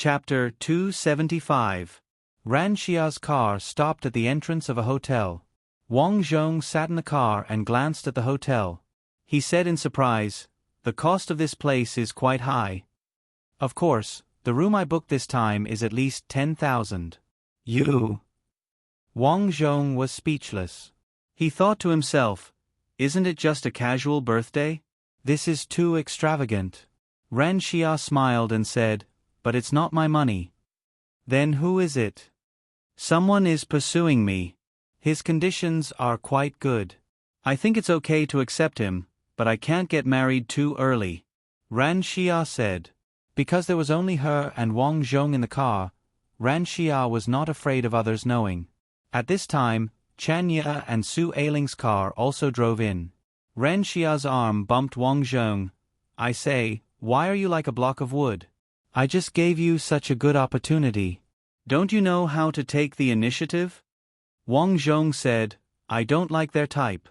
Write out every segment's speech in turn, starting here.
Chapter 275. Ran Xia's car stopped at the entrance of a hotel. Wang Zhong sat in the car and glanced at the hotel. He said in surprise, "The cost of this place is quite high. Of course, the room I booked this time is at least 10,000. You." Wang Zhong was speechless. He thought to himself, "Isn't it just a casual birthday? This is too extravagant." Ran Xia smiled and said, "But it's not my money." "Then who is it?" "Someone is pursuing me. His conditions are quite good. I think it's okay to accept him, but I can't get married too early," Ran Xia said. Because there was only her and Wang Zhong in the car, Ran Xia was not afraid of others knowing. At this time, Chan Ye and Su Ailing's car also drove in. Ran Xia's arm bumped Wang Zhong. "I say, why are you like a block of wood? I just gave you such a good opportunity. Don't you know how to take the initiative?" Wang Zhong said, "I don't like their type."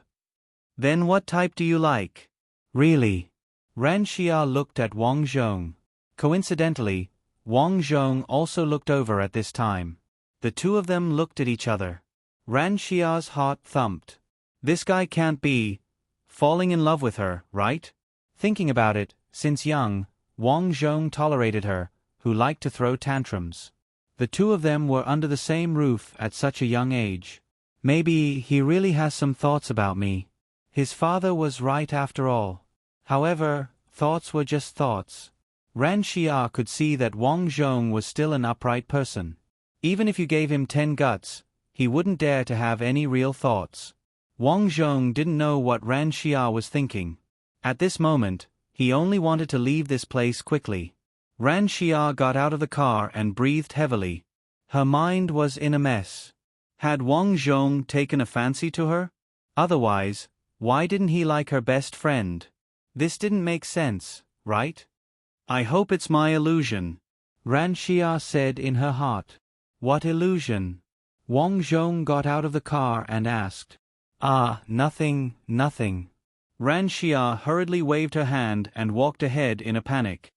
"Then what type do you like?" "Really?" Ran Xia looked at Wang Zhong. Coincidentally, Wang Zhong also looked over at this time. The two of them looked at each other. Ran Xia's heart thumped. This guy can't be falling in love with her, right? Thinking about it, since young, Wang Zhong tolerated her, who liked to throw tantrums. The two of them were under the same roof at such a young age. Maybe he really has some thoughts about me. His father was right after all. However, thoughts were just thoughts. Ran Xia could see that Wang Zhong was still an upright person. Even if you gave him 10 guts, he wouldn't dare to have any real thoughts. Wang Zhong didn't know what Ran Xia was thinking. At this moment, he only wanted to leave this place quickly. Ran Xia got out of the car and breathed heavily. Her mind was in a mess. Had Wang Zhong taken a fancy to her? Otherwise, why didn't he like her best friend? This didn't make sense, right? "I hope it's my illusion," Ran Xia said in her heart. "What illusion?" Wang Zhong got out of the car and asked. "Ah, nothing, nothing." Ran Xia hurriedly waved her hand and walked ahead in a panic.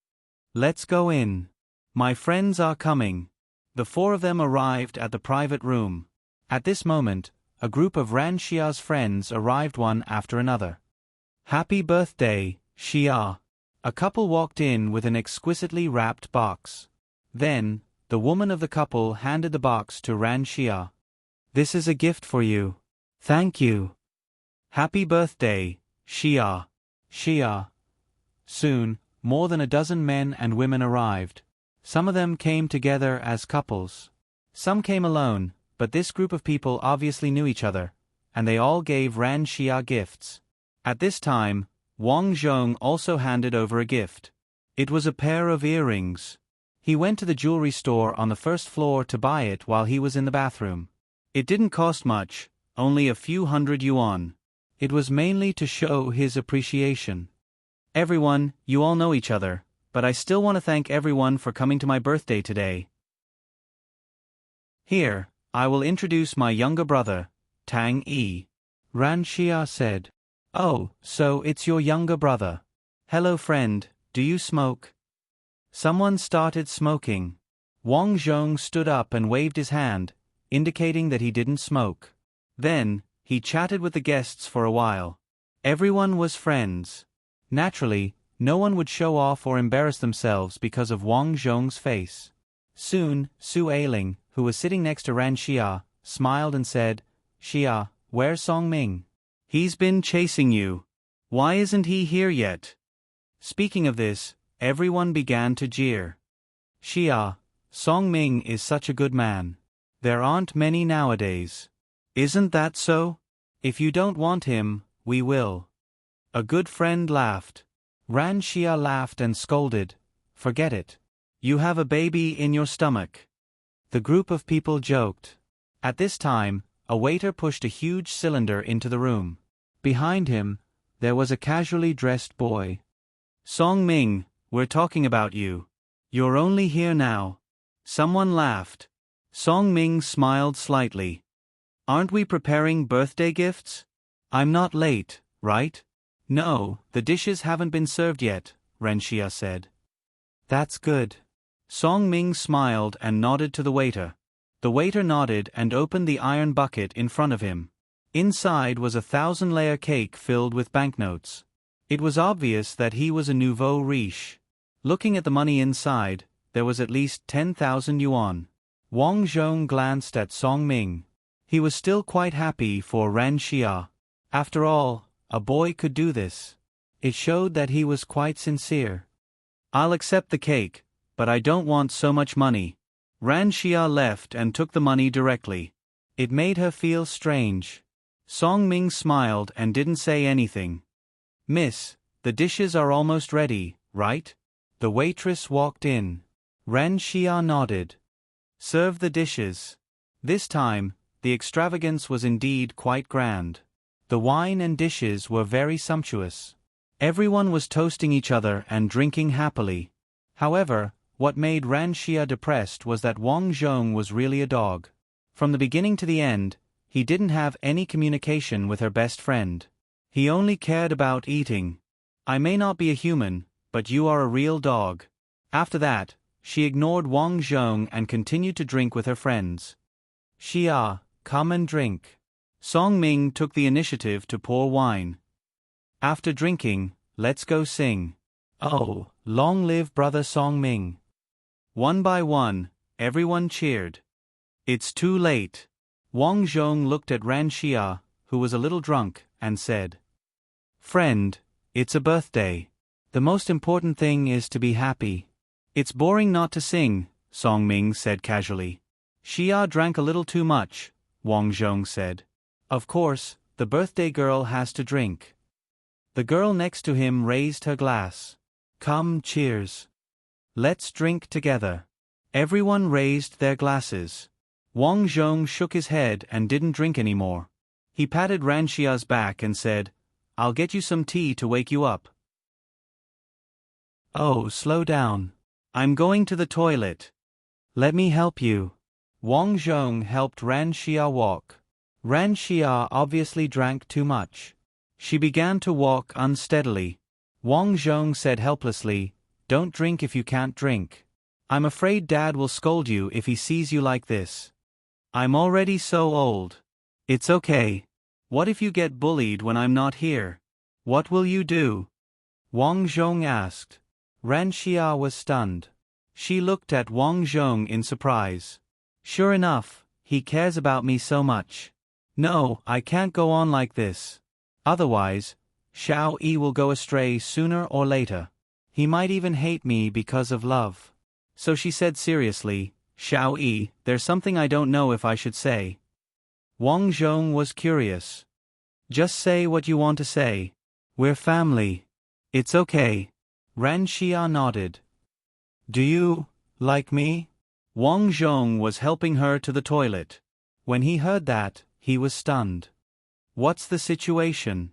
"Let's go in. My friends are coming." The four of them arrived at the private room. At this moment, a group of Ran Xia's friends arrived one after another. "Happy birthday, Xia." A couple walked in with an exquisitely wrapped box. Then, the woman of the couple handed the box to Ran Xia. "This is a gift for you." "Thank you." "Happy birthday, Xia." Xia. Soon, more than a dozen men and women arrived. Some of them came together as couples. Some came alone, but this group of people obviously knew each other, and they all gave Ran Xia gifts. At this time, Wang Zhong also handed over a gift. It was a pair of earrings. He went to the jewelry store on the first floor to buy it while he was in the bathroom. It didn't cost much, only a few hundred yuan. It was mainly to show his appreciation. "Everyone, you all know each other, but I still want to thank everyone for coming to my birthday today. Here, I will introduce my younger brother, Tang Yi," Ran Xia said. "Oh, so it's your younger brother. Hello friend, do you smoke?" Someone started smoking. Wang Zhong stood up and waved his hand, indicating that he didn't smoke. Then, he chatted with the guests for a while. Everyone was friends. Naturally, no one would show off or embarrass themselves because of Wang Zhong's face. Soon, Su Ailing, who was sitting next to Ran Xia, smiled and said, "Xia, where's Song Ming? He's been chasing you. Why isn't he here yet?" Speaking of this, everyone began to jeer. "Xia, Song Ming is such a good man. There aren't many nowadays. Isn't that so? If you don't want him, we will." A good friend laughed. Ran Xia laughed and scolded, "Forget it. You have a baby in your stomach." The group of people joked. At this time, a waiter pushed a huge cylinder into the room. Behind him, there was a casually dressed boy. "Song Ming, we're talking about you. You're only here now." Someone laughed. Song Ming smiled slightly. "Aren't we preparing birthday gifts? I'm not late, right?" "No, the dishes haven't been served yet," Ran Xia said. "That's good." Song Ming smiled and nodded to the waiter. The waiter nodded and opened the iron bucket in front of him. Inside was a 1,000-layer cake filled with banknotes. It was obvious that he was a nouveau riche. Looking at the money inside, there was at least 10,000 yuan. Wang Zhong glanced at Song Ming. He was still quite happy for Ran Xia. After all, a boy could do this. It showed that he was quite sincere. I'll accept the cake, but I don't want so much money. Ran Xia left and took the money directly. It made her feel strange. Song Ming smiled and didn't say anything. Miss, the dishes are almost ready, right? The waitress walked in. Ran Xia nodded. Serve the dishes. This time, the extravagance was indeed quite grand. The wine and dishes were very sumptuous. Everyone was toasting each other and drinking happily. However, what made Ran Xia depressed was that Wang Zhong was really a dog. From the beginning to the end, he didn't have any communication with her best friend. He only cared about eating. I may not be a human, but you are a real dog. After that, she ignored Wang Zhong and continued to drink with her friends. Xia, come and drink. Song Ming took the initiative to pour wine. After drinking, let's go sing. Oh, long live brother Song Ming. One by one, everyone cheered. It's too late. Wang Zhong looked at Ran Xia, who was a little drunk, and said, Friend, it's a birthday. The most important thing is to be happy. It's boring not to sing, Song Ming said casually. Xia drank a little too much, Wang Zhong said. Of course, the birthday girl has to drink. The girl next to him raised her glass. Come, cheers. Let's drink together. Everyone raised their glasses. Wang Zhong shook his head and didn't drink anymore. He patted Ran Xia's back and said, I'll get you some tea to wake you up. Oh, slow down. I'm going to the toilet. Let me help you. Wang Zhong helped Ran Xia walk. Ran Xia obviously drank too much. She began to walk unsteadily. Wang Zhong said helplessly, Don't drink if you can't drink. I'm afraid Dad will scold you if he sees you like this. I'm already so old. It's okay. What if you get bullied when I'm not here? What will you do? Wang Zhong asked. Ran Xia was stunned. She looked at Wang Zhong in surprise. Sure enough, he cares about me so much. No, I can't go on like this. Otherwise, Xiao Yi will go astray sooner or later. He might even hate me because of love. So she said seriously, Xiao Yi, there's something I don't know if I should say. Wang Zhong was curious. Just say what you want to say. We're family. It's okay. Ran Xia nodded. Do you like me? Wang Zhong was helping her to the toilet. When he heard that, he was stunned. What's the situation?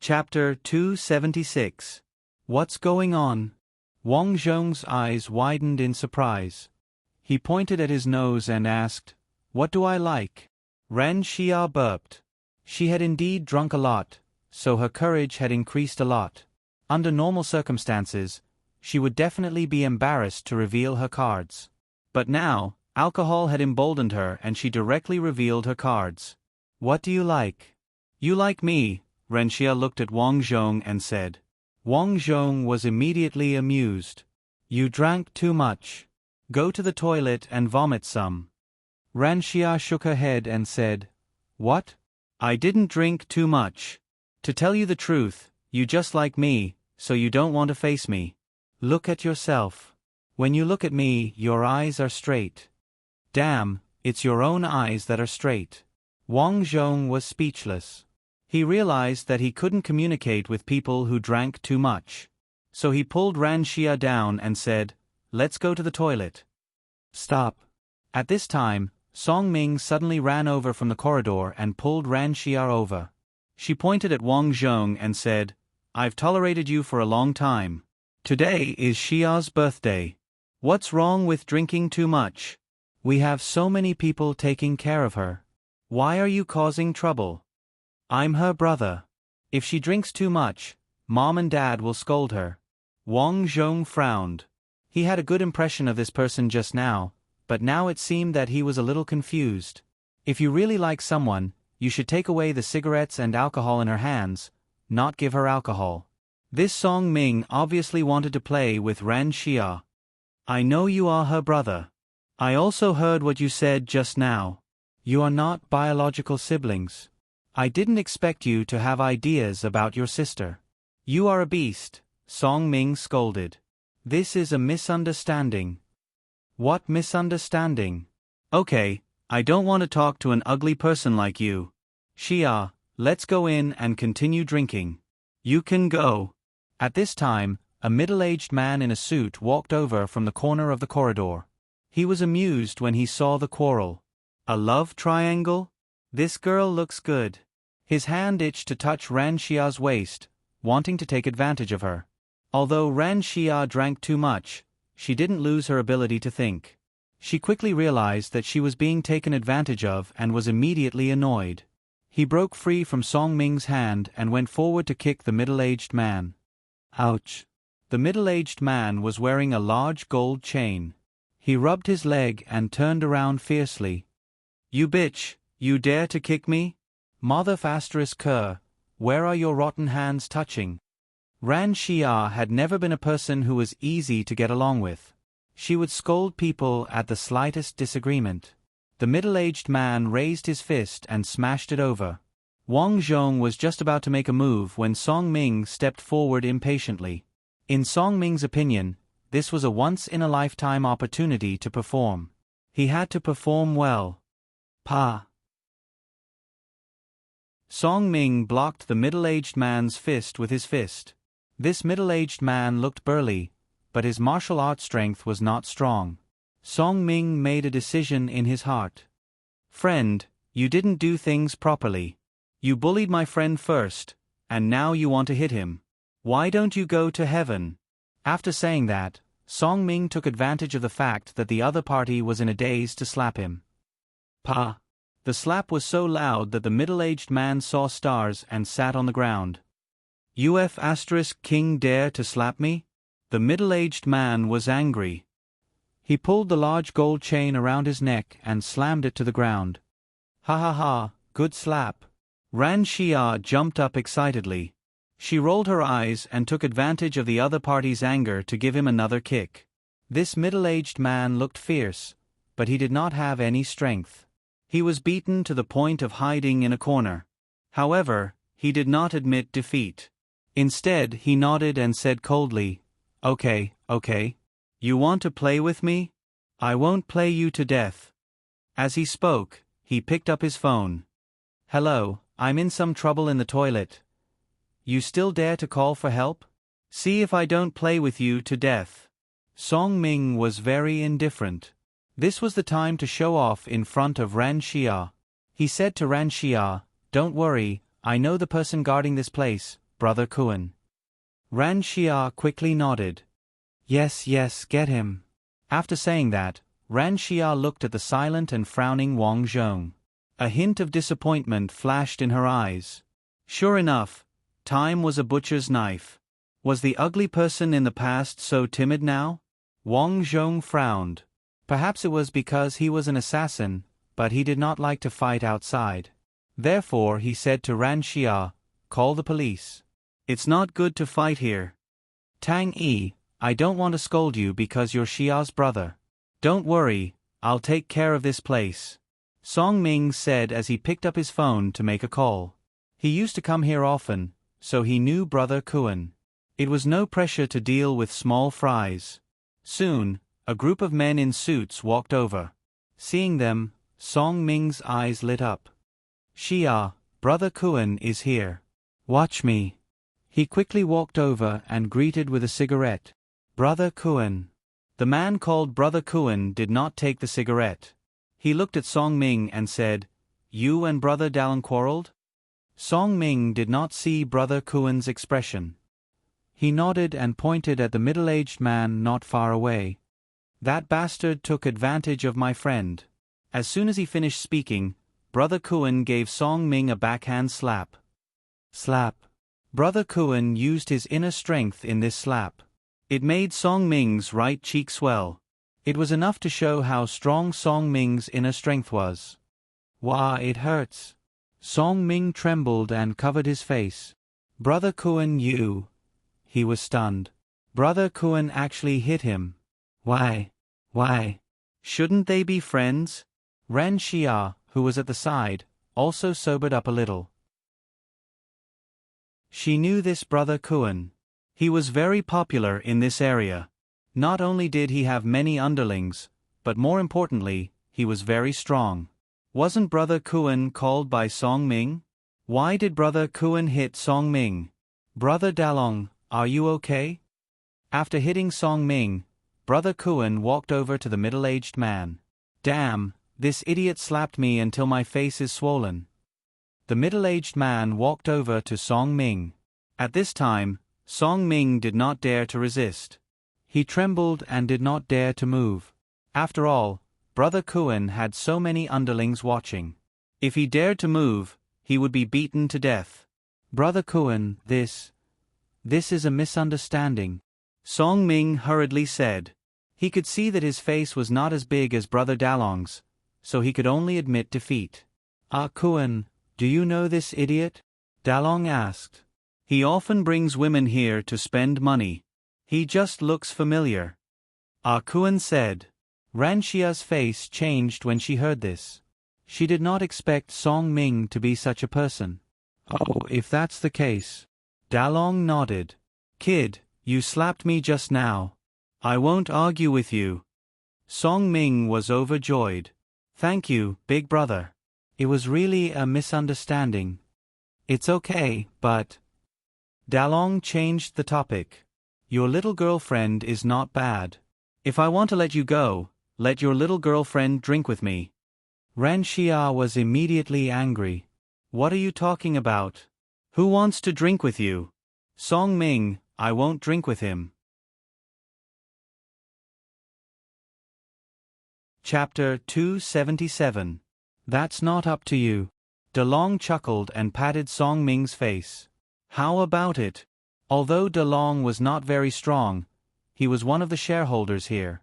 Chapter 276. What's going on? Wang Zhong's eyes widened in surprise. He pointed at his nose and asked, What do I like? Ran Xia burped. She had indeed drunk a lot, so her courage had increased a lot. Under normal circumstances, she would definitely be embarrassed to reveal her cards. But now, alcohol had emboldened her and she directly revealed her cards. What do you like? You like me, Ran Xia looked at Wang Zhong and said. Wang Zhong was immediately amused. You drank too much. Go to the toilet and vomit some. Ran Xia shook her head and said, What? I didn't drink too much. To tell you the truth, you just like me, so you don't want to face me. Look at yourself. When you look at me, your eyes are straight. Damn, it's your own eyes that are straight. Wang Zhong was speechless. He realized that he couldn't communicate with people who drank too much. So he pulled Ran Xia down and said, Let's go to the toilet. Stop. At this time, Song Ming suddenly ran over from the corridor and pulled Ran Xia over. She pointed at Wang Zhong and said, I've tolerated you for a long time. Today is Xia's birthday. What's wrong with drinking too much? We have so many people taking care of her. Why are you causing trouble? I'm her brother. If she drinks too much, Mom and Dad will scold her. Wang Zhong frowned. He had a good impression of this person just now, but now it seemed that he was a little confused. If you really like someone, you should take away the cigarettes and alcohol in her hands, not give her alcohol. This Song Ming obviously wanted to play with Ran Xia. I know you are her brother. I also heard what you said just now. You are not biological siblings. I didn't expect you to have ideas about your sister. You are a beast, Song Ming scolded. This is a misunderstanding. What misunderstanding? Okay, I don't want to talk to an ugly person like you. Xia, let's go in and continue drinking. You can go. At this time, a middle-aged man in a suit walked over from the corner of the corridor. He was amused when he saw the quarrel. A love triangle? This girl looks good. His hand itched to touch Ran Xia's waist, wanting to take advantage of her. Although Ran Xia drank too much, she didn't lose her ability to think. She quickly realized that she was being taken advantage of and was immediately annoyed. He broke free from Song Ming's hand and went forward to kick the middle-aged man. Ouch! The middle-aged man was wearing a large gold chain. He rubbed his leg and turned around fiercely. You bitch, you dare to kick me? Mother ***, where are your rotten hands touching? Ran Xia had never been a person who was easy to get along with. She would scold people at the slightest disagreement. The middle-aged man raised his fist and smashed it over. Wang Zhong was just about to make a move when Song Ming stepped forward impatiently. In Song Ming's opinion, this was a once-in-a-lifetime opportunity to perform. He had to perform well. Pa! Song Ming blocked the middle-aged man's fist with his fist. This middle-aged man looked burly, but his martial arts strength was not strong. Song Ming made a decision in his heart. Friend, you didn't do things properly. You bullied my friend first, and now you want to hit him. Why don't you go to heaven? After saying that, Song Ming took advantage of the fact that the other party was in a daze to slap him. Pa! The slap was so loud that the middle-aged man saw stars and sat on the ground. King dare to slap me? The middle-aged man was angry. He pulled the large gold chain around his neck and slammed it to the ground. Ha ha ha, good slap. Ran Xia jumped up excitedly. She rolled her eyes and took advantage of the other party's anger to give him another kick. This middle-aged man looked fierce, but he did not have any strength. He was beaten to the point of hiding in a corner. However, he did not admit defeat. Instead, he nodded and said coldly, Okay. You want to play with me? I won't play you to death. As he spoke, he picked up his phone. Hello, I'm in some trouble in the toilet. You still dare to call for help? See if I don't play with you to death. Song Ming was very indifferent. This was the time to show off in front of Ran Xia. He said to Ran Xia, Don't worry, I know the person guarding this place, Brother Kuan. Ran Xia quickly nodded. Yes, get him. After saying that, Ran Xia looked at the silent and frowning Wang Zhong. A hint of disappointment flashed in her eyes. Sure enough, time was a butcher's knife. Was the ugly person in the past so timid now? Wang Zhong frowned. Perhaps it was because he was an assassin, but he did not like to fight outside. Therefore he said to Ran Xia, Call the police. It's not good to fight here. Tang Yi, I don't want to scold you because you're Xia's brother. Don't worry, I'll take care of this place. Song Ming said as he picked up his phone to make a call. He used to come here often, so he knew Brother Kuan. It was no pressure to deal with small fries. Soon, a group of men in suits walked over. Seeing them, Song Ming's eyes lit up. Xia, Brother Kuan is here. Watch me. He quickly walked over and greeted with a cigarette. Brother Kuan. The man called Brother Kuan did not take the cigarette. He looked at Song Ming and said, You and Brother Dallin quarreled? Song Ming did not see Brother Kuan's expression. He nodded and pointed at the middle-aged man not far away. That bastard took advantage of my friend. As soon as he finished speaking, Brother Kuan gave Song Ming a backhand slap. Slap. Brother Kuan used his inner strength in this slap. It made Song Ming's right cheek swell. It was enough to show how strong Song Ming's inner strength was. Wah, it hurts. Song Ming trembled and covered his face. Brother Kuan, you. He was stunned. Brother Kuan actually hit him. Why? Shouldn't they be friends? Ran Xia, who was at the side, also sobered up a little. She knew this Brother Kuan. He was very popular in this area. Not only did he have many underlings, but more importantly, he was very strong. Wasn't Brother Kuan called by Song Ming? Why did Brother Kuan hit Song Ming? Brother Dalong, are you okay? After hitting Song Ming, Brother Kuan walked over to the middle-aged man. Damn, this idiot slapped me until my face is swollen. The middle-aged man walked over to Song Ming. At this time, Song Ming did not dare to resist. He trembled and did not dare to move. After all, Brother Kuan had so many underlings watching. If he dared to move, he would be beaten to death. Brother Kuan, this is a misunderstanding. Song Ming hurriedly said. He could see that his face was not as big as Brother Dalong's, so he could only admit defeat. Kuan, do you know this idiot? Dalong asked. He often brings women here to spend money. He just looks familiar. Kuan said. Ranxia's face changed when she heard this. She did not expect Song Ming to be such a person. Oh, if that's the case. Dalong nodded. Kid, you slapped me just now. I won't argue with you. Song Ming was overjoyed. Thank you, big brother. It was really a misunderstanding. It's okay, but... Dalong changed the topic. Your little girlfriend is not bad. If I want to let you go, let your little girlfriend drink with me. Ran Xia was immediately angry. What are you talking about? Who wants to drink with you? Song Ming, I won't drink with him. Chapter 277. That's not up to you. Dalong chuckled and patted Song Ming's face. How about it? Although Dalong was not very strong, he was one of the shareholders here.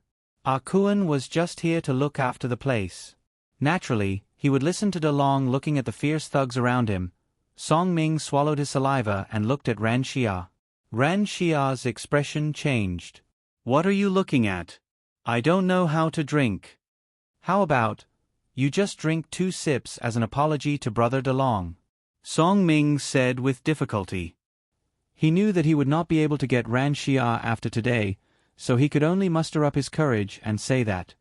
Kuan was just here to look after the place. Naturally, he would listen to Dalong looking at the fierce thugs around him. Song Ming swallowed his saliva and looked at Ran Xia. Ran Xia's expression changed. What are you looking at? I don't know how to drink. How about, you just drink 2 sips as an apology to Brother Dalong? Song Ming said with difficulty. He knew that he would not be able to get Ran Xia after today, so he could only muster up his courage and say that.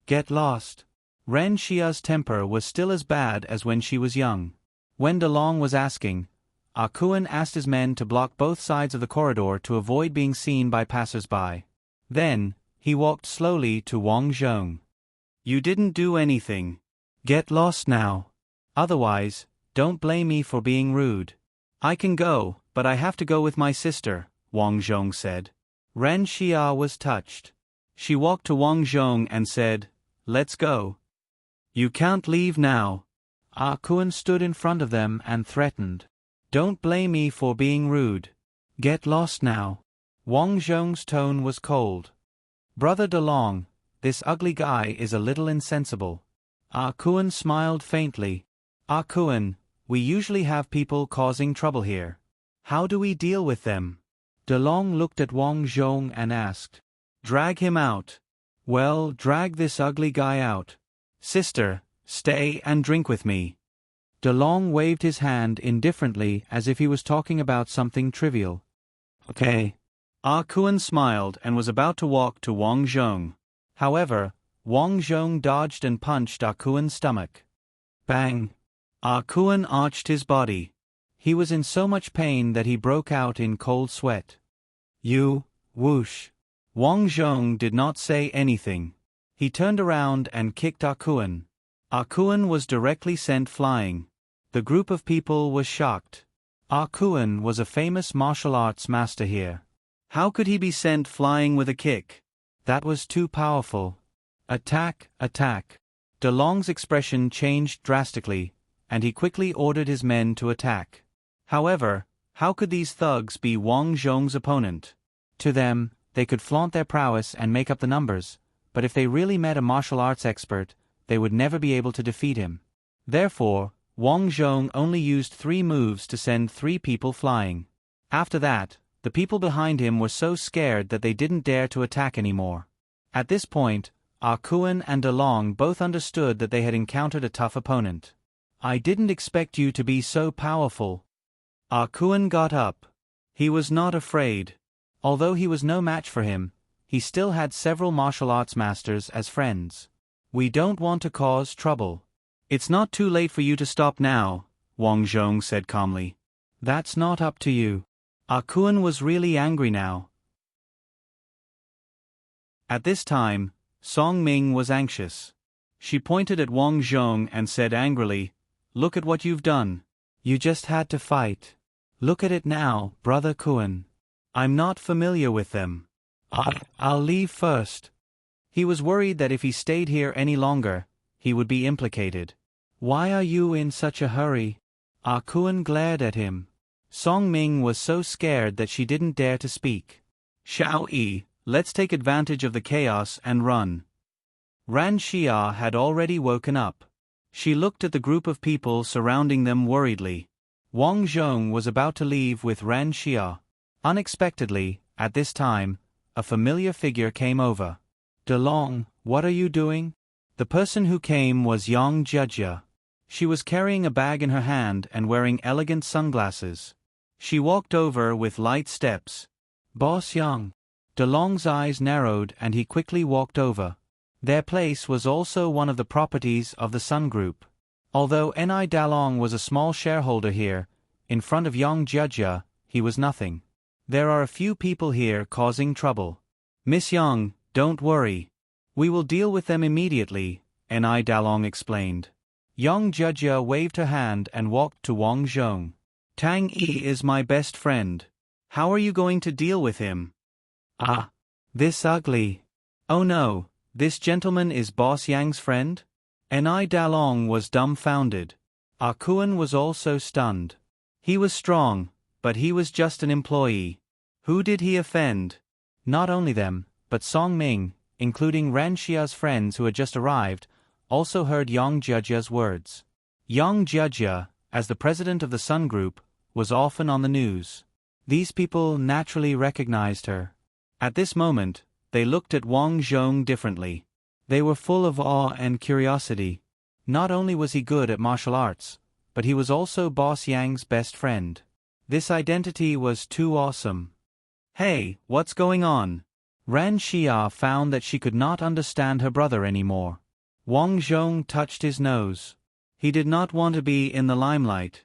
Get lost. Ran Xia's temper was still as bad as when she was young. When Dalong was asking, Kuan asked his men to block both sides of the corridor to avoid being seen by passers-by. Then, he walked slowly to Wang Zhong. You didn't do anything. Get lost now. Otherwise, don't blame me for being rude. I can go, but I have to go with my sister, Wang Zhong said. Ran Xia was touched. She walked to Wang Zhong and said, Let's go. You can't leave now. Kuan stood in front of them and threatened. Don't blame me for being rude. Get lost now. Wang Zhong's tone was cold. Brother Dalong, this ugly guy is a little insensible. Kuan smiled faintly. Kuan, we usually have people causing trouble here. How do we deal with them? Dalong looked at Wang Zhong and asked. Drag him out. Well, drag this ugly guy out. Sister, stay and drink with me. Dalong waved his hand indifferently as if he was talking about something trivial. Okay. Kuan smiled and was about to walk to Wang Zhong. However, Wang Zhong dodged and punched Kuan's stomach. Bang! Kuan arched his body. He was in so much pain that he broke out in cold sweat. You, whoosh. Wang Zhong did not say anything. He turned around and kicked Kuan. Kuan was directly sent flying. The group of people was shocked. Kuan was a famous martial arts master here. How could he be sent flying with a kick? That was too powerful. Attack, attack. Dalong's expression changed drastically, and he quickly ordered his men to attack. However, how could these thugs be Wang Zhong's opponent? To them, they could flaunt their prowess and make up the numbers, but if they really met a martial arts expert, they would never be able to defeat him. Therefore, Wang Zhong only used 3 moves to send 3 people flying. After that, the people behind him were so scared that they didn't dare to attack anymore. At this point, Ah Kuan and De Long both understood that they had encountered a tough opponent. I didn't expect you to be so powerful. Ah Kuan got up. He was not afraid. Although he was no match for him, he still had several martial arts masters as friends. We don't want to cause trouble. It's not too late for you to stop now, Wang Zhong said calmly. That's not up to you. Ah Kuan was really angry now. At this time, Song Ming was anxious. She pointed at Wang Zhong and said angrily, "Look at what you've done. You just had to fight. Look at it now, Brother Kuan. I'm not familiar with them. I'll leave first." He was worried that if he stayed here any longer, he would be implicated. "Why are you in such a hurry?" Ah Kuan glared at him. Song Ming was so scared that she didn't dare to speak. "Xiao Yi, let's take advantage of the chaos and run." Ran Xia had already woken up. She looked at the group of people surrounding them worriedly. Wang Zhong was about to leave with Ran Xia. Unexpectedly, at this time, a familiar figure came over. "De Long, what are you doing?" The person who came was Yang Jia. She was carrying a bag in her hand and wearing elegant sunglasses. She walked over with light steps. "Boss Yang." De Long's eyes narrowed and he quickly walked over. Their place was also one of the properties of the Sun Group. Although Ni Dalong was a small shareholder here, in front of Yang Jia, he was nothing. "There are a few people here causing trouble. Miss Yang, don't worry. We will deal with them immediately," Ni Dalong explained. Yang Jia waved her hand and walked to Wang Zhong. "Tang Yi is my best friend. How are you going to deal with him?" "Ah, this ugly. Oh no, this gentleman is Boss Yang's friend?" Ni Dalong was dumbfounded. Ah Kuan was also stunned. He was strong, but he was just an employee. Who did he offend? Not only them, but Song Ming, including Ran Xia's friends who had just arrived, also heard Yang Jiajia's words. Yang Jiajia, as the president of the Sun Group, was often on the news. These people naturally recognized her. At this moment, they looked at Wang Zhong differently. They were full of awe and curiosity. Not only was he good at martial arts, but he was also Boss Yang's best friend. This identity was too awesome. "Hey, what's going on?" Ran Xia found that she could not understand her brother anymore. Wang Zhong touched his nose. He did not want to be in the limelight.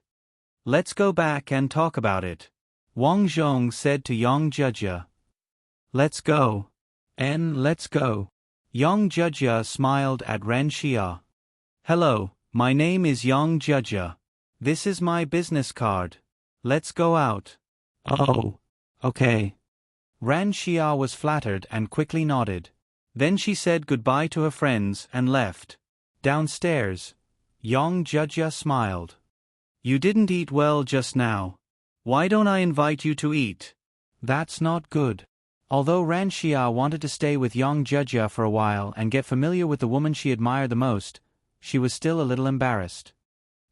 "Let's go back and talk about it," Wang Zhong said to Yang Jia. "Let's go. Let's go." Yang Jia smiled at Ran Xia. "Hello, my name is Yang Jia. This is my business card. Let's go out." "Oh, okay." Ran Xia was flattered and quickly nodded. Then she said goodbye to her friends and left. Downstairs, Yang Jia smiled. "You didn't eat well just now. Why don't I invite you to eat?" "That's not good." Although Ran Xia wanted to stay with Yang Jia for a while and get familiar with the woman she admired the most, she was still a little embarrassed.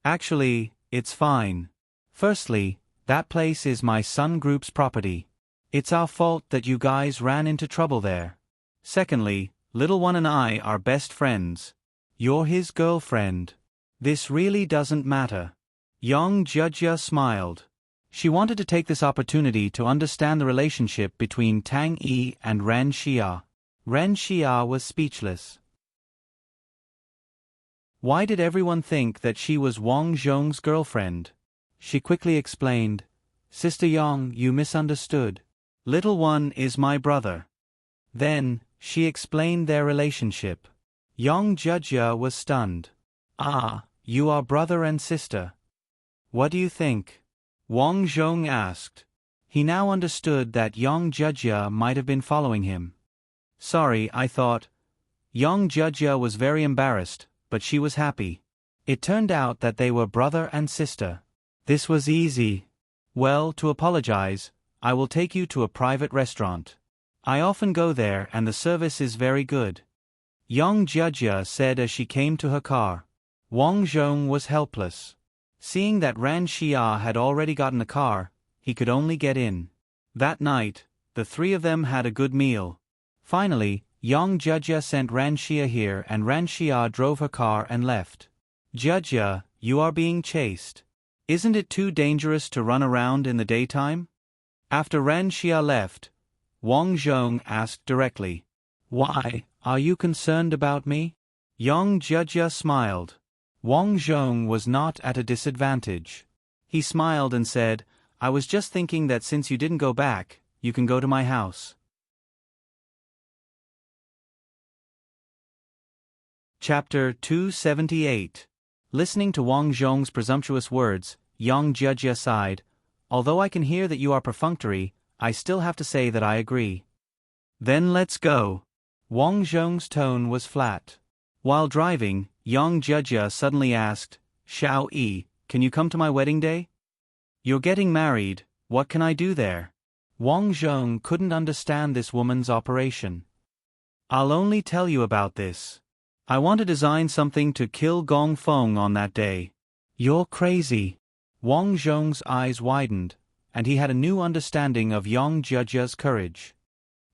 "Actually, it's fine. Firstly, that place is my Sun Group's property. It's our fault that you guys ran into trouble there. Secondly, Little One and I are best friends. You're his girlfriend. This really doesn't matter." Yang Jia smiled. She wanted to take this opportunity to understand the relationship between Tang Yi and Ran Xia. Ran Xia was speechless. Why did everyone think that she was Wang Zhong's girlfriend? She quickly explained, "Sister Yang, you misunderstood. Little One is my brother." Then, she explained their relationship. Yang Jia was stunned. "Ah, you are brother and sister. What do you think?" Wang Zhong asked. He now understood that Yang Jia might have been following him. "Sorry, I thought." Yang Jia was very embarrassed, but she was happy. It turned out that they were brother and sister. This was easy. Well, to apologize, I will take you to a private restaurant. I often go there and the service is very good. Young Jia said as she came to her car. Wang Zhong was helpless. Seeing that Ran Xia had already gotten a car, he could only get in. That night, the three of them had a good meal. Finally, Young Jia sent Ran Xia here and Ran Xia drove her car and left. Jia, you are being chased. Isn't it too dangerous to run around in the daytime? After Ran Xia left, Wang Zhong asked directly. Why, are you concerned about me? Young Jia smiled. Wang Zhong was not at a disadvantage. He smiled and said, I was just thinking that since you didn't go back, you can go to my house. Chapter 278. Listening to Wang Zhong's presumptuous words, Young Jia sighed. Although I can hear that you are perfunctory, I still have to say that I agree. Then let's go. Wang Zhong's tone was flat. While driving, Young Jia suddenly asked, Xiao Yi, can you come to my wedding day? You're getting married, what can I do there? Wang Zhong couldn't understand this woman's operation. I'll only tell you about this. I want to design something to kill Gong Feng on that day. You're crazy. Wang Zhong's eyes widened, and he had a new understanding of Young Jia's courage.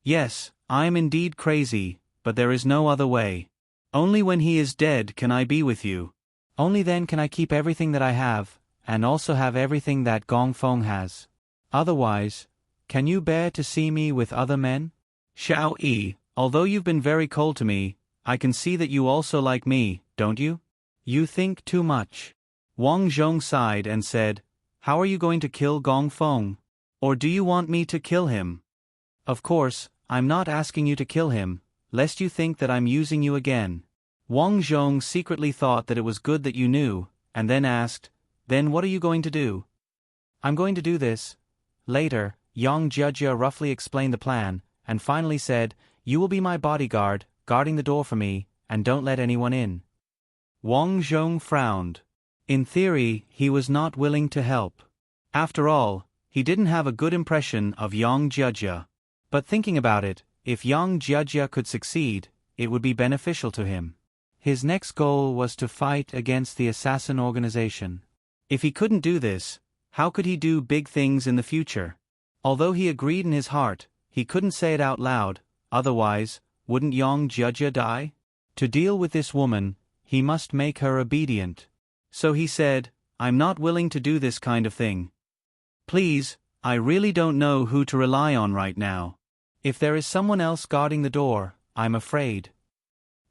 Yes, I am indeed crazy, but there is no other way. Only when he is dead can I be with you. Only then can I keep everything that I have, and also have everything that Gong Feng has. Otherwise, can you bear to see me with other men? Xiao Yi, although you've been very cold to me, I can see that you also like me, don't you? You think too much. Wang Zhong sighed and said, How are you going to kill Gong Feng? Or do you want me to kill him? Of course, I'm not asking you to kill him, lest you think that I'm using you again. Wang Zhong secretly thought that it was good that you knew, and then asked, Then what are you going to do? I'm going to do this. Later, Young Jia roughly explained the plan, and finally said, You will be my bodyguard, guarding the door for me, and don't let anyone in. Wang Zhong frowned. In theory, he was not willing to help. After all, he didn't have a good impression of Young Jia. But thinking about it, if Young Jia could succeed, it would be beneficial to him. His next goal was to fight against the assassin organization. If he couldn't do this, how could he do big things in the future? Although he agreed in his heart, he couldn't say it out loud, otherwise, wouldn't Young Jia die? To deal with this woman, he must make her obedient. So he said, I'm not willing to do this kind of thing. Please, I really don't know who to rely on right now. If there is someone else guarding the door, I'm afraid.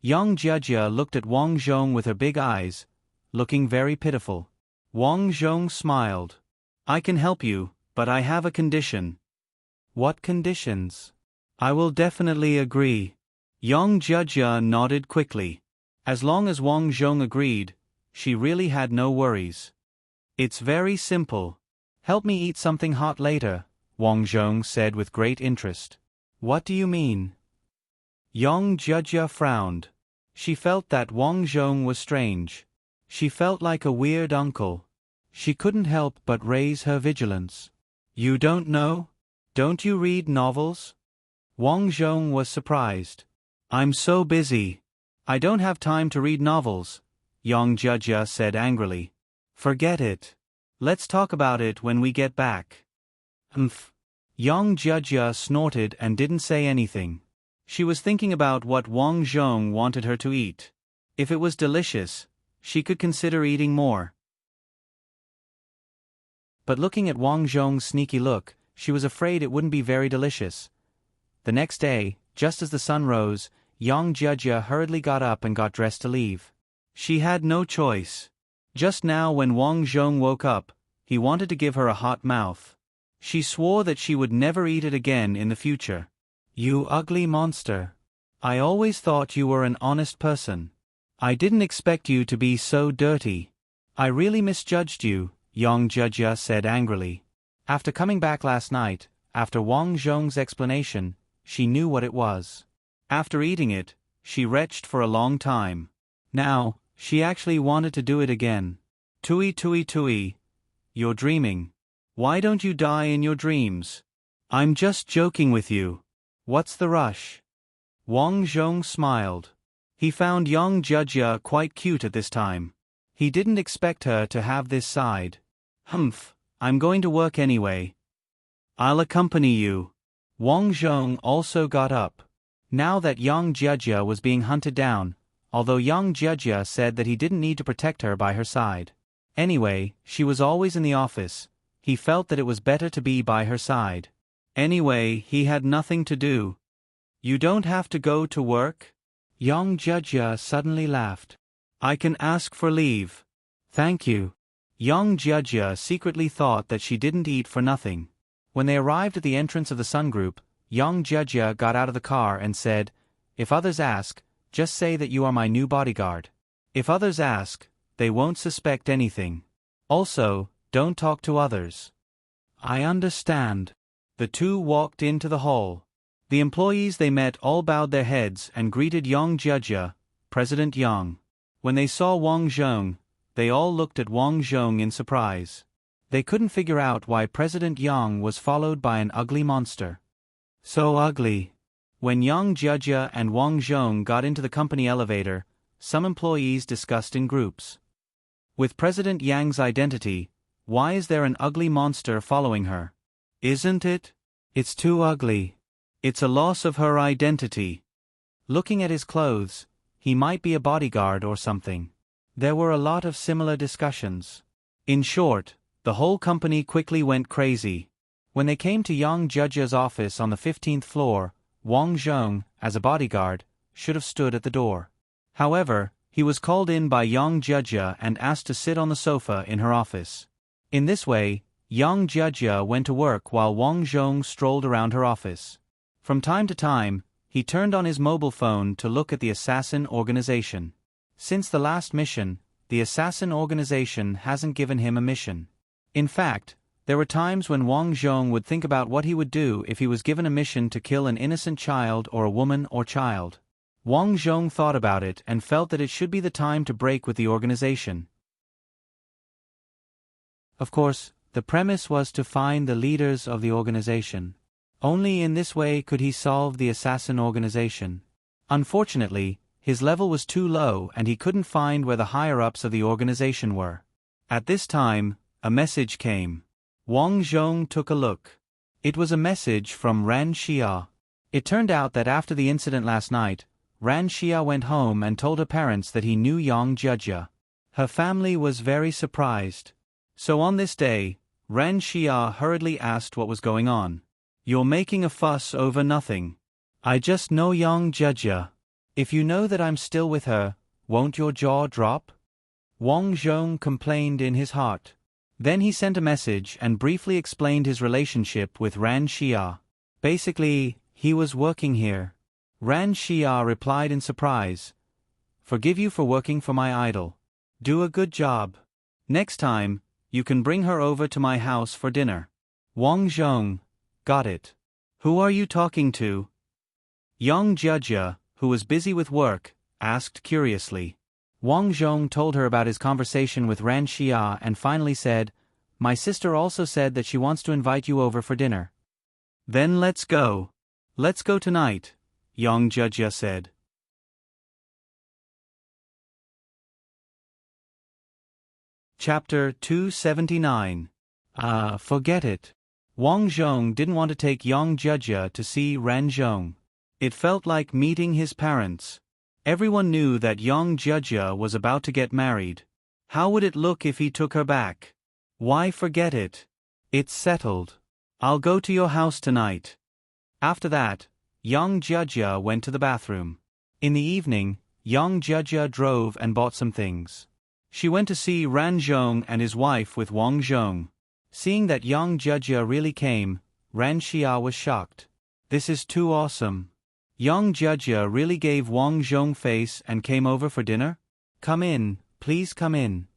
Young Jia looked at Wang Zhong with her big eyes, looking very pitiful. Wang Zhong smiled. I can help you, but I have a condition. What conditions? I will definitely agree. Young Jia nodded quickly. As long as Wang Zhong agreed, she really had no worries. It's very simple. Help me eat something hot later, Wang Zhong said with great interest. What do you mean? Young Jia frowned. She felt that Wang Zhong was strange. She felt like a weird uncle. She couldn't help but raise her vigilance. You don't know? Don't you read novels? Wang Zhong was surprised. I'm so busy. I don't have time to read novels, Young Jia said angrily. Forget it. Let's talk about it when we get back. Young Jia snorted and didn't say anything. She was thinking about what Wang Zhong wanted her to eat. If it was delicious, she could consider eating more. But looking at Wang Zhong's sneaky look, she was afraid it wouldn't be very delicious. The next day, just as the sun rose, Young Jia hurriedly got up and got dressed to leave. She had no choice. Just now when Wang Zhong woke up, he wanted to give her a hot mouth. She swore that she would never eat it again in the future. You ugly monster. I always thought you were an honest person. I didn't expect you to be so dirty. I really misjudged you, Young Jia said angrily. After coming back last night, after Wang Zhong's explanation, she knew what it was. After eating it, she retched for a long time. Now, she actually wanted to do it again. Tui, you're dreaming. Why don't you die in your dreams? I'm just joking with you. What's the rush? Wang Zhong smiled. He found young Jia quite cute at this time. He didn't expect her to have this side. Humph, I'm going to work anyway. I'll accompany you. Wang Zhong also got up. Now that young Jia was being hunted down, although young Jia said that he didn't need to protect her by her side. Anyway, she was always in the office. He felt that it was better to be by her side. Anyway, he had nothing to do. You don't have to go to work? Young Jia suddenly laughed. I can ask for leave. Thank you. Young Jia secretly thought that she didn't eat for nothing. When they arrived at the entrance of the Sun Group, young Jia got out of the car and said, "If others ask, just say that you are my new bodyguard. If others ask, they won't suspect anything. Also, don't talk to others." I understand. The two walked into the hall. The employees they met all bowed their heads and greeted young Jia, President Yang. When they saw Wang Zhong, they all looked at Wang Zhong in surprise. They couldn't figure out why President Yang was followed by an ugly monster. So ugly. When young Jia and Wang Zhong got into the company elevator, some employees discussed in groups. With President Yang's identity, why is there an ugly monster following her? Isn't it? It's too ugly. It's a loss of her identity. Looking at his clothes, he might be a bodyguard or something. There were a lot of similar discussions. In short, the whole company quickly went crazy. When they came to young Jia's office on the 15th floor, Wang Zhong, as a bodyguard, should have stood at the door. However, he was called in by young Jia and asked to sit on the sofa in her office. In this way, young Jia went to work while Wang Zhong strolled around her office. From time to time, he turned on his mobile phone to look at the assassin organization. Since the last mission, the assassin organization hasn't given him a mission. In fact, there were times when Wang Zhong would think about what he would do if he was given a mission to kill an innocent child or a woman or child. Wang Zhong thought about it and felt that it should be the time to break with the organization. Of course, the premise was to find the leaders of the organization. Only in this way could he solve the assassin organization. Unfortunately, his level was too low and he couldn't find where the higher-ups of the organization were. At this time, a message came. Wang Zhong took a look. It was a message from Ran Xia. It turned out that after the incident last night, Ran Xia went home and told her parents that he knew young Jia. Her family was very surprised. So on this day, Ran Xia hurriedly asked what was going on. "You're making a fuss over nothing. I just know young Jia. If you know that I'm still with her, won't your jaw drop?" Wang Zhong complained in his heart. Then he sent a message and briefly explained his relationship with Ran Xia. Basically, he was working here. Ran Xia replied in surprise. "Forgive you for working for my idol. Do a good job. Next time, you can bring her over to my house for dinner." Wang Zhong, got it. Who are you talking to? Young Jia, who was busy with work, asked curiously. Wang Zhong told her about his conversation with Ran Xia and finally said, "My sister also said that she wants to invite you over for dinner." "Then let's go. Let's go tonight," young Jia said. Chapter 279. Forget it. Wang Zhong didn't want to take young Jia to see Ran Zhong. It felt like meeting his parents. Everyone knew that young Jia was about to get married. How would it look if he took her back? Why forget it? It's settled. I'll go to your house tonight. After that, young Jia went to the bathroom. In the evening, young Jia drove and bought some things. She went to see Ran Zhong and his wife with Wang Zhong. Seeing that young Jia really came, Ran Xia was shocked. "This is too awesome. Young Jia really gave Wang Zhong face and came over for dinner? Come in, please come in."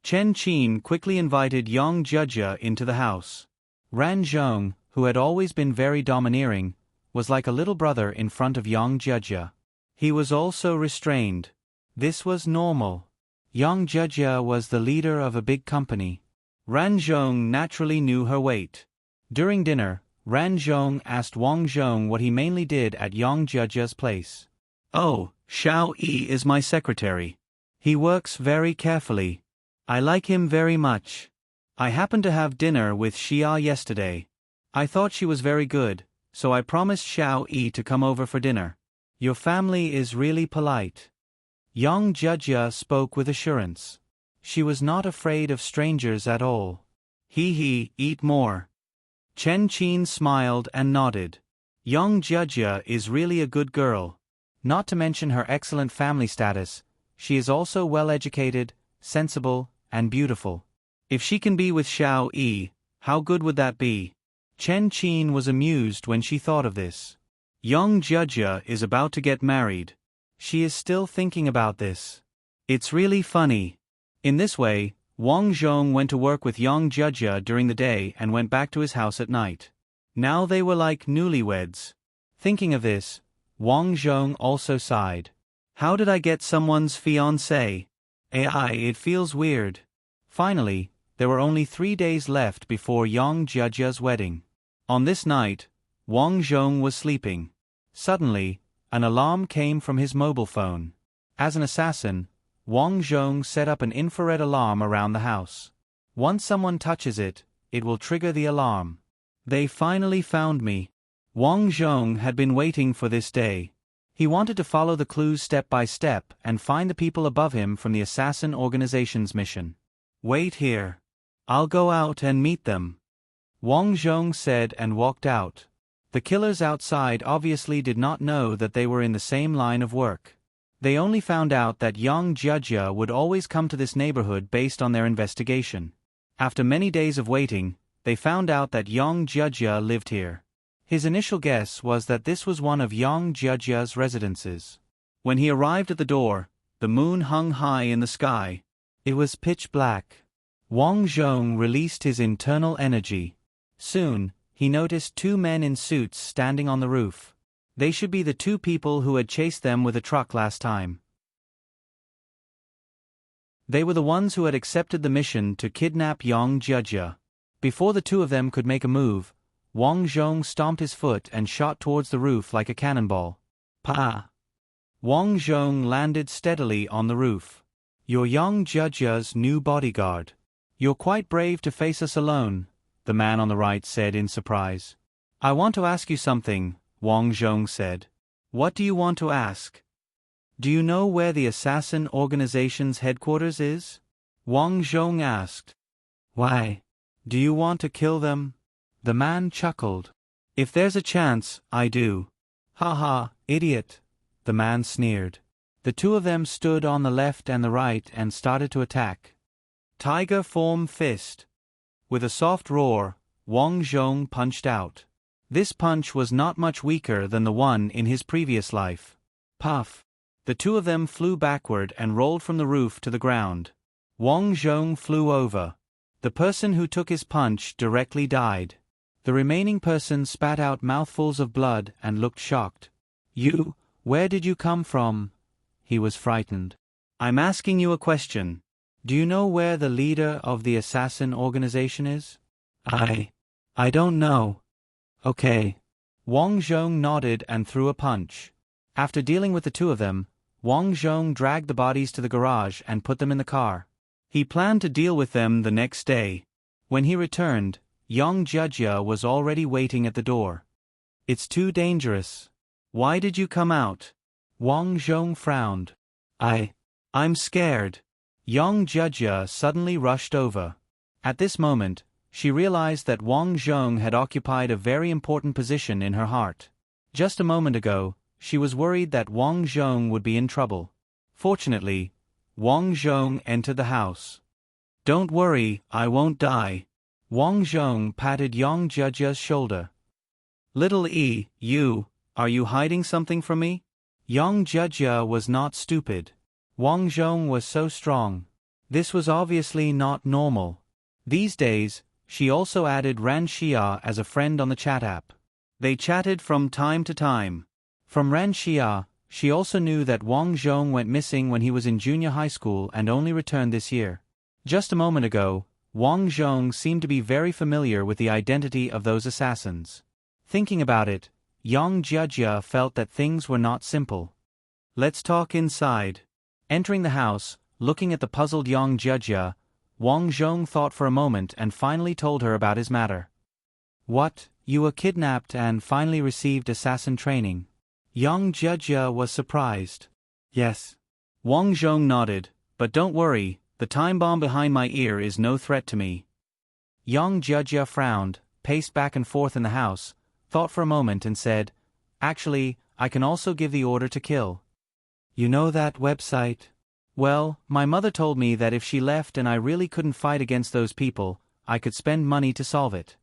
Chen Qin quickly invited young Jia into the house. Ran Zhong, who had always been very domineering, was like a little brother in front of young Jia. He was also restrained. This was normal. Young Jia was the leader of a big company. Ran Zhong naturally knew her weight. During dinner, Ran Zhong asked Wang Zhong what he mainly did at Yang Jiejia's place. Oh, Xiao Yi is my secretary. He works very carefully. I like him very much. I happened to have dinner with Xia yesterday. I thought she was very good, so I promised Xiao Yi to come over for dinner. Your family is really polite. Yang Jiejia spoke with assurance. She was not afraid of strangers at all. He, eat more. Chen Qin smiled and nodded. Yang Jiejia is really a good girl. Not to mention her excellent family status, she is also well educated, sensible, and beautiful. If she can be with Xiao Yi, how good would that be? Chen Qin was amused when she thought of this. Yang Jiejia is about to get married. She is still thinking about this. It's really funny. In this way, Wang Zhong went to work with Yang Jiejia during the day and went back to his house at night. Now they were like newlyweds. Thinking of this, Wang Zhong also sighed. How did I get someone's fiancé? It feels weird. Finally, there were only 3 days left before Yang Jiejia's wedding. On this night, Wang Zhong was sleeping. Suddenly, an alarm came from his mobile phone. As an assassin, Wang Zhong set up an infrared alarm around the house. Once someone touches it, it will trigger the alarm. They finally found me. Wang Zhong had been waiting for this day. He wanted to follow the clues step by step and find the people above him from the assassin organization's mission. Wait here. I'll go out and meet them. Wang Zhong said and walked out. The killers outside obviously did not know that they were in the same line of work. They only found out that Yang Jiejia would always come to this neighborhood based on their investigation. After many days of waiting, they found out that Yang Jiejia lived here. His initial guess was that this was one of Yang Jiejia's residences. When he arrived at the door, the moon hung high in the sky. It was pitch black. Wang Zhong released his internal energy. Soon, he noticed 2 men in suits standing on the roof. They should be the 2 people who had chased them with a truck last time. They were the ones who had accepted the mission to kidnap Yang Jiejia. Before the 2 of them could make a move, Wang Zhong stomped his foot and shot towards the roof like a cannonball. Pa! Wang Zhong landed steadily on the roof. You're Yang Jiejia's new bodyguard. You're quite brave to face us alone, the man on the right said in surprise. I want to ask you something, Wang Zhong said. What do you want to ask? Do you know where the assassin organization's headquarters is? Wang Zhong asked. Why? Do you want to kill them? The man chuckled. If there's a chance, I do. Ha ha, idiot, the man sneered. The 2 of them stood on the left and the right and started to attack. Tiger form fist. With a soft roar, Wang Zhong punched out. This punch was not much weaker than the one in his previous life. Puff! The 2 of them flew backward and rolled from the roof to the ground. Wang Zhong flew over. The person who took his punch directly died. The remaining person spat out mouthfuls of blood and looked shocked. You, where did you come from? He was frightened. I'm asking you a question. Do you know where the leader of the assassin organization is? I don't know. Okay. Wang Zhong nodded and threw a punch. After dealing with the 2 of them, Wang Zhong dragged the bodies to the garage and put them in the car. He planned to deal with them the next day. When he returned, Yang Jiejia was already waiting at the door. It's too dangerous. Why did you come out? Wang Zhong frowned. I'm scared. Yang Jiejia suddenly rushed over. At this moment, she realized that Wang Zhong had occupied a very important position in her heart. Just a moment ago, she was worried that Wang Zhong would be in trouble. Fortunately, Wang Zhong entered the house. Don't worry, I won't die. Wang Zhong patted Yang Jiejia's shoulder. Little E, are you hiding something from me? Yang Jiejia was not stupid. Wang Zhong was so strong. This was obviously not normal. These days, she also added Ran Xia as a friend on the chat app. They chatted from time to time. From Ran Xia, she also knew that Wang Zhong went missing when he was in junior high school and only returned this year. Just a moment ago, Wang Zhong seemed to be very familiar with the identity of those assassins. Thinking about it, Yang Jia felt that things were not simple. Let's talk inside. Entering the house, looking at the puzzled Yang Jia, Wang Zhong thought for a moment and finally told her about his matter. What, you were kidnapped and finally received assassin training? Yang Jia was surprised. Yes. Wang Zhong nodded, but don't worry, the time bomb behind my ear is no threat to me. Yang Jia frowned, paced back and forth in the house, thought for a moment and said, Actually, I can also give the order to kill. You know that website? Well, my mother told me that if she left and I really couldn't fight against those people, I could spend money to solve it.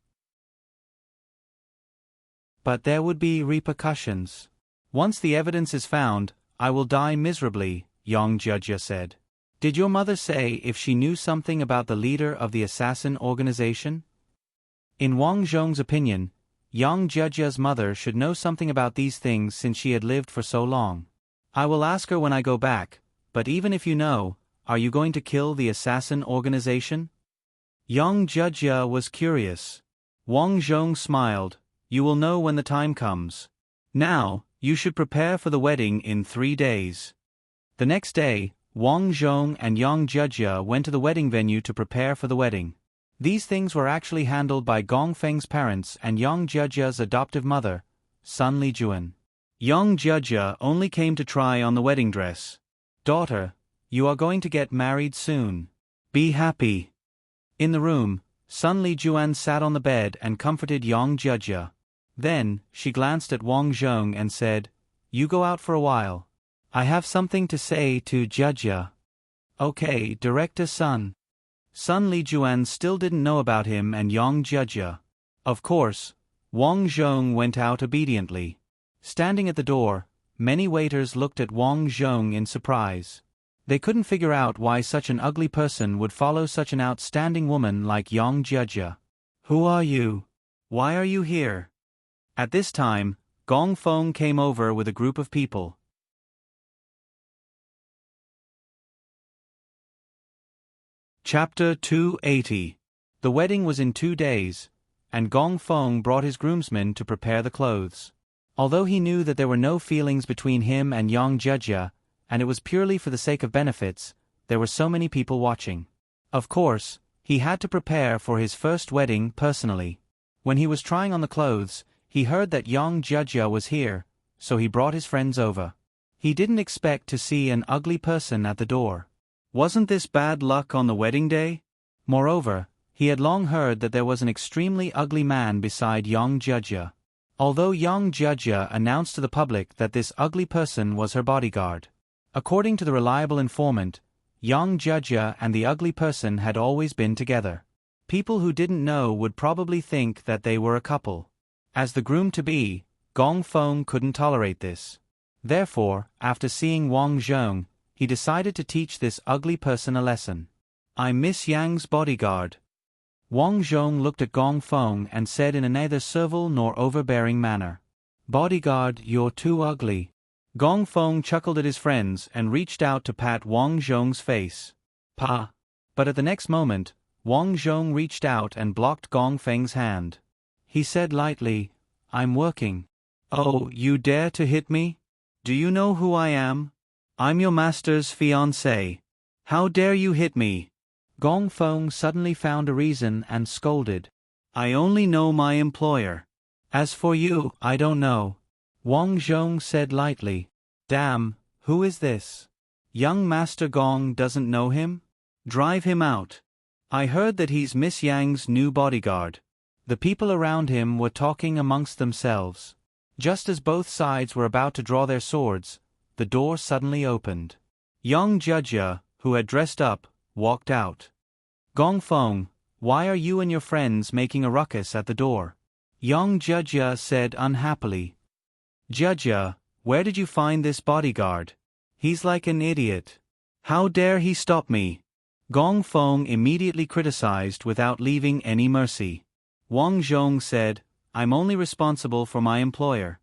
But there would be repercussions. Once the evidence is found, I will die miserably, Yang Jia said. Did your mother say if she knew something about the leader of the assassin organization? In Wang Zhong's opinion, Yang Jia's mother should know something about these things since she had lived for so long. I will ask her when I go back, but even if you know, are you going to kill the assassin organization? Yang Jia was curious. Wang Zhong smiled, You will know when the time comes. Now, you should prepare for the wedding in 3 days. The next day, Wang Zhong and Yang Jia went to the wedding venue to prepare for the wedding. These things were actually handled by Gong Feng's parents and Yang Jia's adoptive mother, Sun Lijuan. Yang Jia only came to try on the wedding dress. Daughter, you are going to get married soon. Be happy. In the room, Sun Lijuan sat on the bed and comforted Yang Jia. Then, she glanced at Wang Zhong and said, You go out for a while. I have something to say to Jia. Okay, Director Sun. Sun Lijuan still didn't know about him and Yang Jia. Of course, Wang Zhong went out obediently. Standing at the door, many waiters looked at Wang Zhong in surprise. They couldn't figure out why such an ugly person would follow such an outstanding woman like Yang Jia. Who are you? Why are you here? At this time, Gong Feng came over with a group of people. Chapter 280. The wedding was in 2 days, and Gong Feng brought his groomsmen to prepare the clothes. Although he knew that there were no feelings between him and Yang Jia, and it was purely for the sake of benefits, there were so many people watching. Of course, he had to prepare for his first wedding personally. When he was trying on the clothes, he heard that Yang Jia was here, so he brought his friends over. He didn't expect to see an ugly person at the door. Wasn't this bad luck on the wedding day? Moreover, he had long heard that there was an extremely ugly man beside Yang Jia. Although Yang Jia announced to the public that this ugly person was her bodyguard. According to the reliable informant, Yang Jia and the ugly person had always been together. People who didn't know would probably think that they were a couple. As the groom-to-be, Gong Feng couldn't tolerate this. Therefore, after seeing Wang Zhong, he decided to teach this ugly person a lesson. I'm Miss Yang's bodyguard. Wang Zhong looked at Gong Feng and said in a neither servile nor overbearing manner. Bodyguard, you're too ugly. Gong Feng chuckled at his friends and reached out to pat Wang Zhong's face. Pa! But at the next moment, Wang Zhong reached out and blocked Gong Feng's hand. He said lightly, I'm working. Oh, you dare to hit me? Do you know who I am? I'm your master's fiancé. How dare you hit me? Gong Feng suddenly found a reason and scolded. I only know my employer. As for you, I don't know. Wang Zhong said lightly. Damn, who is this? Young Master Gong doesn't know him? Drive him out. I heard that he's Miss Yang's new bodyguard. The people around him were talking amongst themselves. Just as both sides were about to draw their swords, the door suddenly opened. Yang Jia, who had dressed up, walked out. Gong Feng, why are you and your friends making a ruckus at the door? Yang Jia said unhappily. Jia, where did you find this bodyguard? He's like an idiot. How dare he stop me? Gong Feng immediately criticized without leaving any mercy. Wang Zhong said, I'm only responsible for my employer.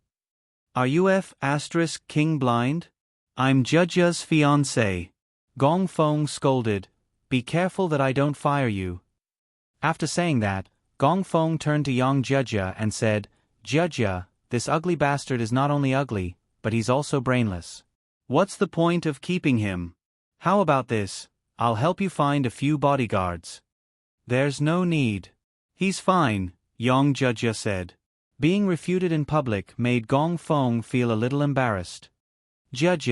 Are you King blind? I'm Jia's fiancé. Gong Feng scolded, Be careful that I don't fire you. After saying that, Gong Feng turned to Yang Jia and said, Judge, this ugly bastard is not only ugly, but he's also brainless. What's the point of keeping him? How about this? I'll help you find a few bodyguards. There's no need. He's fine, Yong Judge said. Being refuted in public made Gong Feng feel a little embarrassed. Judge,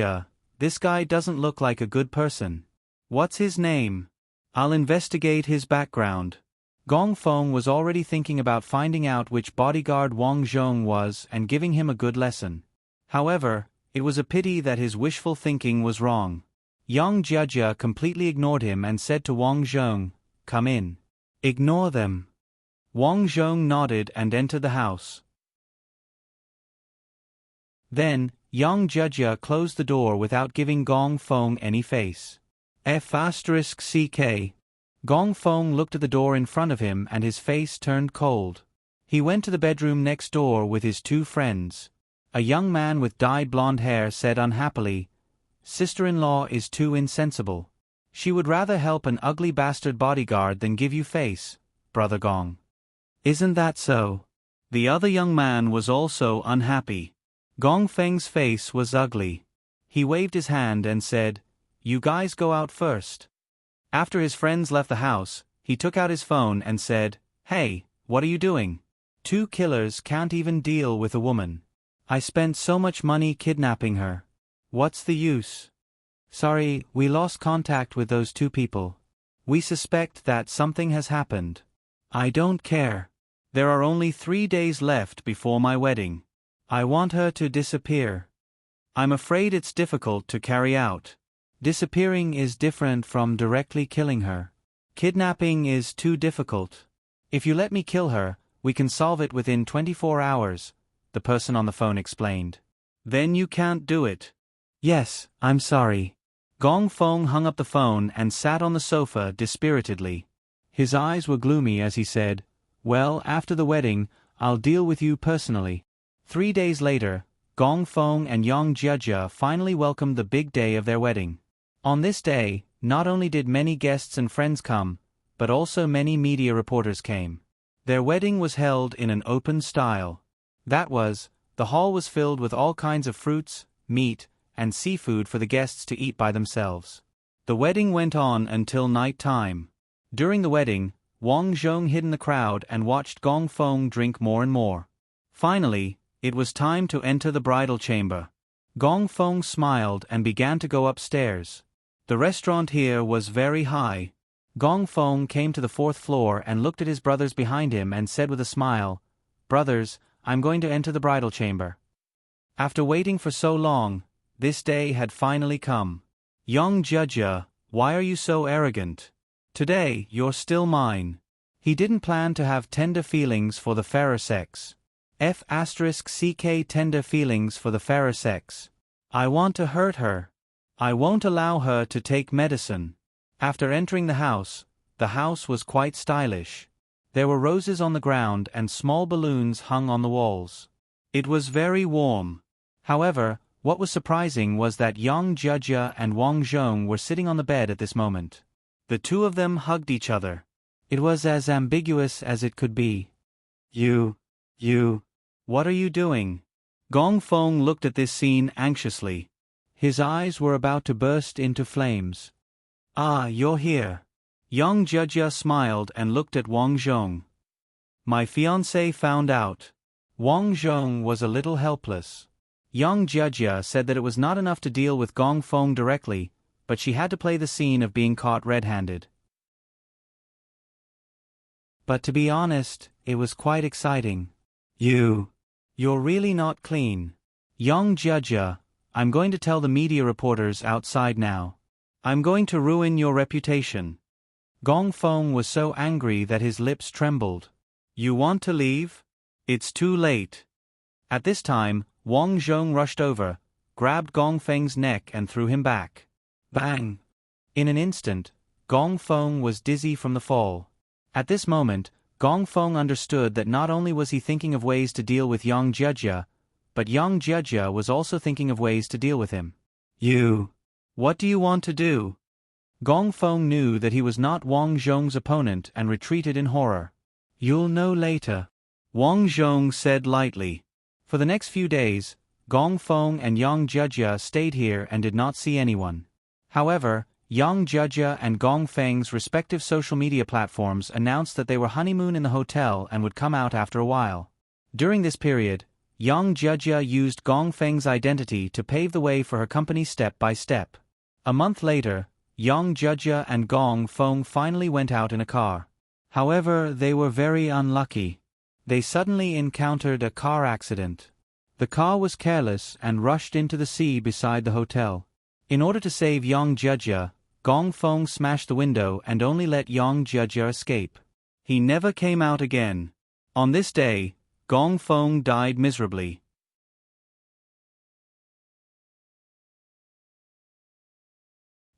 this guy doesn't look like a good person. What's his name? I'll investigate his background. Gong Feng was already thinking about finding out which bodyguard Wang Zhong was and giving him a good lesson. However, it was a pity that his wishful thinking was wrong. Young Judge completely ignored him and said to Wang Zhong, "Come in." Ignore them. Wang Zhong nodded and entered the house. Then, young Judge closed the door without giving Gong Feng any face. F***ck. Gong Feng looked at the door in front of him and his face turned cold. He went to the bedroom next door with his two friends. A young man with dyed blonde hair said unhappily, "Sister-in-law is too insensible. She would rather help an ugly bastard bodyguard than give you face, Brother Gong." Isn't that so? The other young man was also unhappy. Gong Feng's face was ugly. He waved his hand and said, "You guys go out first." After his friends left the house, he took out his phone and said, "Hey, what are you doing? Two killers can't even deal with a woman. I spent so much money kidnapping her. What's the use? Sorry, we lost contact with those two people. We suspect that something has happened. I don't care. There are only 3 days left before my wedding. I want her to disappear. I'm afraid it's difficult to carry out. Disappearing is different from directly killing her. Kidnapping is too difficult. If you let me kill her, we can solve it within 24 hours, the person on the phone explained. Then you can't do it. Yes, I'm sorry. Gong Feng hung up the phone and sat on the sofa dispiritedly. His eyes were gloomy as he said, "Well, after the wedding, I'll deal with you personally." 3 days later, Gong Feng and Yong Judge finally welcomed the big day of their wedding. On this day, not only did many guests and friends come, but also many media reporters came. Their wedding was held in an open style. That was, the hall was filled with all kinds of fruits, meat, and seafood for the guests to eat by themselves. The wedding went on until night time. During the wedding, Wang Zhong hid in the crowd and watched Gong Feng drink more and more. Finally, it was time to enter the bridal chamber. Gong Feng smiled and began to go upstairs. The restaurant here was very high. Gong Feng came to the 4th floor and looked at his brothers behind him and said with a smile, "Brothers, I'm going to enter the bridal chamber." After waiting for so long, this day had finally come. Young Judge, why are you so arrogant? Today, you're still mine. He didn't plan to have tender feelings for the fairer sex. F***ck tender feelings for the fairer sex. I want to hurt her. I won't allow her to take medicine. After entering the house was quite stylish. There were roses on the ground and small balloons hung on the walls. It was very warm. However, what was surprising was that Young Judge and Wang Zhong were sitting on the bed at this moment. The two of them hugged each other. It was as ambiguous as it could be. You, what are you doing? Gong Feng looked at this scene anxiously. His eyes were about to burst into flames. Ah, you're here. Young Judge smiled and looked at Wang Zhong. My fiancé found out. Wang Zhong was a little helpless. Young Judge said that it was not enough to deal with Gong Feng directly, but she had to play the scene of being caught red-handed. But to be honest, it was quite exciting. You're really not clean. Young Judge, I'm going to tell the media reporters outside now. I'm going to ruin your reputation. Gong Feng was so angry that his lips trembled. You want to leave? It's too late. At this time, Wang Zhong rushed over, grabbed Gong Feng's neck and threw him back. Bang! In an instant, Gong Feng was dizzy from the fall. At this moment, Gong Feng understood that not only was he thinking of ways to deal with Young Judge, but Young Judge was also thinking of ways to deal with him. What do you want to do? Gong Feng knew that he was not Wang Zhong's opponent and retreated in horror. You'll know later. Wang Zhong said lightly. For the next few days, Gong Feng and Yang Jia stayed here and did not see anyone. However, Yang Jia and Gong Feng's respective social media platforms announced that they were honeymoon in the hotel and would come out after a while. During this period, Yang Jia used Gong Feng's identity to pave the way for her company step by step. A month later, Yang Jia and Gong Feng finally went out in a car. However, they were very unlucky. They suddenly encountered a car accident. The car was careless and rushed into the sea beside the hotel. In order to save Yang Jia, Gong Feng smashed the window and only let Yang Jia escape. He never came out again. On this day, Gong Feng died miserably.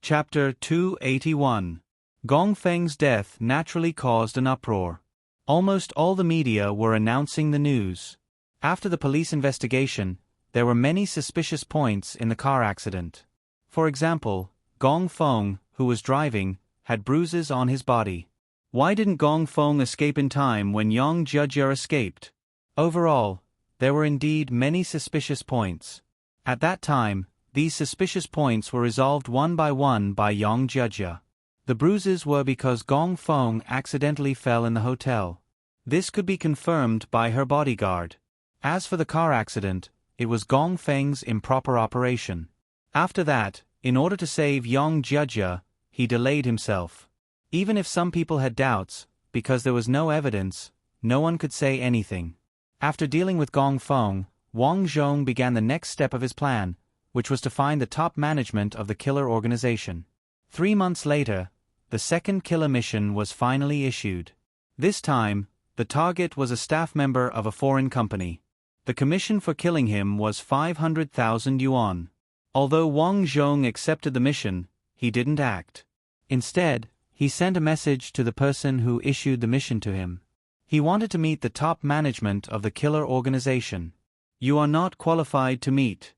Chapter 281. Gong Feng's death naturally caused an uproar. Almost all the media were announcing the news. After the police investigation, there were many suspicious points in the car accident. For example, Gong Feng, who was driving, had bruises on his body. Why didn't Gong Feng escape in time when Yang Jia escaped? Overall, there were indeed many suspicious points. At that time, these suspicious points were resolved one by Yang Jia. The bruises were because Gong Feng accidentally fell in the hotel. This could be confirmed by her bodyguard. As for the car accident, it was Gong Feng's improper operation. After that, in order to save Yang Jia, he delayed himself. Even if some people had doubts, because there was no evidence, no one could say anything. After dealing with Gong Feng, Wang Zhong began the next step of his plan, which was to find the top management of the killer organization. 3 months later, the second killer mission was finally issued. This time, the target was a staff member of a foreign company. The commission for killing him was 500,000 yuan. Although Wang Zhong accepted the mission, he didn't act. Instead, he sent a message to the person who issued the mission to him. He wanted to meet the top management of the killer organization. You are not qualified to meet.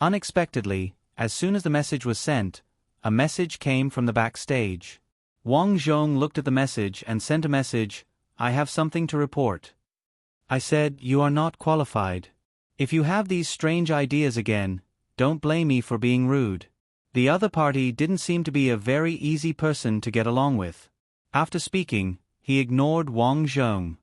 Unexpectedly, as soon as the message was sent, a message came from the backstage. Wang Zhong looked at the message and sent a message, I have something to report. I said, you are not qualified. If you have these strange ideas again, don't blame me for being rude. The other party didn't seem to be a very easy person to get along with. After speaking, he ignored Wang Zhong.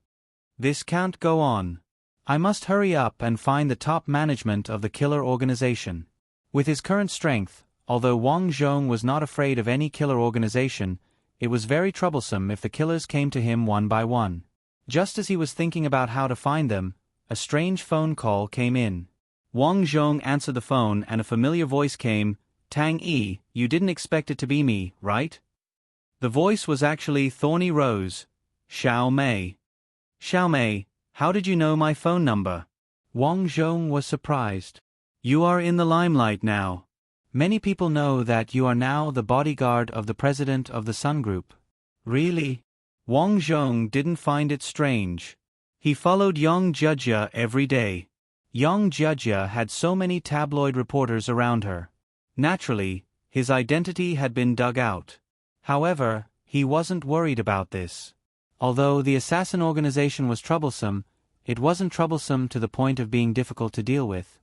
This can't go on. I must hurry up and find the top management of the killer organization. With his current strength, although Wang Zhong was not afraid of any killer organization, it was very troublesome if the killers came to him one by one. Just as he was thinking about how to find them, a strange phone call came in. Wang Zhong answered the phone and a familiar voice came, Tang Yi, you didn't expect it to be me, right? The voice was actually Thorny Rose, Xiao Mei. Xiao Mei, how did you know my phone number? Wang Zhong was surprised. You are in the limelight now. Many people know that you are now the bodyguard of the president of the Sun Group. Really? Wang Zhong didn't find it strange. He followed Yang Jia every day. Yang Jia had so many tabloid reporters around her. Naturally, his identity had been dug out. However, he wasn't worried about this. Although the assassin organization was troublesome, it wasn't troublesome to the point of being difficult to deal with.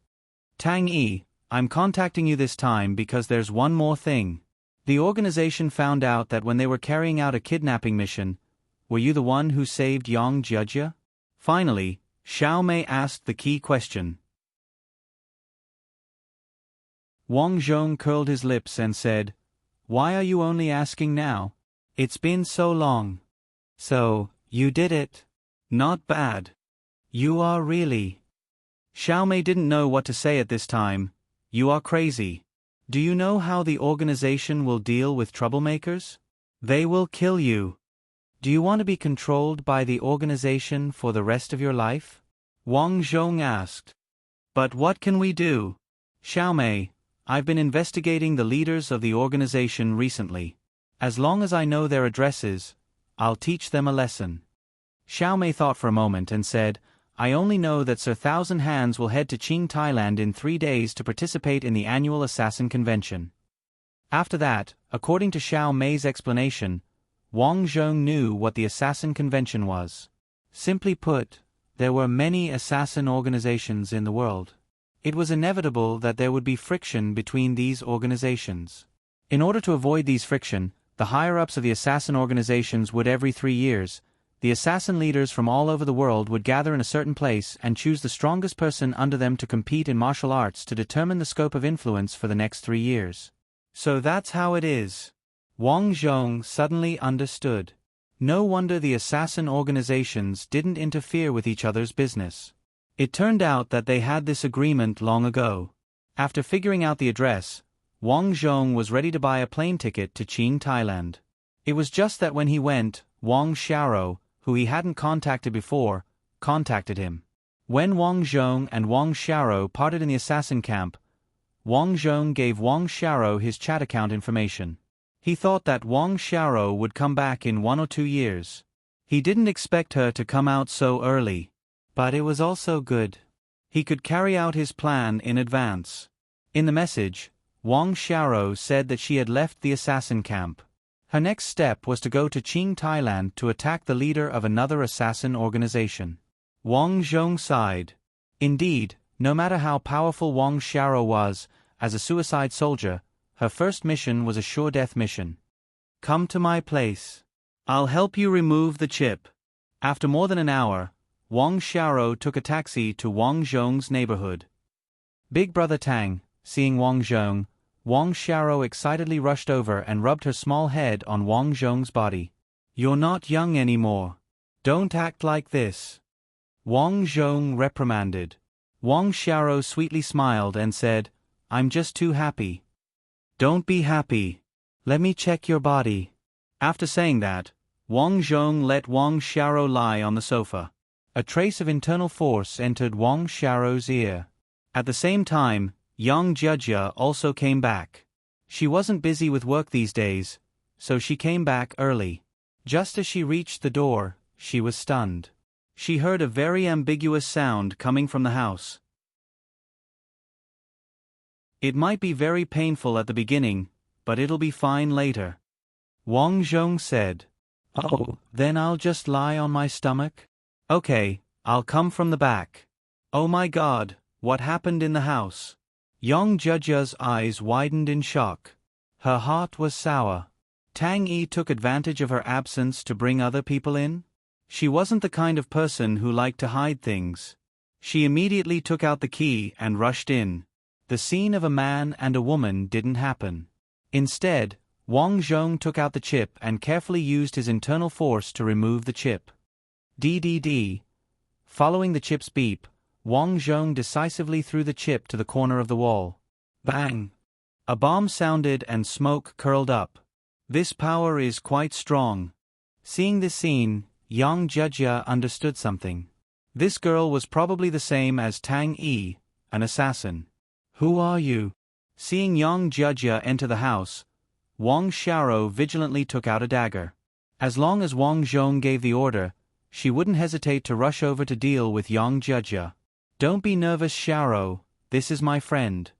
Tang Yi, I'm contacting you this time because there's one more thing. The organization found out that when they were carrying out a kidnapping mission, were you the one who saved Yang Jia? Finally, Xiao Mei asked the key question. Wang Zhong curled his lips and said, Why are you only asking now? It's been so long. So, you did it. Not bad. You are really. Xiao Mei didn't know what to say at this time. You are crazy. Do you know how the organization will deal with troublemakers? They will kill you. Do you want to be controlled by the organization for the rest of your life? Wang Zhong asked. But what can we do? Xiao Mei, I've been investigating the leaders of the organization recently. As long as I know their addresses, I'll teach them a lesson. Xiao Mei thought for a moment and said, I only know that Sir Thousand Hands will head to Qing, Thailand in 3 days to participate in the annual assassin convention. After that, according to Xiao Mei's explanation, Wang Zhong knew what the assassin convention was. Simply put, There were many assassin organizations in the world. It was inevitable that there would be friction between these organizations. In order to avoid these friction, the higher-ups of the assassin organizations would every 3 years, the assassin leaders from all over the world would gather in a certain place and choose the strongest person under them to compete in martial arts to determine the scope of influence for the next 3 years. So that's how it is. Wang Zhong suddenly understood. No wonder the assassin organizations didn't interfere with each other's business. It turned out that they had this agreement long ago. After figuring out the address, Wang Zhong was ready to buy a plane ticket to Qing, Thailand. It was just that when he went, Wang Xiaoro, who he hadn't contacted before, contacted him. When Wang Zhong and Wang Xiaoro parted in the assassin camp, Wang Zhong gave Wang Xiaoro his chat account information. He thought that Wang Xiaoro would come back in 1 or 2 years. He didn't expect her to come out so early. But it was also good. He could carry out his plan in advance. In the message, Wang Xiaoro said that she had left the assassin camp. Her next step was to go to Qing, Thailand to attack the leader of another assassin organization. Wang Zhong sighed. Indeed, no matter how powerful Wang Xiaoro was, as a suicide soldier, her first mission was a sure-death mission. Come to my place. I'll help you remove the chip. After more than an hour, Wang Xiaoro took a taxi to Wang Zhong's neighborhood. Big Brother Tang, seeing Wang Zhong, Wang Xiaoro excitedly rushed over and rubbed her small head on Wang Zhong's body. You're not young anymore. Don't act like this. Wang Zhong reprimanded. Wang Xiaoro sweetly smiled and said, I'm just too happy. Don't be happy. Let me check your body. After saying that, Wang Zhong let Wang Xiaoro lie on the sofa. A trace of internal force entered Wang Xiaoro's ear. At the same time, Yang Jia also came back. She wasn't busy with work these days, so she came back early. Just as she reached the door, she was stunned. She heard a very ambiguous sound coming from the house. It might be very painful at the beginning, but it'll be fine later. Wang Zhong said. Oh, then I'll just lie on my stomach? Okay, I'll come from the back. Oh my God, what happened in the house? Yang Jia's eyes widened in shock. Her heart was sour. Tang Yi took advantage of her absence to bring other people in? She wasn't the kind of person who liked to hide things. She immediately took out the key and rushed in. The scene of a man and a woman didn't happen. Instead, Wang Zhong took out the chip and carefully used his internal force to remove the chip. DDD. Following the chip's beep, Wang Zhong decisively threw the chip to the corner of the wall. Bang! A bomb sounded and smoke curled up. This power is quite strong. Seeing this scene, Yang Jia understood something. This girl was probably the same as Tang Yi, an assassin. Who are you? Seeing Yang Jia enter the house, Wang Xiaoro vigilantly took out a dagger. As long as Wang Zhong gave the order, she wouldn't hesitate to rush over to deal with Yang Jia. Don't be nervous, Xiaoro, this is my friend.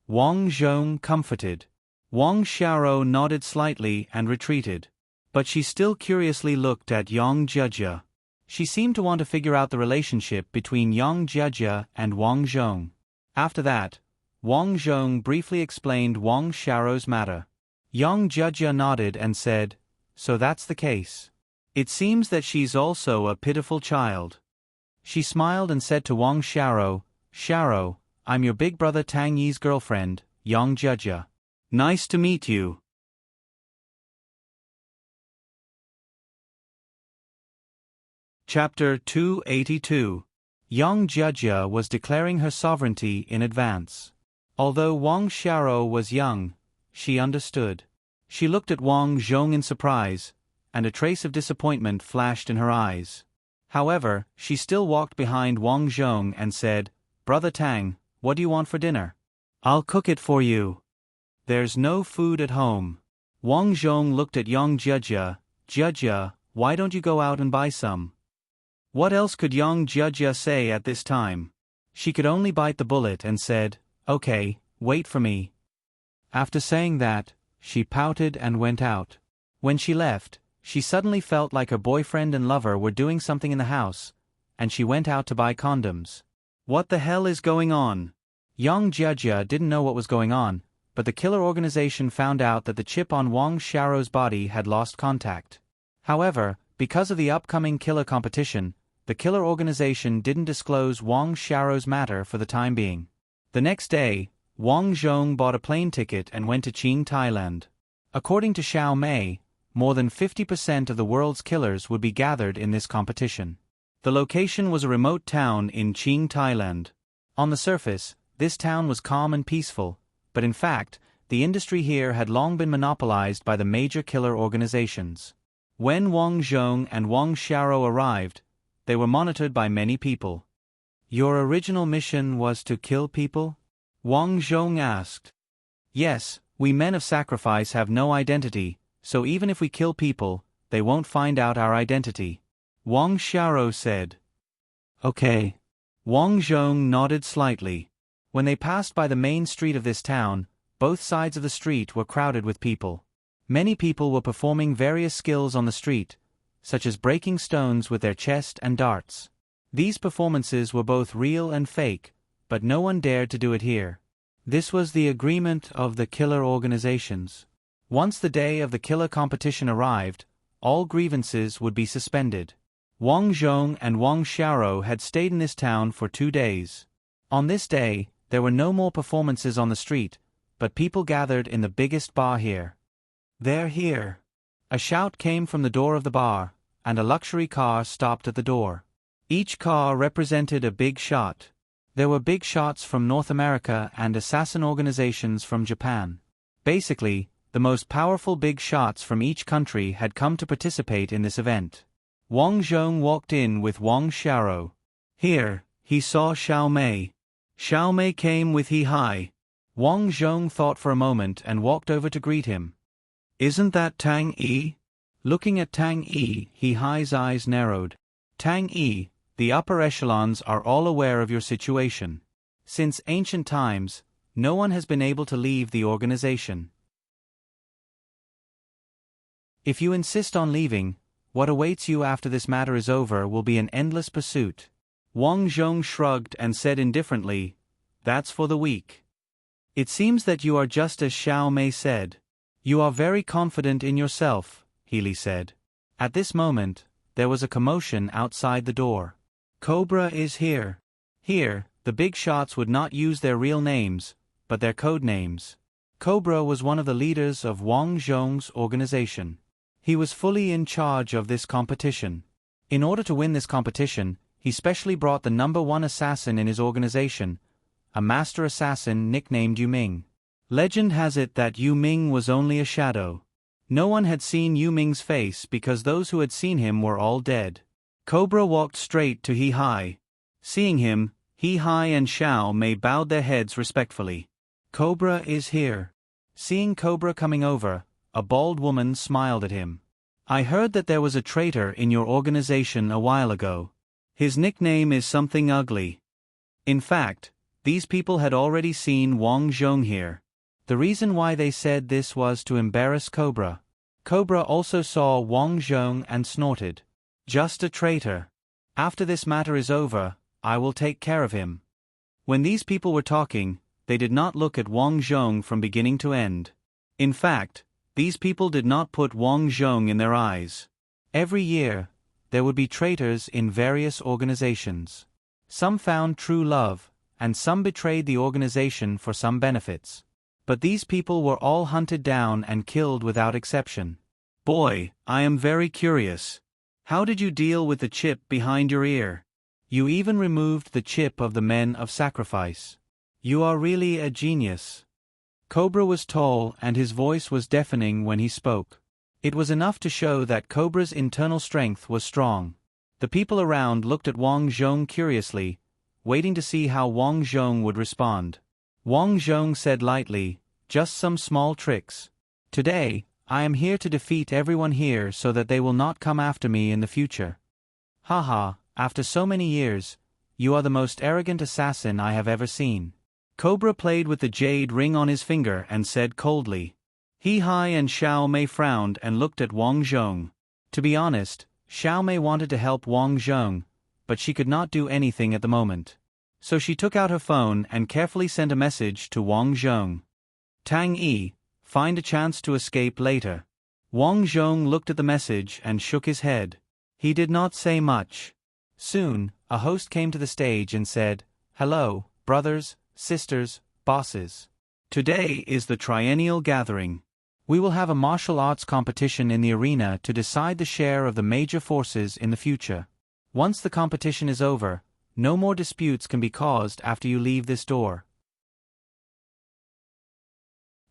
Wang Zhong comforted. Wang Xiaoro nodded slightly and retreated. But she still curiously looked at Yang Jia. She seemed to want to figure out the relationship between Yang Jia and Wang Zhong. After that, Wang Zhong briefly explained Wang Xiaoro's matter. Yang Jia nodded and said, so that's the case. It seems that she's also a pitiful child. She smiled and said to Wang Xiaoro, Xiaoro, I'm your big brother Tang Yi's girlfriend, Yang Jia. Nice to meet you. Chapter 282. Yang Jia was declaring her sovereignty in advance. Although Wang Xiaoro was young, she understood. She looked at Wang Zhong in surprise, and a trace of disappointment flashed in her eyes. However, she still walked behind Wang Zhong and said, Brother Tang, what do you want for dinner? I'll cook it for you. There's no food at home. Wang Zhong looked at Yang Jia. Jia, why don't you go out and buy some? What else could Yang Jia say at this time? She could only bite the bullet and said, okay, wait for me. After saying that, she pouted and went out. When she left, she suddenly felt like her boyfriend and lover were doing something in the house, and she went out to buy condoms. What the hell is going on? Yang Jiajia didn't know what was going on, but the killer organization found out that the chip on Wang Xiao's body had lost contact. However, because of the upcoming killer competition, the killer organization didn't disclose Wang Xiao's matter for the time being. The next day, Wang Zhong bought a plane ticket and went to Qing, Thailand. According to Xiao Mei, more than 50% of the world's killers would be gathered in this competition. The location was a remote town in Qing, Thailand. On the surface, this town was calm and peaceful, but in fact, the industry here had long been monopolized by the major killer organizations. When Wang Zhong and Wang Xiao arrived, they were monitored by many people. Your original mission was to kill people? Wang Zhong asked. Yes, we men of sacrifice have no identity, so even if we kill people, they won't find out our identity. Wang Xiao said. Okay. Wang Zhong nodded slightly. When they passed by the main street of this town, both sides of the street were crowded with people. Many people were performing various skills on the street, such as breaking stones with their chest and darts. These performances were both real and fake, but no one dared to do it here. This was the agreement of the killer organizations. Once the day of the killer competition arrived, all grievances would be suspended. Wang Zhong and Wang Xiao had stayed in this town for 2 days. On this day, there were no more performances on the street, but people gathered in the biggest bar here. They're here. A shout came from the door of the bar, and a luxury car stopped at the door. Each car represented a big shot. There were big shots from North America and assassin organizations from Japan. Basically, the most powerful big shots from each country had come to participate in this event. Wang Zhong walked in with Wang Xiao. Here, he saw Xiao Mei. Xiao Mei came with He Hai. Wang Zhong thought for a moment and walked over to greet him. Isn't that Tang Yi? Looking at Tang Yi, He Hai's eyes narrowed. Tang Yi, the upper echelons are all aware of your situation. Since ancient times, no one has been able to leave the organization. If you insist on leaving, what awaits you after this matter is over will be an endless pursuit. Wang Zhong shrugged and said indifferently, That's for the weak. It seems that you are just as Xiao Mei said. You are very confident in yourself, Healy said. At this moment, there was a commotion outside the door. Cobra is here. Here, the big shots would not use their real names, but their code names. Cobra was one of the leaders of Wang Zhong's organization. He was fully in charge of this competition. In order to win this competition, he specially brought the #1 assassin in his organization, a master assassin nicknamed Yu Ming. Legend has it that Yu Ming was only a shadow. No one had seen Yu Ming's face because those who had seen him were all dead. Cobra walked straight to He Hai. Seeing him, He Hai and Xiao Mei bowed their heads respectfully. Cobra is here. Seeing Cobra coming over, a bald woman smiled at him. I heard that there was a traitor in your organization a while ago. His nickname is something ugly. In fact, these people had already seen Wang Zhong here. The reason why they said this was to embarrass Cobra. Cobra also saw Wang Zhong and snorted. Just a traitor. After this matter is over, I will take care of him. When these people were talking, they did not look at Wang Zhong from beginning to end. In fact, these people did not put Wang Zhong in their eyes. Every year, there would be traitors in various organizations. Some found true love, and some betrayed the organization for some benefits. But these people were all hunted down and killed without exception. Boy, I am very curious. How did you deal with the chip behind your ear? You even removed the chip of the men of sacrifice. You are really a genius. Cobra was tall and his voice was deafening when he spoke. It was enough to show that Cobra's internal strength was strong. The people around looked at Wang Zhong curiously, waiting to see how Wang Zhong would respond. Wang Zhong said lightly, just some small tricks. Today, I am here to defeat everyone here so that they will not come after me in the future. Haha, after so many years, you are the most arrogant assassin I have ever seen. Cobra played with the jade ring on his finger and said coldly. He Hai and Xiao Mei frowned and looked at Wang Zhong. To be honest, Xiao Mei wanted to help Wang Zhong, but she could not do anything at the moment. So she took out her phone and carefully sent a message to Wang Zhong. Tang Yi, find a chance to escape later. Wang Zhong looked at the message and shook his head. He did not say much. Soon, a host came to the stage and said, "Hello, brothers, sisters, bosses. Today is the triennial gathering. We will have a martial arts competition in the arena to decide the share of the major forces in the future. Once the competition is over, no more disputes can be caused after you leave this door.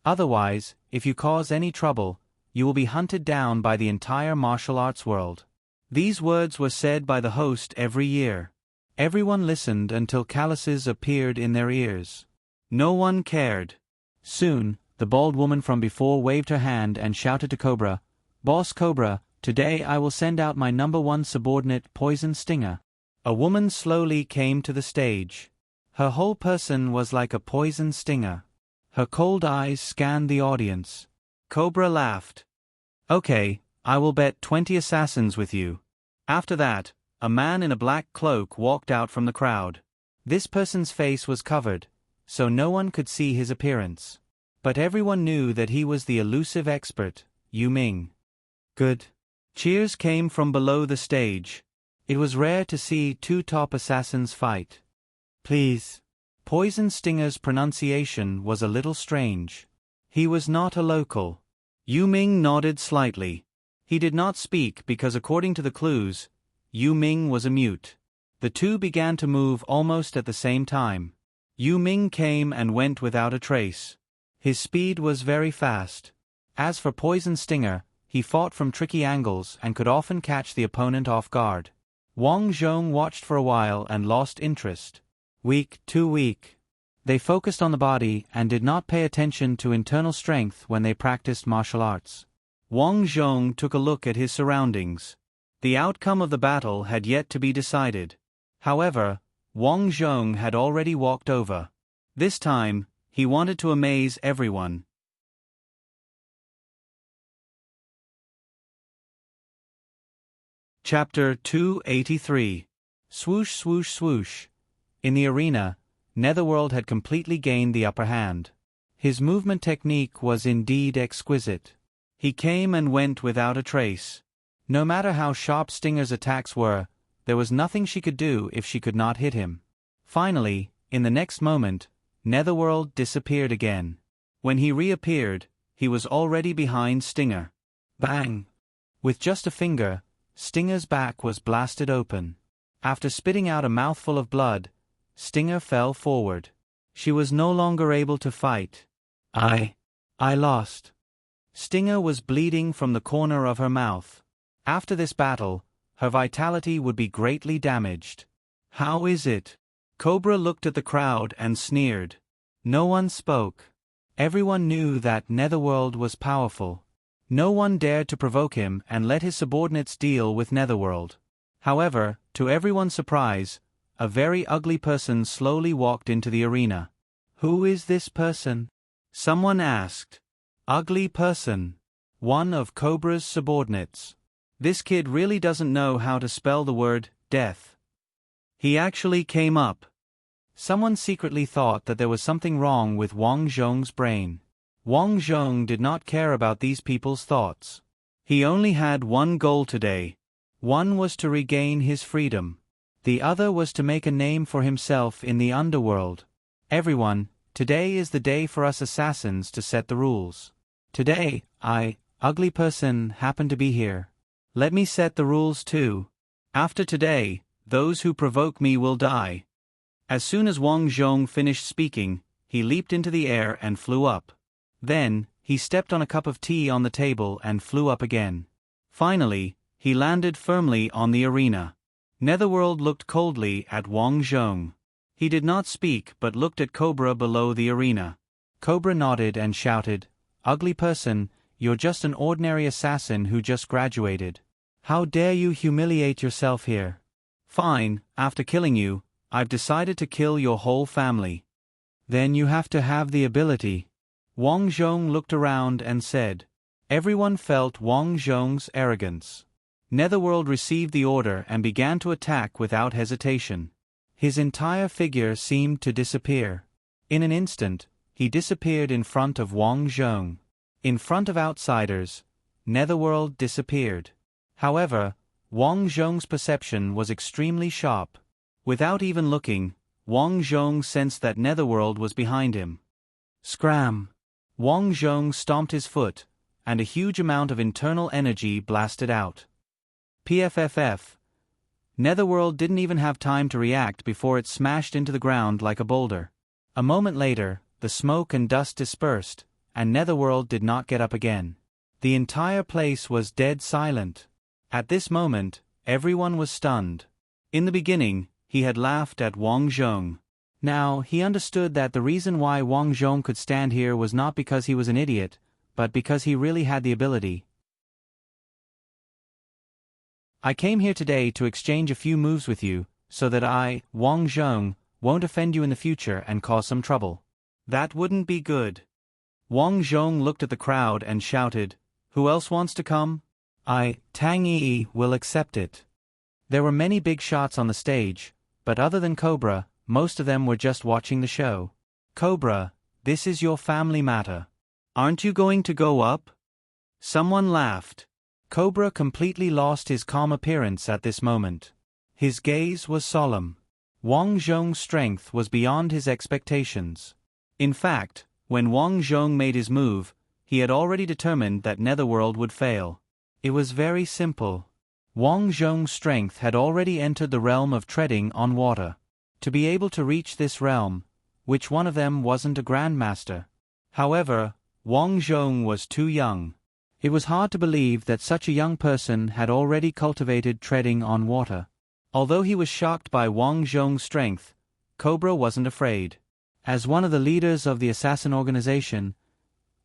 Otherwise, if you cause any trouble, you will be hunted down by the entire martial arts world." These words were said by the host every year. Everyone listened until calluses appeared in their ears. No one cared. Soon, the bald woman from before waved her hand and shouted to Cobra, "Boss Cobra, today I will send out my #1 subordinate, Poison Stinger." A woman slowly came to the stage. Her whole person was like a poison stinger. Her cold eyes scanned the audience. Cobra laughed. "Okay, I will bet 20 assassins with you." After that, a man in a black cloak walked out from the crowd. This person's face was covered, so no one could see his appearance. But everyone knew that he was the elusive expert, Yu Ming. Good. Cheers came from below the stage. It was rare to see two top assassins fight. Please. Poison Stinger's pronunciation was a little strange. He was not a local. Yu Ming nodded slightly. He did not speak because according to the clues, Yu Ming was a mute. The two began to move almost at the same time. Yu Ming came and went without a trace. His speed was very fast. As for Poison Stinger, he fought from tricky angles and could often catch the opponent off guard. Wang Zhong watched for a while and lost interest. Weak, too weak. They focused on the body and did not pay attention to internal strength when they practiced martial arts. Wang Zhong took a look at his surroundings. The outcome of the battle had yet to be decided. However, Wang Zhong had already walked over. This time, he wanted to amaze everyone. Chapter 283. Swoosh swoosh swoosh. In the arena, Netherworld had completely gained the upper hand. His movement technique was indeed exquisite. He came and went without a trace. No matter how sharp Stinger's attacks were, there was nothing she could do if she could not hit him. Finally, in the next moment, Netherworld disappeared again. When he reappeared, he was already behind Stinger. Bang! With just a finger, Stinger's back was blasted open. After spitting out a mouthful of blood, Stinger fell forward. She was no longer able to fight. I lost. Stinger was bleeding from the corner of her mouth. After this battle, her vitality would be greatly damaged. How is it? Cobra looked at the crowd and sneered. No one spoke. Everyone knew that Netherworld was powerful. No one dared to provoke him and let his subordinates deal with Netherworld. However, to everyone's surprise, a very ugly person slowly walked into the arena. Who is this person? Someone asked. Ugly person. One of Cobra's subordinates. This kid really doesn't know how to spell the word death. He actually came up. Someone secretly thought that there was something wrong with Wang Zhong's brain. Wang Zhong did not care about these people's thoughts. He only had one goal today. One was to regain his freedom. The other was to make a name for himself in the underworld. Everyone, today is the day for us assassins to set the rules. Today, I, ugly person, happen to be here. Let me set the rules too. After today, those who provoke me will die. As soon as Wang Zhong finished speaking, he leaped into the air and flew up. Then, he stepped on a cup of tea on the table and flew up again. Finally, he landed firmly on the arena. Netherworld looked coldly at Wang Zhong. He did not speak but looked at Cobra below the arena. Cobra nodded and shouted, "Ugly person, you're just an ordinary assassin who just graduated. How dare you humiliate yourself here? Fine, after killing you, I've decided to kill your whole family. Then you have to have the ability." Wang Zhong looked around and said. Everyone felt Wang Zhong's arrogance. Netherworld received the order and began to attack without hesitation. His entire figure seemed to disappear. In an instant, he disappeared in front of Wang Zhong. In front of outsiders, Netherworld disappeared. However, Wang Zhong's perception was extremely sharp. Without even looking, Wang Zhong sensed that Netherworld was behind him. Scram! Wang Zhong stomped his foot, and a huge amount of internal energy blasted out. PFFF. Netherworld didn't even have time to react before it smashed into the ground like a boulder. A moment later, the smoke and dust dispersed, and Netherworld did not get up again. The entire place was dead silent. At this moment, everyone was stunned. In the beginning, he had laughed at Wang Zhong. Now, he understood that the reason why Wang Zhong could stand here was not because he was an idiot, but because he really had the ability. I came here today to exchange a few moves with you, so that I, Wang Zhong, won't offend you in the future and cause some trouble. That wouldn't be good. Wang Zhong looked at the crowd and shouted, "Who else wants to come? I, Tang Yi, will accept it." There were many big shots on the stage, but other than Cobra, most of them were just watching the show. "Cobra, this is your family matter. Aren't you going to go up?" Someone laughed. Cobra completely lost his calm appearance at this moment. His gaze was solemn. Wang Zhong's strength was beyond his expectations. In fact, when Wang Zhong made his move, he had already determined that Netherworld would fail. It was very simple. Wang Zhong's strength had already entered the realm of treading on water. To be able to reach this realm, which one of them wasn't a grandmaster? However, Wang Zhong was too young. It was hard to believe that such a young person had already cultivated treading on water. Although he was shocked by Wang Zhong's strength, Cobra wasn't afraid. As one of the leaders of the assassin organization,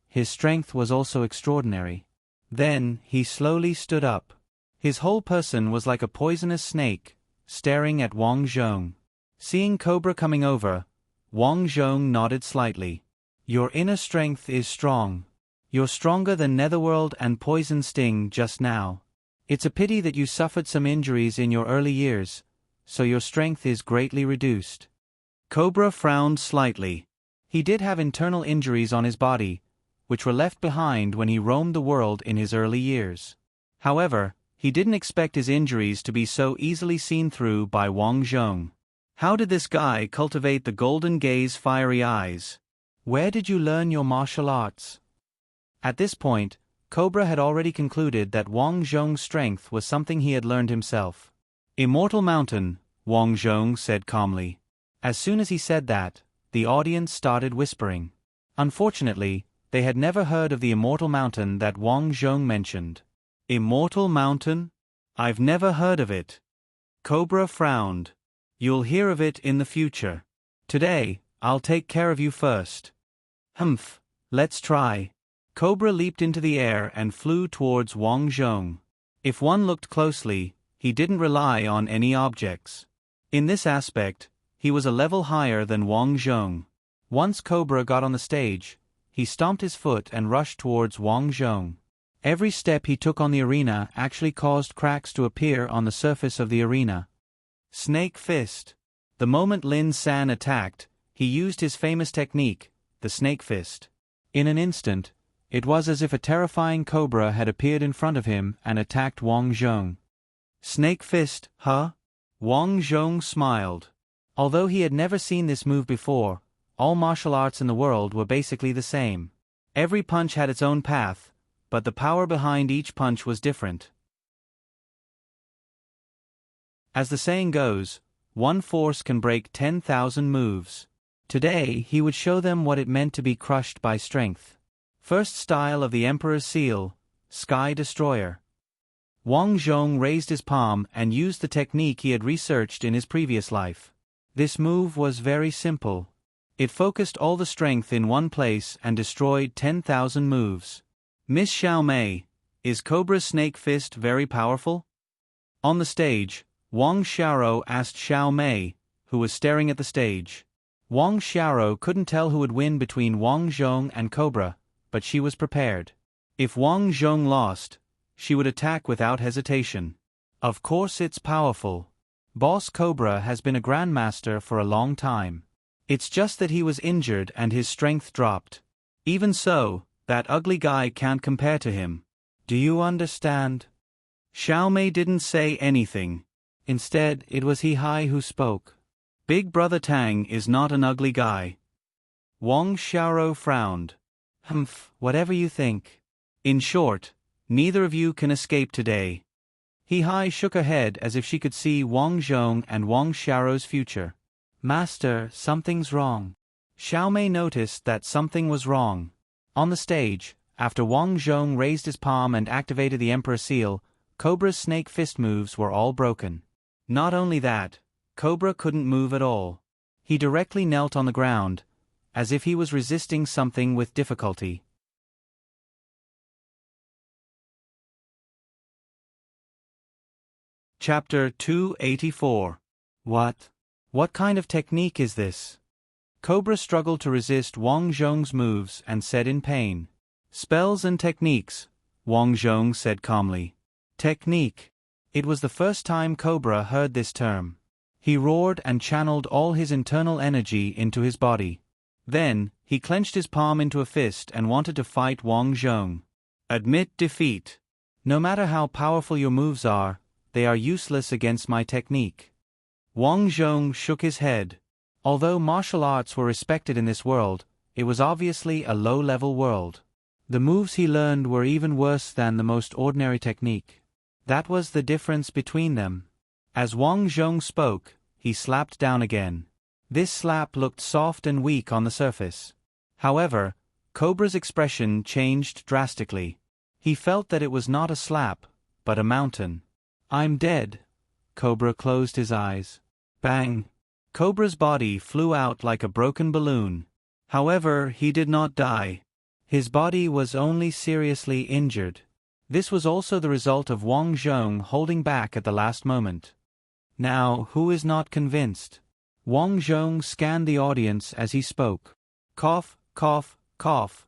his strength was also extraordinary. Then, he slowly stood up. His whole person was like a poisonous snake, staring at Wang Zhong. Seeing Cobra coming over, Wang Zhong nodded slightly. "Your inner strength is strong. You're stronger than Netherworld and Poison Sting just now. It's a pity that you suffered some injuries in your early years, so your strength is greatly reduced." Cobra frowned slightly. He did have internal injuries on his body, which were left behind when he roamed the world in his early years. However, he didn't expect his injuries to be so easily seen through by Wang Zhong. How did this guy cultivate the golden gaze, fiery eyes? Where did you learn your martial arts? At this point, Cobra had already concluded that Wang Zhong's strength was something he had learned himself. "Immortal Mountain," Wang Zhong said calmly. As soon as he said that, the audience started whispering. Unfortunately, they had never heard of the Immortal Mountain that Wang Zhong mentioned. "Immortal Mountain? I've never heard of it." Cobra frowned. "You'll hear of it in the future. Today, I'll take care of you first." "Humph, let's try." Cobra leaped into the air and flew towards Wang Zhong. If one looked closely, he didn't rely on any objects. In this aspect, he was a level higher than Wang Zhong. Once Cobra got on the stage, he stomped his foot and rushed towards Wang Zhong. Every step he took on the arena actually caused cracks to appear on the surface of the arena. Snake Fist. The moment Lin San attacked, he used his famous technique, the Snake Fist. In an instant, it was as if a terrifying cobra had appeared in front of him and attacked Wang Zhong. "Snake Fist, huh?" Wang Zhong smiled. Although he had never seen this move before, all martial arts in the world were basically the same. Every punch had its own path, but the power behind each punch was different. As the saying goes, one force can break 10,000 moves. Today, he would show them what it meant to be crushed by strength. First style of the Emperor's Seal, Sky Destroyer. Wang Zhong raised his palm and used the technique he had researched in his previous life. This move was very simple. It focused all the strength in one place and destroyed 10,000 moves. "Miss Xiao Mei, is Cobra's Snake Fist very powerful?" On the stage, Wang Xiaoro asked Xiao Mei, who was staring at the stage. Wang Xiaoro couldn't tell who would win between Wang Zhong and Cobra, but she was prepared. If Wang Zhong lost, she would attack without hesitation. Of course it's powerful. Boss Cobra has been a grandmaster for a long time. It's just that he was injured and his strength dropped. Even so, that ugly guy can't compare to him. Do you understand? Xiaomei didn't say anything. Instead, it was He Hai who spoke. Big Brother Tang is not an ugly guy. Wang Xiaoro frowned. Humph, whatever you think. In short, neither of you can escape today. He Hai shook her head as if she could see Wang Zhong and Wang Xiaoro's future. Master, something's wrong. Xiaomei noticed that something was wrong. On the stage, after Wang Zhong raised his palm and activated the Emperor Seal, Cobra's snake fist moves were all broken. Not only that, Cobra couldn't move at all. He directly knelt on the ground, as if he was resisting something with difficulty. Chapter 284. What kind of technique is this? Cobra struggled to resist Wang Zhong's moves and said in pain. Spells and techniques, Wang Zhong said calmly. Technique. It was the first time Cobra heard this term. He roared and channeled all his internal energy into his body. Then, he clenched his palm into a fist and wanted to fight Wang Zhong. Admit defeat. No matter how powerful your moves are, they are useless against my technique. Wang Zhong shook his head. Although martial arts were respected in this world, it was obviously a low-level world. The moves he learned were even worse than the most ordinary technique. That was the difference between them. As Wang Zhong spoke, he slapped down again. This slap looked soft and weak on the surface. However, Cobra's expression changed drastically. He felt that it was not a slap, but a mountain. I'm dead. Cobra closed his eyes. Bang! Cobra's body flew out like a broken balloon. However, he did not die. His body was only seriously injured. This was also the result of Wang Zhong holding back at the last moment. Now, who is not convinced? Wang Zhong scanned the audience as he spoke. Cough, cough, cough.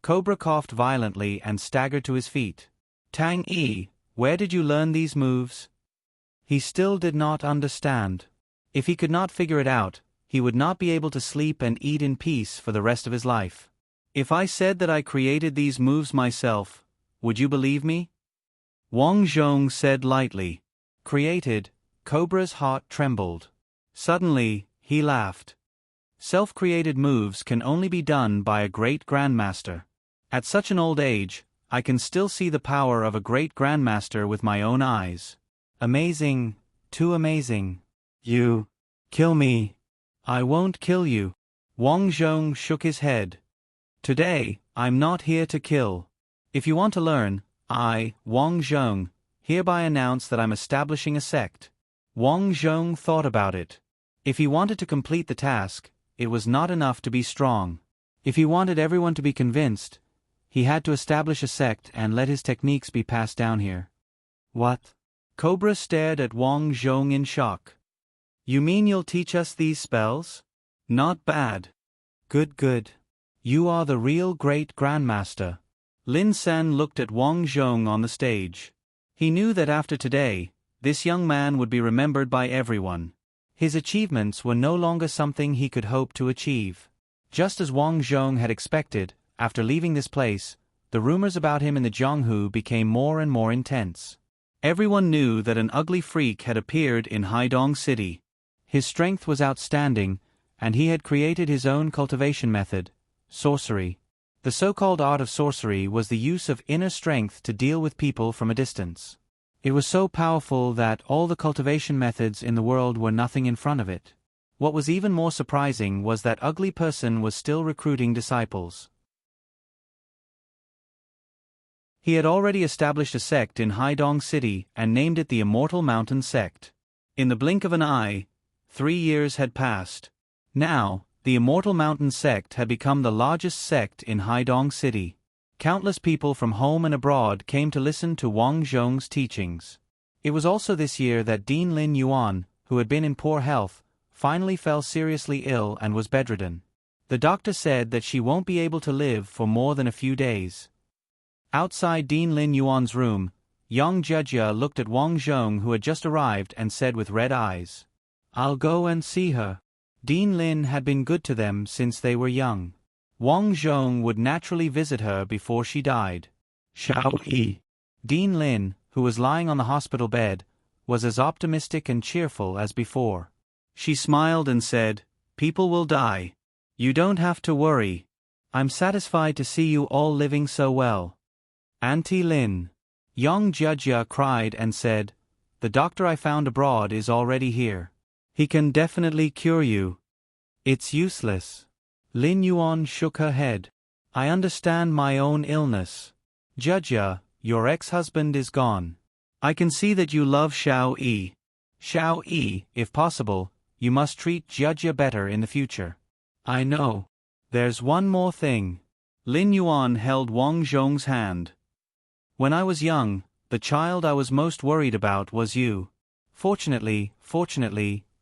Cobra coughed violently and staggered to his feet. Tang Yi, where did you learn these moves? He still did not understand. If he could not figure it out, he would not be able to sleep and eat in peace for the rest of his life. If I said that I created these moves myself, would you believe me? Wang Zhong said lightly. Created. Cobra's heart trembled. Suddenly, he laughed. Self-created moves can only be done by a great grandmaster. At such an old age, I can still see the power of a great grandmaster with my own eyes. Amazing, too amazing. You kill me. I won't kill you. Wang Zhong shook his head. Today, I'm not here to kill. If you want to learn, I, Wang Zhong, hereby announce that I'm establishing a sect. Wang Zhong thought about it. If he wanted to complete the task, it was not enough to be strong. If he wanted everyone to be convinced, he had to establish a sect and let his techniques be passed down here. What? Cobra stared at Wang Zhong in shock. You mean you'll teach us these spells? Not bad. Good. You are the real great grandmaster. Lin San looked at Wang Zhong on the stage. He knew that after today, this young man would be remembered by everyone. His achievements were no longer something he could hope to achieve. Just as Wang Zhong had expected, after leaving this place, the rumors about him in the Jianghu became more and more intense. Everyone knew that an ugly freak had appeared in Haidong City. His strength was outstanding, and he had created his own cultivation method, sorcery. The so-called art of sorcery was the use of inner strength to deal with people from a distance. It was so powerful that all the cultivation methods in the world were nothing in front of it. What was even more surprising was that ugly person was still recruiting disciples. He had already established a sect in Haidong City and named it the Immortal Mountain Sect. In the blink of an eye, 3 years had passed. Now, the Immortal Mountain Sect had become the largest sect in Haidong City. Countless people from home and abroad came to listen to Wang Zhong's teachings. It was also this year that Dean Lin Yuan, who had been in poor health, finally fell seriously ill and was bedridden. The doctor said that she won't be able to live for more than a few days. Outside Dean Lin Yuan's room, Yang Jia looked at Wang Zhong, who had just arrived, and said with red eyes, "I'll go and see her." Dean Lin had been good to them since they were young. Wang Zhong would naturally visit her before she died. Xiao Yi. Dean Lin, who was lying on the hospital bed, was as optimistic and cheerful as before. She smiled and said, "People will die. You don't have to worry. I'm satisfied to see you all living so well." Auntie Lin. Yang Jia cried and said, "The doctor I found abroad is already here. He can definitely cure you." "It's useless." Lin Yuan shook her head. "I understand my own illness. Jia, your ex-husband is gone. I can see that you love Xiao Yi. Xiao Yi, if possible, you must treat Jia better in the future." "I know. There's one more thing." Lin Yuan held Wang Zhong's hand. "When I was young, the child I was most worried about was you. Fortunately,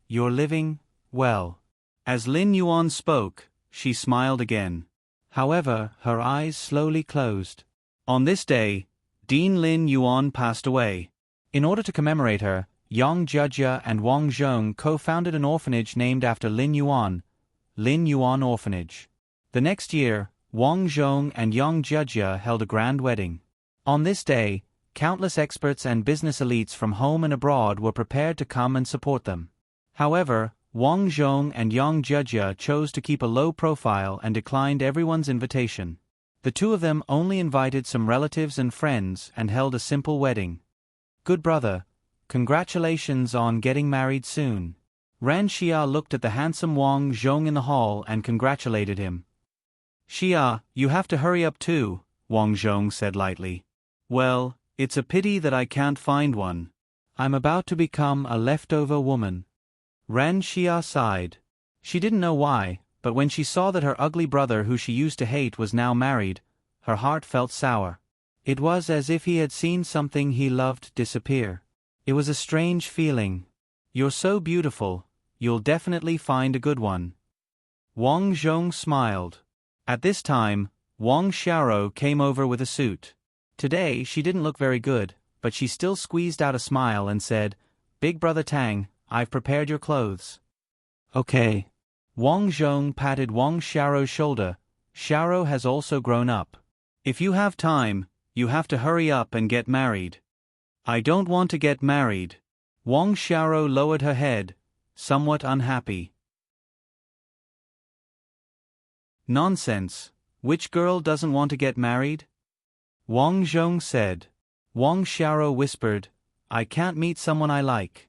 you're living well." As Lin Yuan spoke, she smiled again. However, her eyes slowly closed. On this day, Dean Lin Yuan passed away. In order to commemorate her, Yang Jia and Wang Zhong co-founded an orphanage named after Lin Yuan Orphanage. The next year, Wang Zhong and Yang Jia held a grand wedding. On this day, countless experts and business elites from home and abroad were prepared to come and support them. However, Wang Zhong and Yang Jia chose to keep a low profile and declined everyone's invitation. The two of them only invited some relatives and friends and held a simple wedding. "Good brother, congratulations on getting married soon." Ran Xia looked at the handsome Wang Zhong in the hall and congratulated him. "Xia, you have to hurry up too," Wang Zhong said lightly. "Well, it's a pity that I can't find one. I'm about to become a leftover woman." Ran Xia sighed. She didn't know why, but when she saw that her ugly brother who she used to hate was now married, her heart felt sour. It was as if he had seen something he loved disappear. It was a strange feeling. "You're so beautiful, you'll definitely find a good one." Wang Zhong smiled. At this time, Wang Xiaoro came over with a suit. Today she didn't look very good, but she still squeezed out a smile and said, "Big brother Tang, I've prepared your clothes." "Okay." Wang Zhong patted Wang Xiaoro's shoulder. "Xiaoro has also grown up. If you have time, you have to hurry up and get married." "I don't want to get married." Wang Xiaoro lowered her head, somewhat unhappy. "Nonsense. Which girl doesn't want to get married?" Wang Zhong said. Wang Xiaoro whispered, "I can't meet someone I like."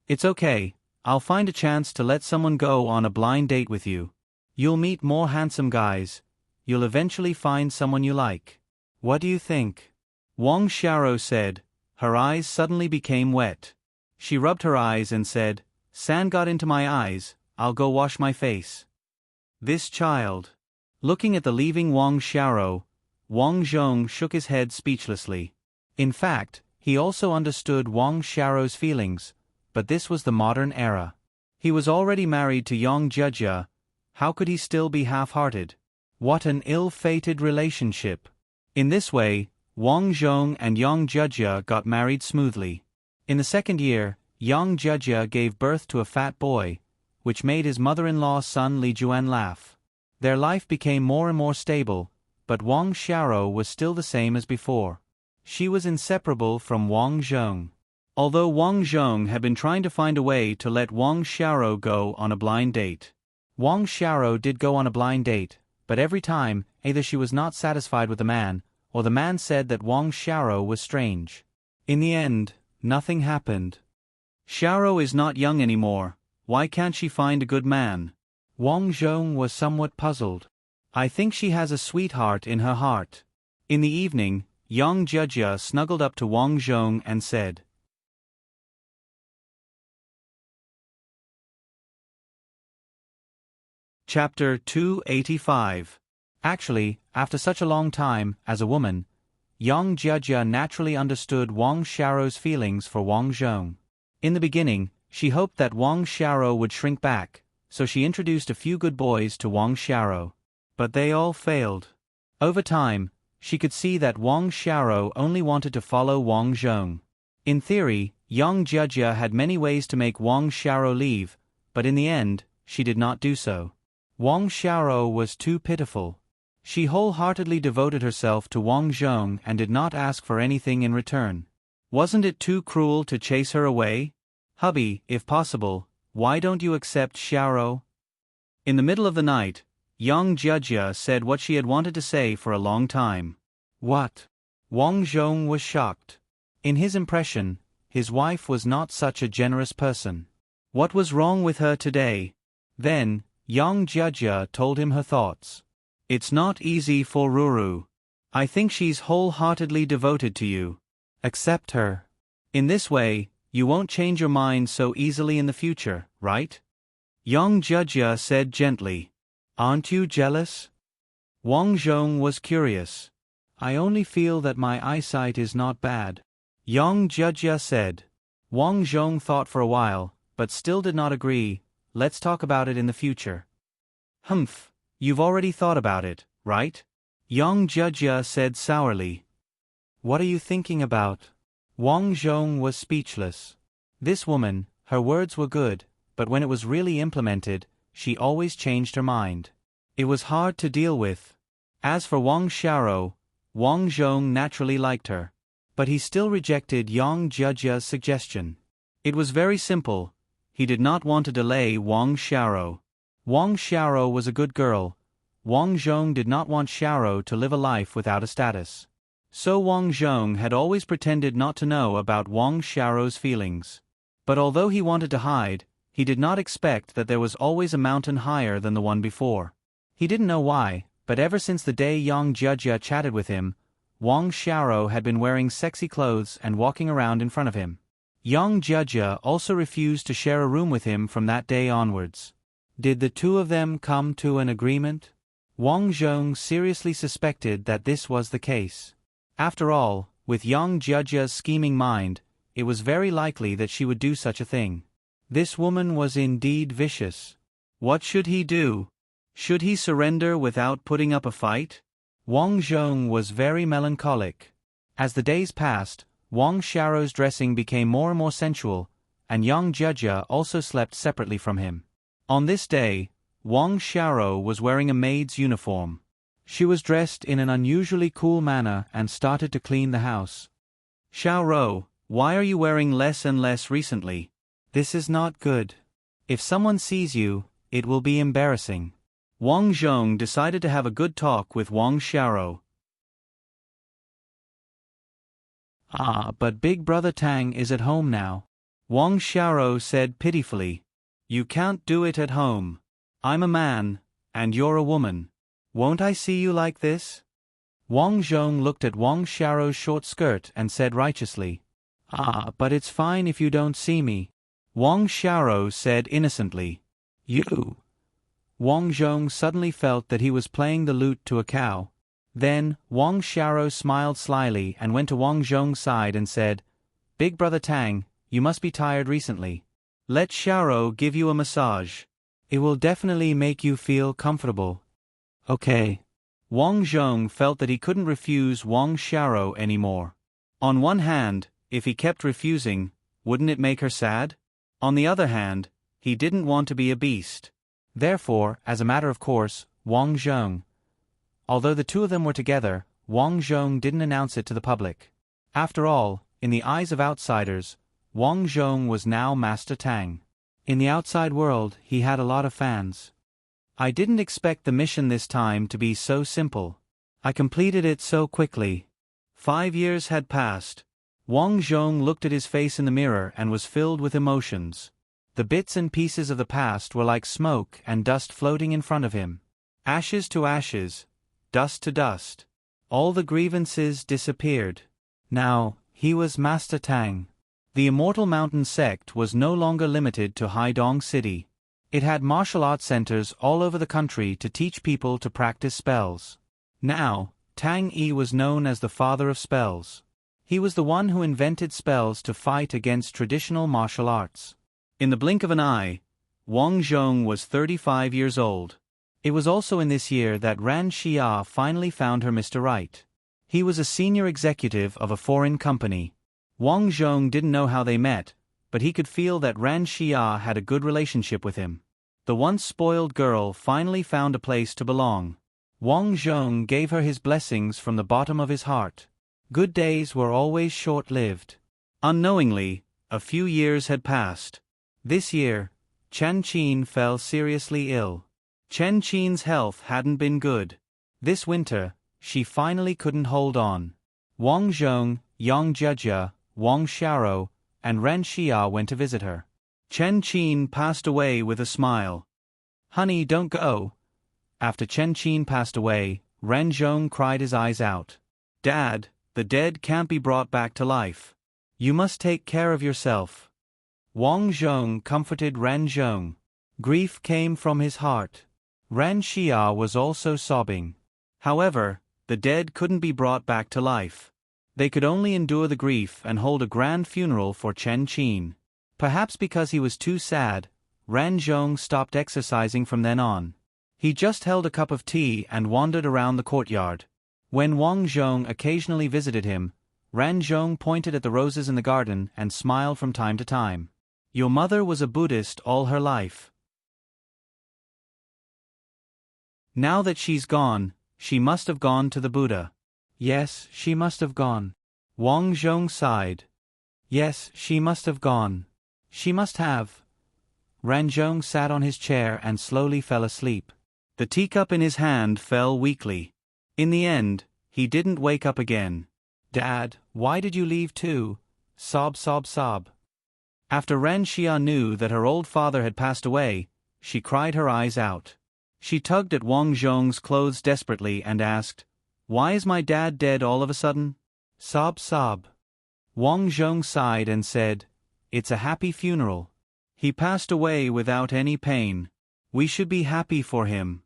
"It's okay. I'll find a chance to let someone go on a blind date with you. You'll meet more handsome guys. You'll eventually find someone you like. What do you think?" Wang Xiaoro said. Her eyes suddenly became wet. She rubbed her eyes and said, "Sand got into my eyes, I'll go wash my face." This child. Looking at the leaving Wang Xiaoro, Wang Zhong shook his head speechlessly. In fact, he also understood Wang Xiaoro's feelings, but this was the modern era. He was already married to Yang Jia. How could he still be half-hearted? What an ill-fated relationship. In this way, Wang Zhong and Yang Jia got married smoothly. In the second year, Yang Jia gave birth to a fat boy, which made his mother-in-law's son Li Juan laugh. Their life became more and more stable, but Wang Xiaoro was still the same as before. She was inseparable from Wang Zhong. Although Wang Zhong had been trying to find a way to let Wang Xiaoro go on a blind date. Wang Xiaoro did go on a blind date, but every time, either she was not satisfied with the man, or the man said that Wang Xiaoro was strange. In the end, nothing happened. "Xiaoro is not young anymore. Why can't she find a good man?" Wang Zhong was somewhat puzzled. "I think she has a sweetheart in her heart." In the evening, Yang Jia snuggled up to Wang Zhong and said, Chapter 285. Actually, after such a long time, as a woman, Yang Jia naturally understood Wang Xiaoro's feelings for Wang Zhong. In the beginning, she hoped that Wang Xiaoro would shrink back, so she introduced a few good boys to Wang Xiaoro. But they all failed. Over time, she could see that Wang Xiaoro only wanted to follow Wang Zhong. In theory, young Jia had many ways to make Wang Xiaoro leave, but in the end, she did not do so. Wang Xiaoro was too pitiful. She wholeheartedly devoted herself to Wang Zhong and did not ask for anything in return. Wasn't it too cruel to chase her away? Hubby, if possible, why don't you accept Xiaoro? In the middle of the night, young Jia said what she had wanted to say for a long time. What? Wang Zhong was shocked. In his impression, his wife was not such a generous person. What was wrong with her today? Then, young Jia told him her thoughts. It's not easy for Ruru. I think she's wholeheartedly devoted to you. Accept her. In this way, you won't change your mind so easily in the future, right? Young Jia said gently. Aren't you jealous? Wang Zhong was curious. I only feel that my eyesight is not bad. Young Jia said. Wang Zhong thought for a while, but still did not agree. Let's talk about it in the future. Humph, you've already thought about it, right? Young Jia said sourly. What are you thinking about? Wang Zhong was speechless. This woman, her words were good, but when it was really implemented, she always changed her mind. It was hard to deal with. As for Wang Xiaoro, Wang Zhong naturally liked her. But he still rejected young Jia's suggestion. It was very simple. He did not want to delay Wang Xiaoro. Wang Xiaoro was a good girl. Wang Zhong did not want Xiaoro to live a life without a status. So Wang Zhong had always pretended not to know about Wang Xiaoro's feelings. But although he wanted to hide, he did not expect that there was always a mountain higher than the one before. He didn't know why, but ever since the day young Jia chatted with him, Wang Xiaoro had been wearing sexy clothes and walking around in front of him. Young Jia also refused to share a room with him from that day onwards. Did the two of them come to an agreement? Wang Zhong seriously suspected that this was the case. After all, with young Jia's scheming mind, it was very likely that she would do such a thing. This woman was indeed vicious. What should he do? Should he surrender without putting up a fight? Wang Zhong was very melancholic. As the days passed, Wang Xiaoro's dressing became more and more sensual, and young Jia also slept separately from him. On this day, Wang Xiaoro was wearing a maid's uniform. She was dressed in an unusually cool manner and started to clean the house. Xiaoro, why are you wearing less and less recently? This is not good. If someone sees you, it will be embarrassing. Wang Zhong decided to have a good talk with Wang Xiaoro. But Big Brother Tang is at home now. Wang Xiaoro said pitifully. You can't do it at home. I'm a man, and you're a woman. Won't I see you like this? Wang Zhong looked at Wang Xiaoro's short skirt and said righteously. But it's fine if you don't see me. Wang Xiaoro said innocently. You. Wang Zhong suddenly felt that he was playing the lute to a cow. Then, Wang Xiaoro smiled slyly and went to Wang Zhong's side and said, Big Brother Tang, you must be tired recently. Let Xiaoro give you a massage. It will definitely make you feel comfortable. Okay. Wang Zhong felt that he couldn't refuse Wang Xiaoro anymore. On one hand, if he kept refusing, wouldn't it make her sad? On the other hand, he didn't want to be a beast. Therefore, as a matter of course, Wang Zhong. Although the two of them were together, Wang Zhong didn't announce it to the public. After all, in the eyes of outsiders, Wang Zhong was now Master Tang. In the outside world, he had a lot of fans. I didn't expect the mission this time to be so simple. I completed it so quickly. 5 years had passed. Wang Zhong looked at his face in the mirror and was filled with emotions. The bits and pieces of the past were like smoke and dust floating in front of him. Ashes to ashes, dust to dust. All the grievances disappeared. Now, he was Master Tang. The Immortal Mountain sect was no longer limited to Haidong City. It had martial arts centers all over the country to teach people to practice spells. Now, Tang Yi was known as the father of spells. He was the one who invented spells to fight against traditional martial arts. In the blink of an eye, Wang Zhong was 35 years old. It was also in this year that Ran Xia finally found her Mr. Right. He was a senior executive of a foreign company. Wang Zhong didn't know how they met, but he could feel that Ran Xia had a good relationship with him. The once spoiled girl finally found a place to belong. Wang Zhong gave her his blessings from the bottom of his heart. Good days were always short-lived. Unknowingly, a few years had passed. This year, Chen Qin fell seriously ill. Chen Qin's health hadn't been good. This winter, she finally couldn't hold on. Wang Zhong, Yang Jia, Wang Xiao, and Ran Xia went to visit her. Chen Qin passed away with a smile. "Honey, don't go." After Chen Qin passed away, Ran Zhong cried his eyes out. "Dad, the dead can't be brought back to life. You must take care of yourself." Wang Zhong comforted Ran Zhong. Grief came from his heart. Ran Xia was also sobbing. However, the dead couldn't be brought back to life. They could only endure the grief and hold a grand funeral for Chen Qin. Perhaps because he was too sad, Ran Zhong stopped exercising from then on. He just held a cup of tea and wandered around the courtyard. When Wang Zhong occasionally visited him, Ran Zhong pointed at the roses in the garden and smiled from time to time. "Your mother was a Buddhist all her life. Now that she's gone, she must have gone to the Buddha." "Yes, she must have gone." Wang Zhong sighed. "Yes, she must have gone. She must have." Ran Zhong sat on his chair and slowly fell asleep. The teacup in his hand fell weakly. In the end, he didn't wake up again. "Dad, why did you leave too?" Sob, sob, sob. After Ran Xia knew that her old father had passed away, she cried her eyes out. She tugged at Wang Zhong's clothes desperately and asked, "Why is my dad dead all of a sudden?" Sob, sob. Wang Zhong sighed and said, "It's a happy funeral. He passed away without any pain. We should be happy for him."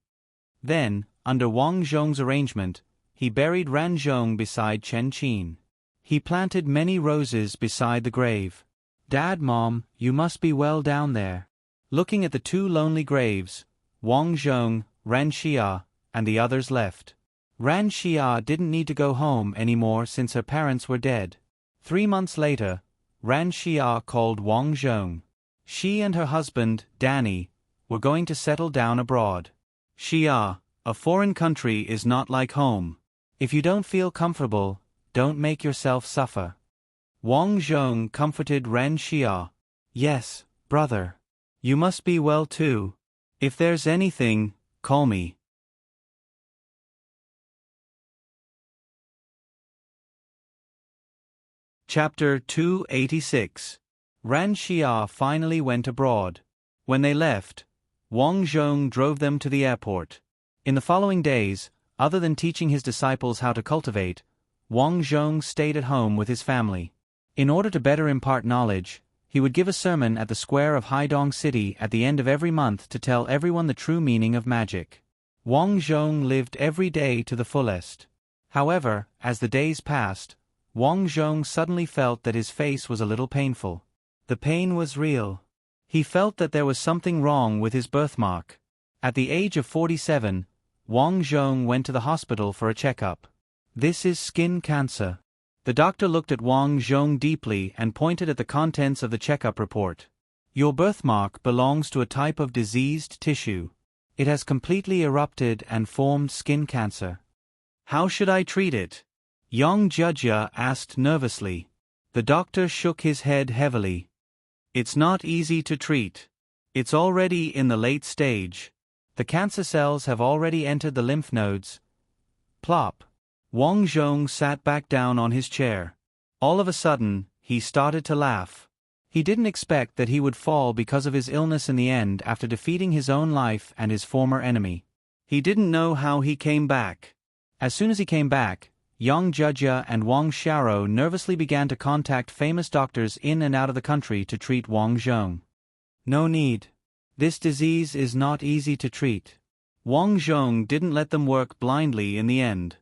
Then, under Wang Zhong's arrangement, he buried Ran Zhong beside Chen Qin. He planted many roses beside the grave. "Dad, Mom, you must be well down there." Looking at the two lonely graves, Wang Zhong, Ran Xia, and the others left. Ran Xia didn't need to go home anymore since her parents were dead. 3 months later, Ran Xia called Wang Zhong. She and her husband, Danny, were going to settle down abroad. "Xia, a foreign country is not like home. If you don't feel comfortable, don't make yourself suffer." Wang Zhong comforted Ran Xia. "Yes, brother. You must be well too. If there's anything, call me." Chapter 286. Ran Xia finally went abroad. When they left, Wang Zhong drove them to the airport. In the following days, other than teaching his disciples how to cultivate, Wang Zhong stayed at home with his family. In order to better impart knowledge, he would give a sermon at the square of Haidong City at the end of every month to tell everyone the true meaning of magic. Wang Zhong lived every day to the fullest. However, as the days passed, Wang Zhong suddenly felt that his face was a little painful. The pain was real. He felt that there was something wrong with his birthmark. At the age of 47, Wang Zhong went to the hospital for a checkup. "This is skin cancer." The doctor looked at Wang Zhong deeply and pointed at the contents of the checkup report. "Your birthmark belongs to a type of diseased tissue. It has completely erupted and formed skin cancer." "How should I treat it?" Yang Jia asked nervously. The doctor shook his head heavily. "It's not easy to treat. It's already in the late stage. The cancer cells have already entered the lymph nodes." Plop. Wang Zhong sat back down on his chair. All of a sudden, he started to laugh. He didn't expect that he would fall because of his illness in the end after defeating his own life and his former enemy. He didn't know how he came back. As soon as he came back, Yang Jia and Wang Xiao nervously began to contact famous doctors in and out of the country to treat Wang Zhong. "No need. This disease is not easy to treat." Wang Zhong didn't let them work blindly in the end.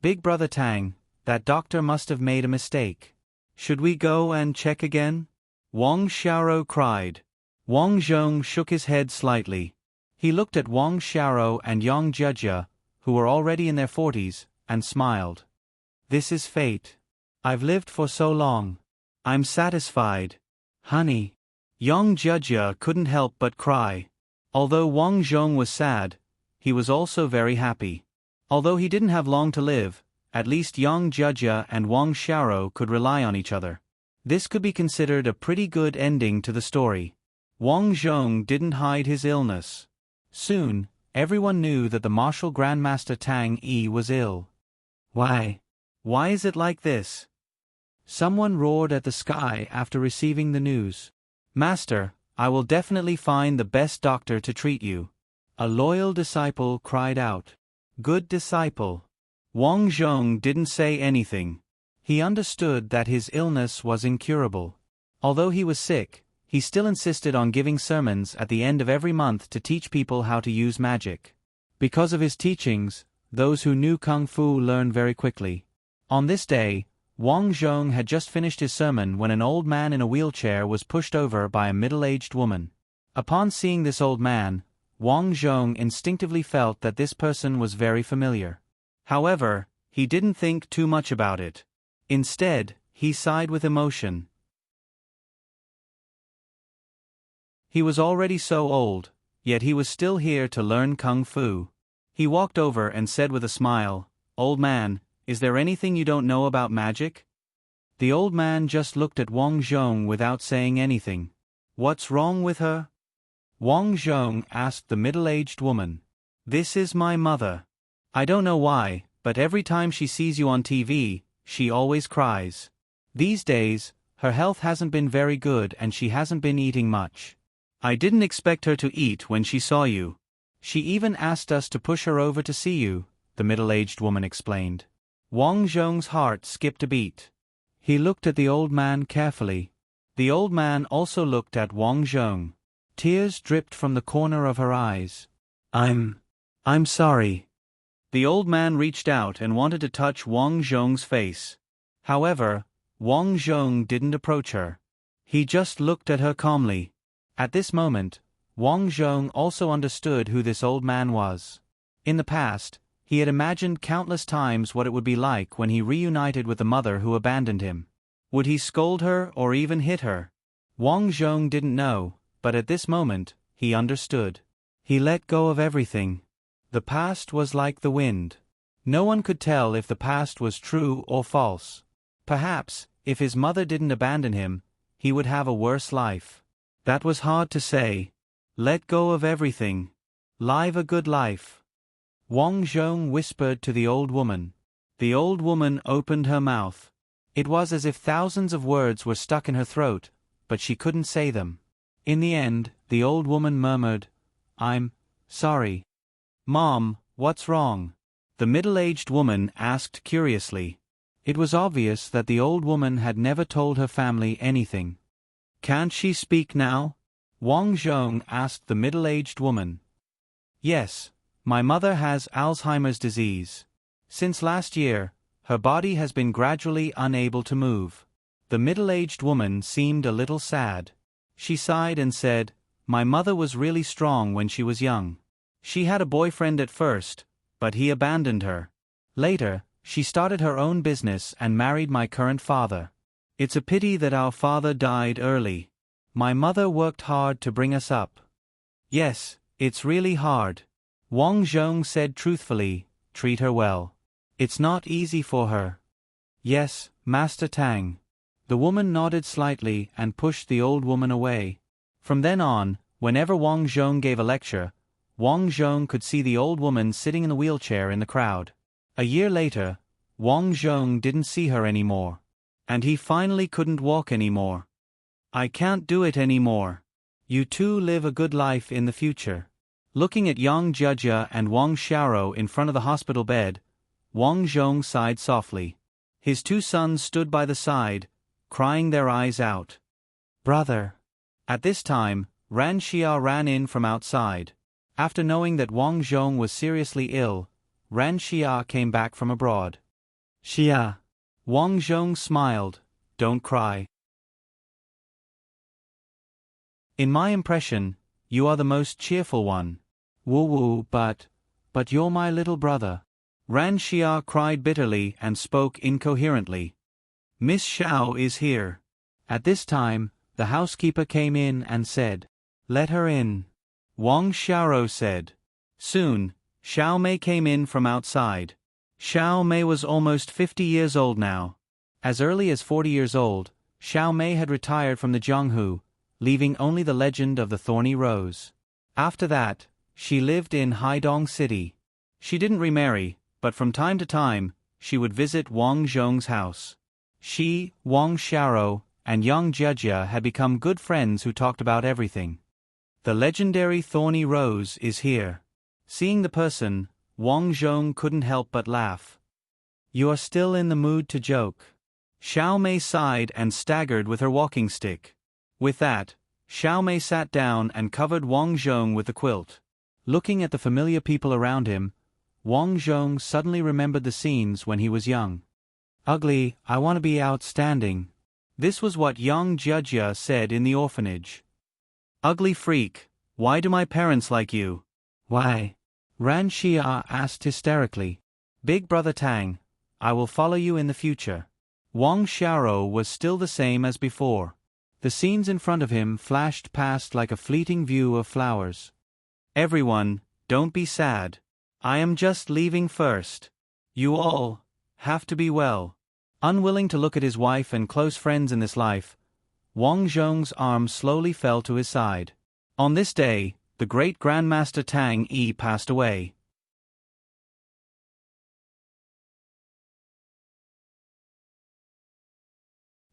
"Big Brother Tang, that doctor must have made a mistake. Should we go and check again?" Wang Xiao cried. Wang Zhong shook his head slightly. He looked at Wang Xiao and Yang Jia, who were already in their 40s, and smiled. This is fate. I've lived for so long. I'm satisfied. Honey. Young Jia couldn't help but cry. Although Wang Zhong was sad, he was also very happy. Although he didn't have long to live, at least Yang Jia and Wang Xiao could rely on each other. This could be considered a pretty good ending to the story. Wang Zhong didn't hide his illness. Soon, everyone knew that the martial grandmaster Tang Yi was ill. Why? Why is it like this? Someone roared at the sky after receiving the news. Master, I will definitely find the best doctor to treat you. A loyal disciple cried out. Good disciple. Wang Zhong didn't say anything. He understood that his illness was incurable. Although he was sick, he still insisted on giving sermons at the end of every month to teach people how to use magic. Because of his teachings, those who knew Kung Fu learned very quickly. On this day, Wang Zhong had just finished his sermon when an old man in a wheelchair was pushed over by a middle-aged woman. Upon seeing this old man, Wang Zhong instinctively felt that this person was very familiar. However, he didn't think too much about it. Instead, he sighed with emotion. He was already so old, yet he was still here to learn Kung Fu. He walked over and said with a smile, "Old man, is there anything you don't know about magic?" The old man just looked at Wang Zhong without saying anything. What's wrong with her? Wang Zhong asked the middle-aged woman. This is my mother. I don't know why, but every time she sees you on TV, she always cries. These days, her health hasn't been very good and she hasn't been eating much. I didn't expect her to eat when she saw you. She even asked us to push her over to see you, the middle-aged woman explained. Wang Zhong's heart skipped a beat. He looked at the old man carefully. The old man also looked at Wang Zhong. Tears dripped from the corner of her eyes. I'm sorry. The old man reached out and wanted to touch Wang Zhong's face. However, Wang Zhong didn't approach her. He just looked at her calmly. At this moment, Wang Zhong also understood who this old man was. In the past, he had imagined countless times what it would be like when he reunited with the mother who abandoned him. Would he scold her or even hit her? Wang Zhong didn't know, but at this moment, he understood. He let go of everything. The past was like the wind. No one could tell if the past was true or false. Perhaps, if his mother didn't abandon him, he would have a worse life. That was hard to say. Let go of everything. Live a good life. Wang Zhong whispered to the old woman. The old woman opened her mouth. It was as if thousands of words were stuck in her throat, but she couldn't say them. In the end, the old woman murmured, "I'm sorry." "Mom, what's wrong?" the middle-aged woman asked curiously. It was obvious that the old woman had never told her family anything. "Can't she speak now?" Wang Zhong asked the middle-aged woman. "Yes. My mother has Alzheimer's disease. Since last year, her body has been gradually unable to move." The middle-aged woman seemed a little sad. She sighed and said, "My mother was really strong when she was young. She had a boyfriend at first, but he abandoned her. Later, she started her own business and married my current father. It's a pity that our father died early. My mother worked hard to bring us up." "Yes, it's really hard." Wang Zhong said truthfully, "Treat her well. It's not easy for her." "Yes, Master Tang." The woman nodded slightly and pushed the old woman away. From then on, whenever Wang Zhong gave a lecture, Wang Zhong could see the old woman sitting in the wheelchair in the crowd. A year later, Wang Zhong didn't see her anymore. And he finally couldn't walk anymore. "I can't do it anymore. You two live a good life in the future." Looking at Yang Jia and Wang Xiao in front of the hospital bed, Wang Zhong sighed softly. His two sons stood by the side, crying their eyes out. "Brother." At this time, Ran Xia ran in from outside. After knowing that Wang Zhong was seriously ill, Ran Xia came back from abroad. "Xia." Wang Zhong smiled. "Don't cry. In my impression, you are the most cheerful one. Woo-woo, but you're my little brother." Ran Xia cried bitterly and spoke incoherently. Miss Xiao is here. At this time, the housekeeper came in and said, Let her in. Wang Xiaoro said. Soon, Xiao Mei came in from outside. Xiao Mei was almost 50 years old now. As early as 40 years old, Xiao Mei had retired from the Jianghu, leaving only the legend of the thorny rose. After that, she lived in Haidong City. She didn't remarry, but from time to time, she would visit Wang Zhong's house. She, Wang Xiaoro, and young Jia had become good friends who talked about everything. The legendary thorny rose is here. Seeing the person, Wang Zhong couldn't help but laugh. You are still in the mood to joke. Xiao Mei sighed and staggered with her walking stick. With that, Xiao Mei sat down and covered Wang Zhong with the quilt. Looking at the familiar people around him, Wang Zhong suddenly remembered the scenes when he was young. Ugly, I want to be outstanding. This was what young Jia said in the orphanage. Ugly freak, why do my parents like you? Why? Ran Xia asked hysterically. Big brother Tang, I will follow you in the future. Wang Xiaoro was still the same as before. The scenes in front of him flashed past like a fleeting view of flowers. Everyone, don't be sad. I am just leaving first. You all have to be well. Unwilling to look at his wife and close friends in this life, Wang Zhong's arm slowly fell to his side. On this day, the great Grandmaster Tang Yi passed away.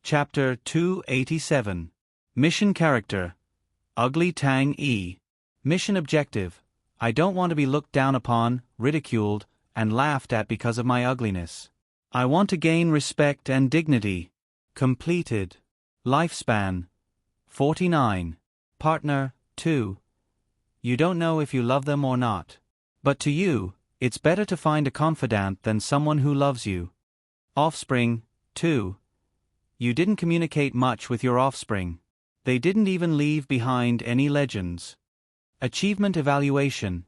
Chapter 287. Mission Character. Ugly Tang Yi. Mission Objective. I don't want to be looked down upon, ridiculed, and laughed at because of my ugliness. I want to gain respect and dignity. Completed. Lifespan. 49. Partner, 2. You don't know if you love them or not. But to you, it's better to find a confidant than someone who loves you. Offspring, 2. You didn't communicate much with your offspring. They didn't even leave behind any legends. Achievement evaluation.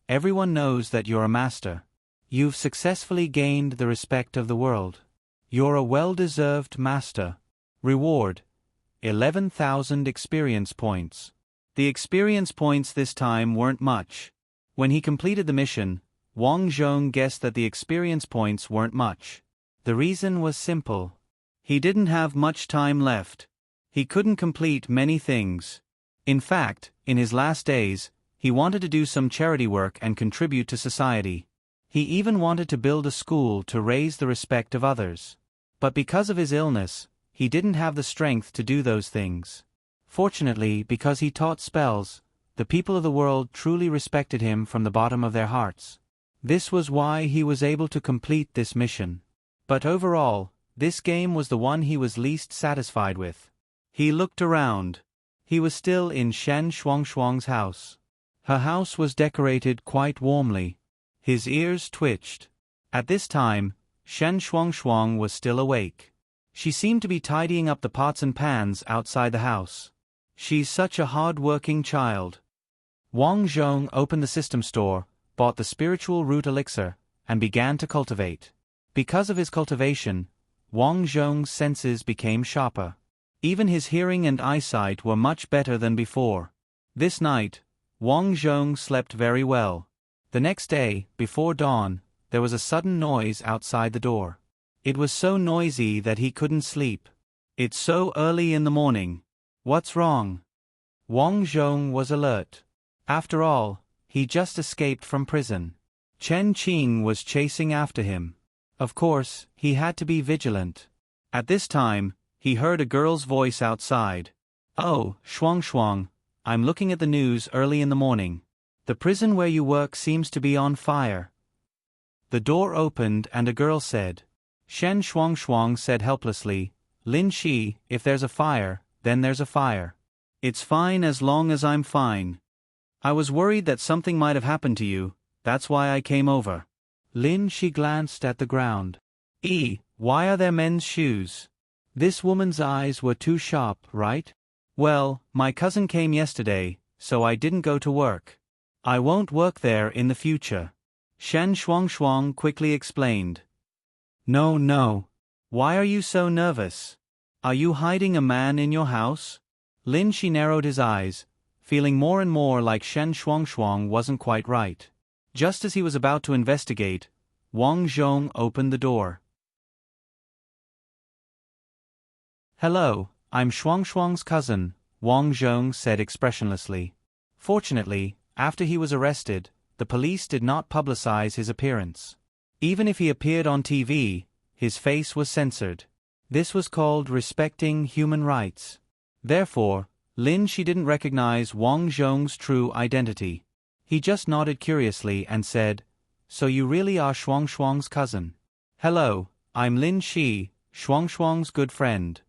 Everyone knows that you're a master. You've successfully gained the respect of the world. You're a well-deserved master. Reward. 11,000 experience points. The experience points this time weren't much. When he completed the mission, Wang Zhong guessed that the experience points weren't much. The reason was simple. He didn't have much time left. He couldn't complete many things. In fact, in his last days, he wanted to do some charity work and contribute to society. He even wanted to build a school to raise the respect of others. But because of his illness, he didn't have the strength to do those things. Fortunately, because he taught spells, the people of the world truly respected him from the bottom of their hearts. This was why he was able to complete this mission. But overall, this game was the one he was least satisfied with. He looked around. He was still in Shen Shuangshuang's house. Her house was decorated quite warmly. His ears twitched. At this time, Shen Shuangshuang was still awake. She seemed to be tidying up the pots and pans outside the house. She's such a hard-working child. Wang Zhong opened the system store, bought the spiritual root elixir, and began to cultivate. Because of his cultivation, Wang Zhong's senses became sharper. Even his hearing and eyesight were much better than before. This night, Wang Zhong slept very well. The next day, before dawn, there was a sudden noise outside the door. It was so noisy that he couldn't sleep. It's so early in the morning. What's wrong? Wang Zhong was alert. After all, he just escaped from prison. Chen Qing was chasing after him. Of course, he had to be vigilant. At this time, he heard a girl's voice outside. Oh, Shuang, I'm looking at the news early in the morning. The prison where you work seems to be on fire. The door opened and a girl said. Shen Shuang said helplessly, Lin Shi, if there's a fire, then there's a fire. It's fine as long as I'm fine. I was worried that something might have happened to you, that's why I came over. Lin Shi glanced at the ground. Why are there men's shoes? This woman's eyes were too sharp, right? Well, my cousin came yesterday, so I didn't go to work. I won't work there in the future. Shen Shuang quickly explained. No, no. Why are you so nervous? Are you hiding a man in your house? Lin Shi narrowed his eyes, feeling more and more like Shen Shuang wasn't quite right. Just as he was about to investigate, Wang Zhong opened the door. Hello, I'm Shuang's cousin, Wang Zhong said expressionlessly. Fortunately, after he was arrested, the police did not publicize his appearance. Even if he appeared on TV, his face was censored. This was called respecting human rights. Therefore, Lin Shi didn't recognize Wang Zhong's true identity. He just nodded curiously and said, So you really are Shuang's cousin? Hello, I'm Lin Shi, Shuang's good friend.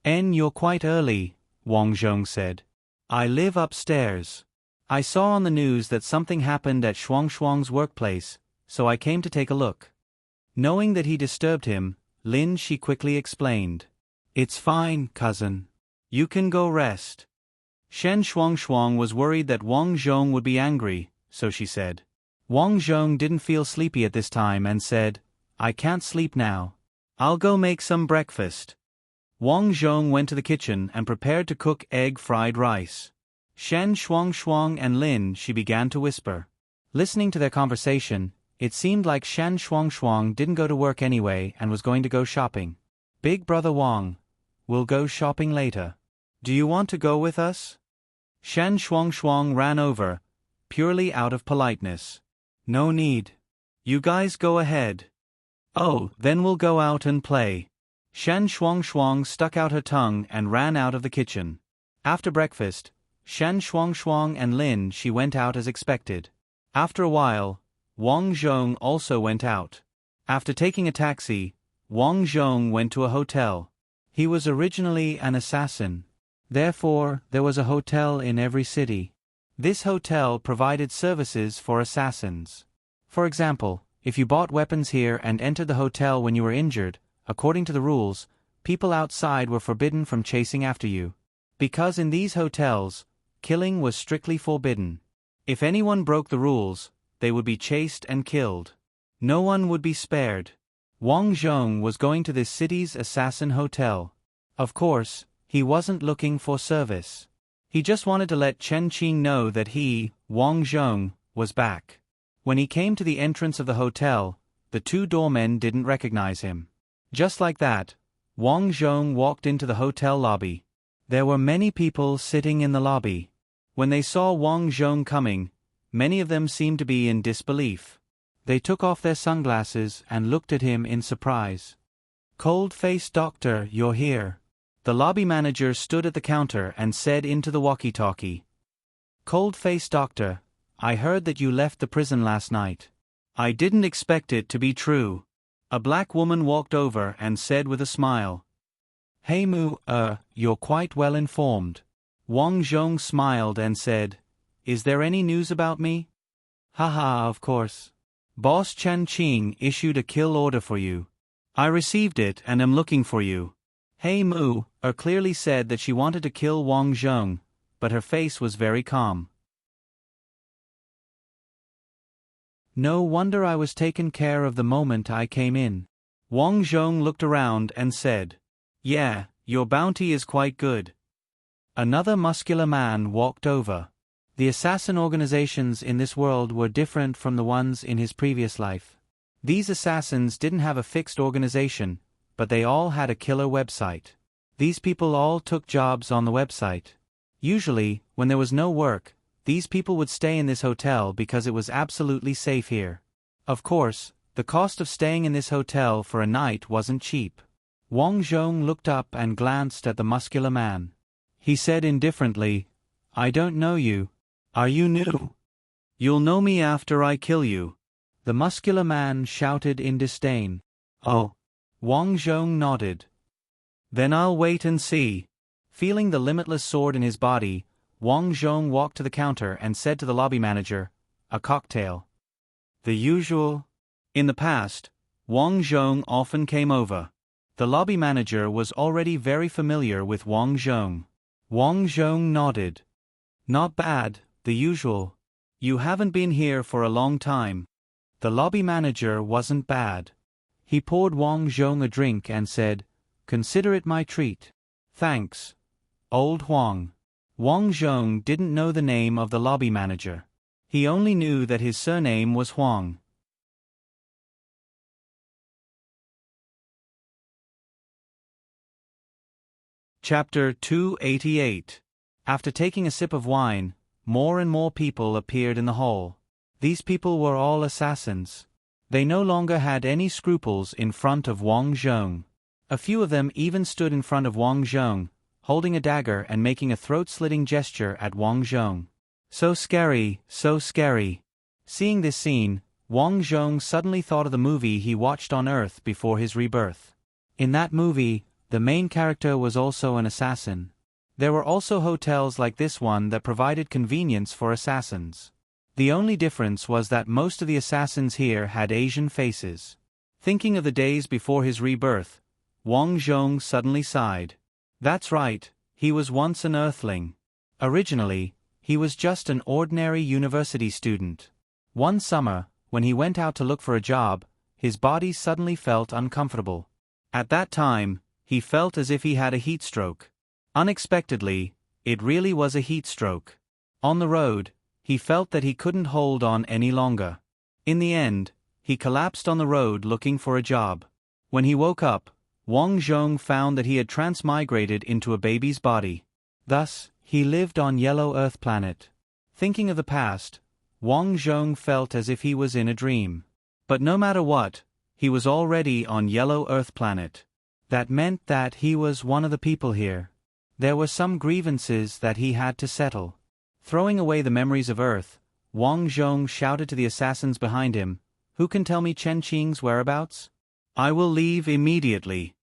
You're quite early, Wang Zhong said. I live upstairs. I saw on the news that something happened at Shuang's workplace, so I came to take a look. Knowing that he disturbed him, Lin Shi quickly explained. It's fine, cousin. You can go rest. Shen Shuang was worried that Wang Zhong would be angry, so she said. Wang Zhong didn't feel sleepy at this time and said, I can't sleep now. I'll go make some breakfast. Wang Zhong went to the kitchen and prepared to cook egg-fried rice. Shen Shuang and Lin Shi began to whisper. Listening to their conversation, it seemed like Shen Shuang didn't go to work anyway and was going to go shopping. Big brother Wang, we'll go shopping later. Do you want to go with us? Shen Shuang ran over, purely out of politeness. No need. You guys go ahead. Oh, then we'll go out and play. Shen Shuang stuck out her tongue and ran out of the kitchen. After breakfast, Shen Shuang and Lin Shi went out as expected. After a while, Wang Zhong also went out. After taking a taxi, Wang Zhong went to a hotel. He was originally an assassin. Therefore, there was a hotel in every city. This hotel provided services for assassins. For example, if you bought weapons here and entered the hotel when you were injured, according to the rules, people outside were forbidden from chasing after you. Because in these hotels, killing was strictly forbidden. If anyone broke the rules, they would be chased and killed. No one would be spared. Wang Zhong was going to this city's assassin hotel. Of course, he wasn't looking for service. He just wanted to let Chen Qing know that he, Wang Zhong, was back. When he came to the entrance of the hotel, the two doormen didn't recognize him. Just like that, Wang Zhong walked into the hotel lobby. There were many people sitting in the lobby. When they saw Wang Zhong coming, many of them seemed to be in disbelief. They took off their sunglasses and looked at him in surprise. Cold-faced doctor, you're here. The lobby manager stood at the counter and said into the walkie-talkie. Cold-faced doctor, I heard that you left the prison last night. I didn't expect it to be true. A black woman walked over and said with a smile. Hey Mu, you're quite well informed. Wang Zhong smiled and said, Is there any news about me? Haha, of course. Boss Chen Qing issued a kill order for you. I received it and am looking for you. Hey Mu, clearly said that she wanted to kill Wang Zhong, but her face was very calm. No wonder I was taken care of the moment I came in. Wang Zhong looked around and said, Yeah, your bounty is quite good. Another muscular man walked over. The assassin organizations in this world were different from the ones in his previous life. These assassins didn't have a fixed organization, but they all had a killer website. These people all took jobs on the website. Usually, when there was no work, these people would stay in this hotel because it was absolutely safe here. Of course, the cost of staying in this hotel for a night wasn't cheap. Wang Zhong looked up and glanced at the muscular man. He said indifferently, I don't know you. Are you new? You'll know me after I kill you. The muscular man shouted in disdain. Oh. Wang Zhong nodded. Then I'll wait and see. Feeling the limitless sword in his body, Wang Zhong walked to the counter and said to the lobby manager, A cocktail. The usual. In the past, Wang Zhong often came over. The lobby manager was already very familiar with Wang Zhong. Wang Zhong nodded. Not bad, the usual. You haven't been here for a long time. The lobby manager wasn't bad. He poured Wang Zhong a drink and said, "Consider it my treat." "Thanks, old Huang." Wang Zhong didn't know the name of the lobby manager. He only knew that his surname was Huang. Chapter 288. After taking a sip of wine, more and more people appeared in the hall. These people were all assassins. They no longer had any scruples in front of Wang Zhong. A few of them even stood in front of Wang Zhong, holding a dagger and making a throat-slitting gesture at Wang Zhong. So scary, so scary. Seeing this scene, Wang Zhong suddenly thought of the movie he watched on Earth before his rebirth. In that movie, the main character was also an assassin. There were also hotels like this one that provided convenience for assassins. The only difference was that most of the assassins here had Asian faces. Thinking of the days before his rebirth, Wang Zhong suddenly sighed. That's right, he was once an Earthling. Originally, he was just an ordinary university student. One summer, when he went out to look for a job, his body suddenly felt uncomfortable. At that time, he felt as if he had a heat stroke. Unexpectedly, it really was a heat stroke. On the road, he felt that he couldn't hold on any longer. In the end, he collapsed on the road looking for a job. When he woke up, Wang Zhong found that he had transmigrated into a baby's body. Thus, he lived on Yellow Earth planet. Thinking of the past, Wang Zhong felt as if he was in a dream. But no matter what, he was already on Yellow Earth planet. That meant that he was one of the people here. There were some grievances that he had to settle. Throwing away the memories of Earth, Wang Zhong shouted to the assassins behind him, "Who can tell me Chen Qing's whereabouts? I will leave immediately."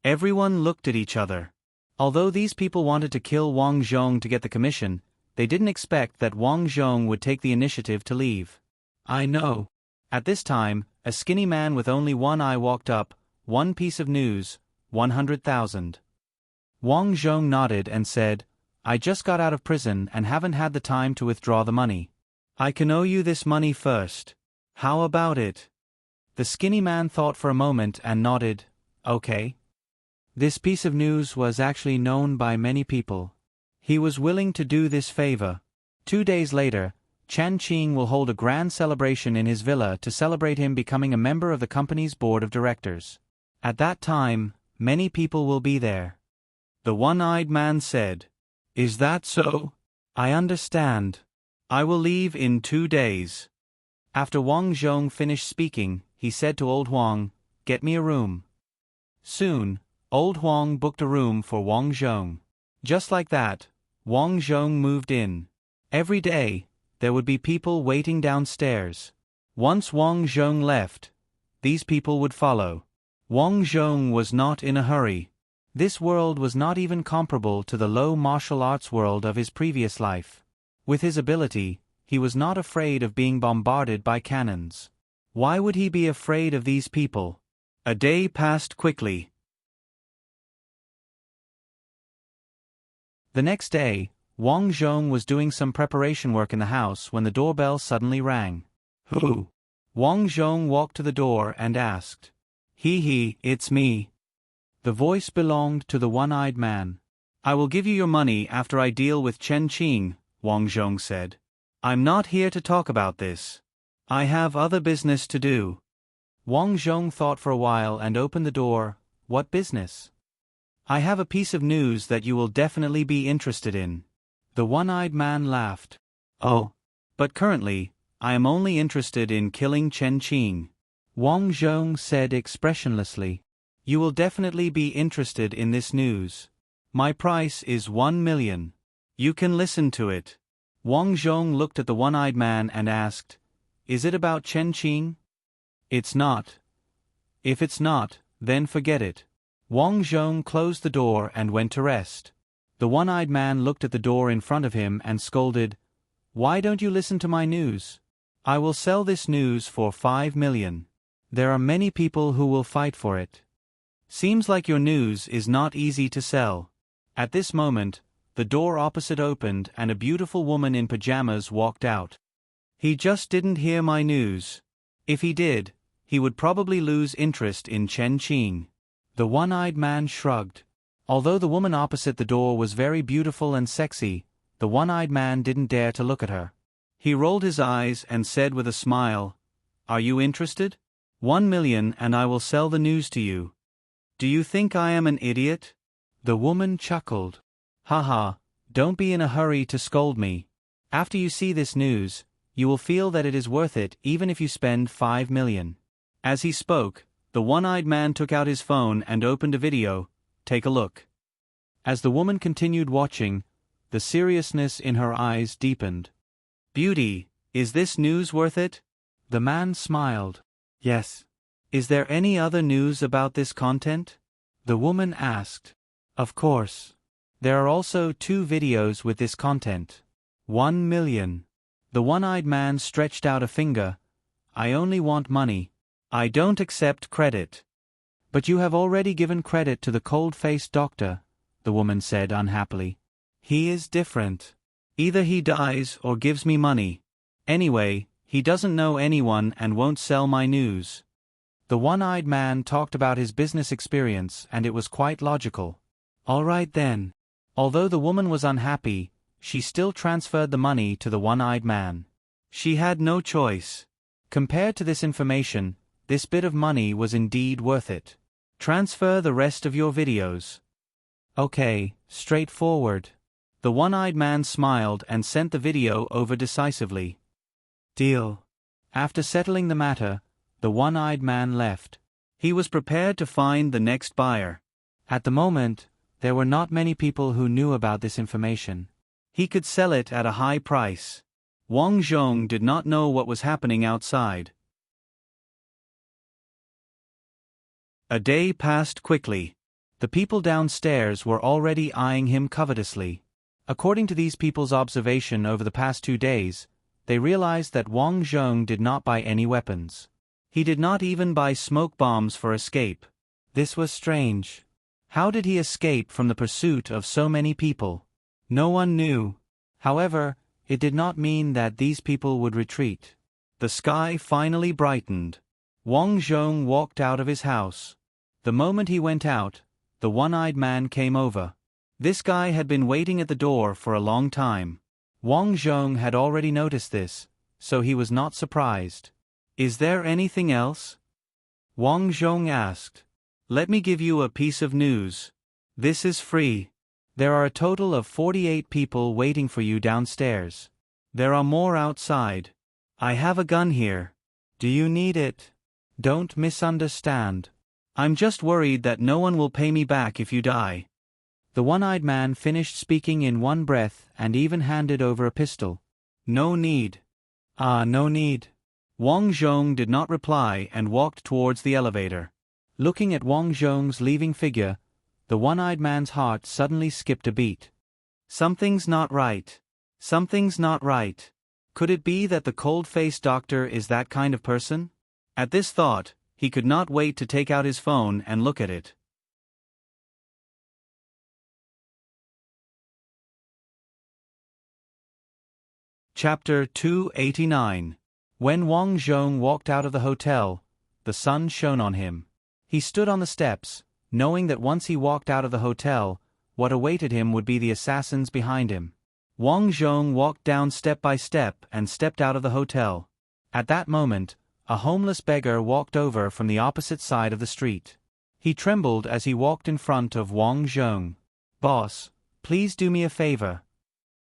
Everyone looked at each other. Although these people wanted to kill Wang Zhong to get the commission, they didn't expect that Wang Zhong would take the initiative to leave. "I know." At this time, a skinny man with only one eye walked up. "One piece of news, 100,000. Wang Zhong nodded and said, "I just got out of prison and haven't had the time to withdraw the money. I can owe you this money first. How about it?" The skinny man thought for a moment and nodded, "Okay." This piece of news was actually known by many people. He was willing to do this favor. 2 days later, Chen Qing will hold a grand celebration in his villa to celebrate him becoming a member of the company's board of directors. At that time, many people will be there. The one-eyed man said, "Is that so? I understand. I will leave in 2 days." After Wang Zhong finished speaking, he said to old Huang, "Get me a room." Soon, old Huang booked a room for Wang Zhong. Just like that, Wang Zhong moved in. Every day, there would be people waiting downstairs. Once Wang Zhong left, these people would follow. Wang Zhong was not in a hurry. This world was not even comparable to the low martial arts world of his previous life. With his ability, he was not afraid of being bombarded by cannons. Why would he be afraid of these people? A day passed quickly. The next day, Wang Zhong was doing some preparation work in the house when the doorbell suddenly rang. "Who?" Wang Zhong walked to the door and asked. He, it's me." The voice belonged to the one-eyed man. "I will give you your money after I deal with Chen Qing," Wang Zhong said. "I'm not here to talk about this. I have other business to do." Wang Zhong thought for a while and opened the door. "What business?" "I have a piece of news that you will definitely be interested in." The one-eyed man laughed. "Oh. But currently, I am only interested in killing Chen Qing." Wang Zhong said expressionlessly. "You will definitely be interested in this news. My price is 1 million. You can listen to it." Wang Zhong looked at the one-eyed man and asked, "Is it about Chen Qing?" "It's not. If it's not, then forget it." Wang Zhong closed the door and went to rest. The one-eyed man looked at the door in front of him and scolded, "Why don't you listen to my news? I will sell this news for 5 million. There are many people who will fight for it. Seems like your news is not easy to sell." At this moment, the door opposite opened and a beautiful woman in pajamas walked out. "He just didn't hear my news. If he did, he would probably lose interest in Chen Qing. The one-eyed man shrugged. Although the woman opposite the door was very beautiful and sexy, the one-eyed man didn't dare to look at her. He rolled his eyes and said with a smile, "Are you interested? 1 million and I will sell the news to you. Do you think I am an idiot?" The woman chuckled. "Haha, don't be in a hurry to scold me. After you see this news, you will feel that it is worth it even if you spend 5 million. As he spoke, the one-eyed man took out his phone and opened a video. Take a look. As the woman continued watching, the seriousness in her eyes deepened. "Beauty, is this news worth it?" The man smiled. "Yes. Is there any other news about this content?" The woman asked. "Of course. There are also 2 videos with this content. 1 million. The one-eyed man stretched out a finger. "I only want money. I don't accept credit." "But you have already given credit to the cold-faced doctor," the woman said unhappily. "He is different. Either he dies or gives me money. Anyway, he doesn't know anyone and won't sell my news." The one-eyed man talked about his business experience and it was quite logical. All right then. Although the woman was unhappy, she still transferred the money to the one-eyed man. She had no choice. Compared to this information, this bit of money was indeed worth it. "Transfer the rest of your videos." "Okay, straightforward." The one-eyed man smiled and sent the video over decisively. "Deal." After settling the matter, the one-eyed man left. He was prepared to find the next buyer. At the moment, there were not many people who knew about this information. He could sell it at a high price. Wang Zhong did not know what was happening outside. A day passed quickly. The people downstairs were already eyeing him covetously. According to these people's observation over the past 2 days, they realized that Wang Zhong did not buy any weapons. He did not even buy smoke bombs for escape. This was strange. How did he escape from the pursuit of so many people? No one knew. However, it did not mean that these people would retreat. The sky finally brightened. Wang Zhong walked out of his house. The moment he went out, the one-eyed man came over. This guy had been waiting at the door for a long time. Wang Zhong had already noticed this, so he was not surprised. "Is there anything else?" Wang Zhong asked. "Let me give you a piece of news. This is free. There are a total of 48 people waiting for you downstairs. There are more outside. I have a gun here. Do you need it? Don't misunderstand. I'm just worried that no one will pay me back if you die." The one-eyed man finished speaking in one breath and even handed over a pistol. "No need." No need." Wang Zhong did not reply and walked towards the elevator. Looking at Wang Zhong's leaving figure, the one-eyed man's heart suddenly skipped a beat. Something's not right. Something's not right. Could it be that the cold-faced doctor is that kind of person? At this thought, he could not wait to take out his phone and look at it. Chapter 289. When Wang Zhong walked out of the hotel, the sun shone on him. He stood on the steps, knowing that once he walked out of the hotel, what awaited him would be the assassins behind him. Wang Zhong walked down step by step and stepped out of the hotel. At that moment, a homeless beggar walked over from the opposite side of the street. He trembled as he walked in front of Wang Zhong. "Boss, please do me a favor."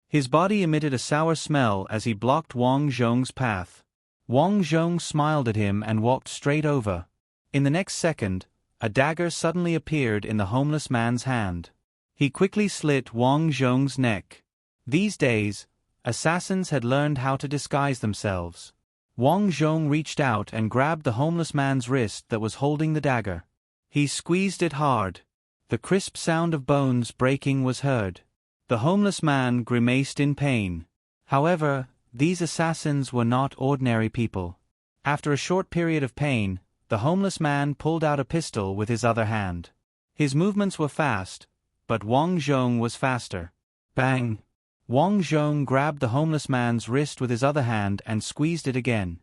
His body emitted a sour smell as he blocked Wang Zhong's path. Wang Zhong smiled at him and walked straight over. In the next second, a dagger suddenly appeared in the homeless man's hand. He quickly slit Wang Zhong's neck. These days, assassins had learned how to disguise themselves. Wang Zhong reached out and grabbed the homeless man's wrist that was holding the dagger. He squeezed it hard. The crisp sound of bones breaking was heard. The homeless man grimaced in pain. However, these assassins were not ordinary people. After a short period of pain, the homeless man pulled out a pistol with his other hand. His movements were fast, but Wang Zhong was faster. Bang! Wang Zhong grabbed the homeless man's wrist with his other hand and squeezed it again.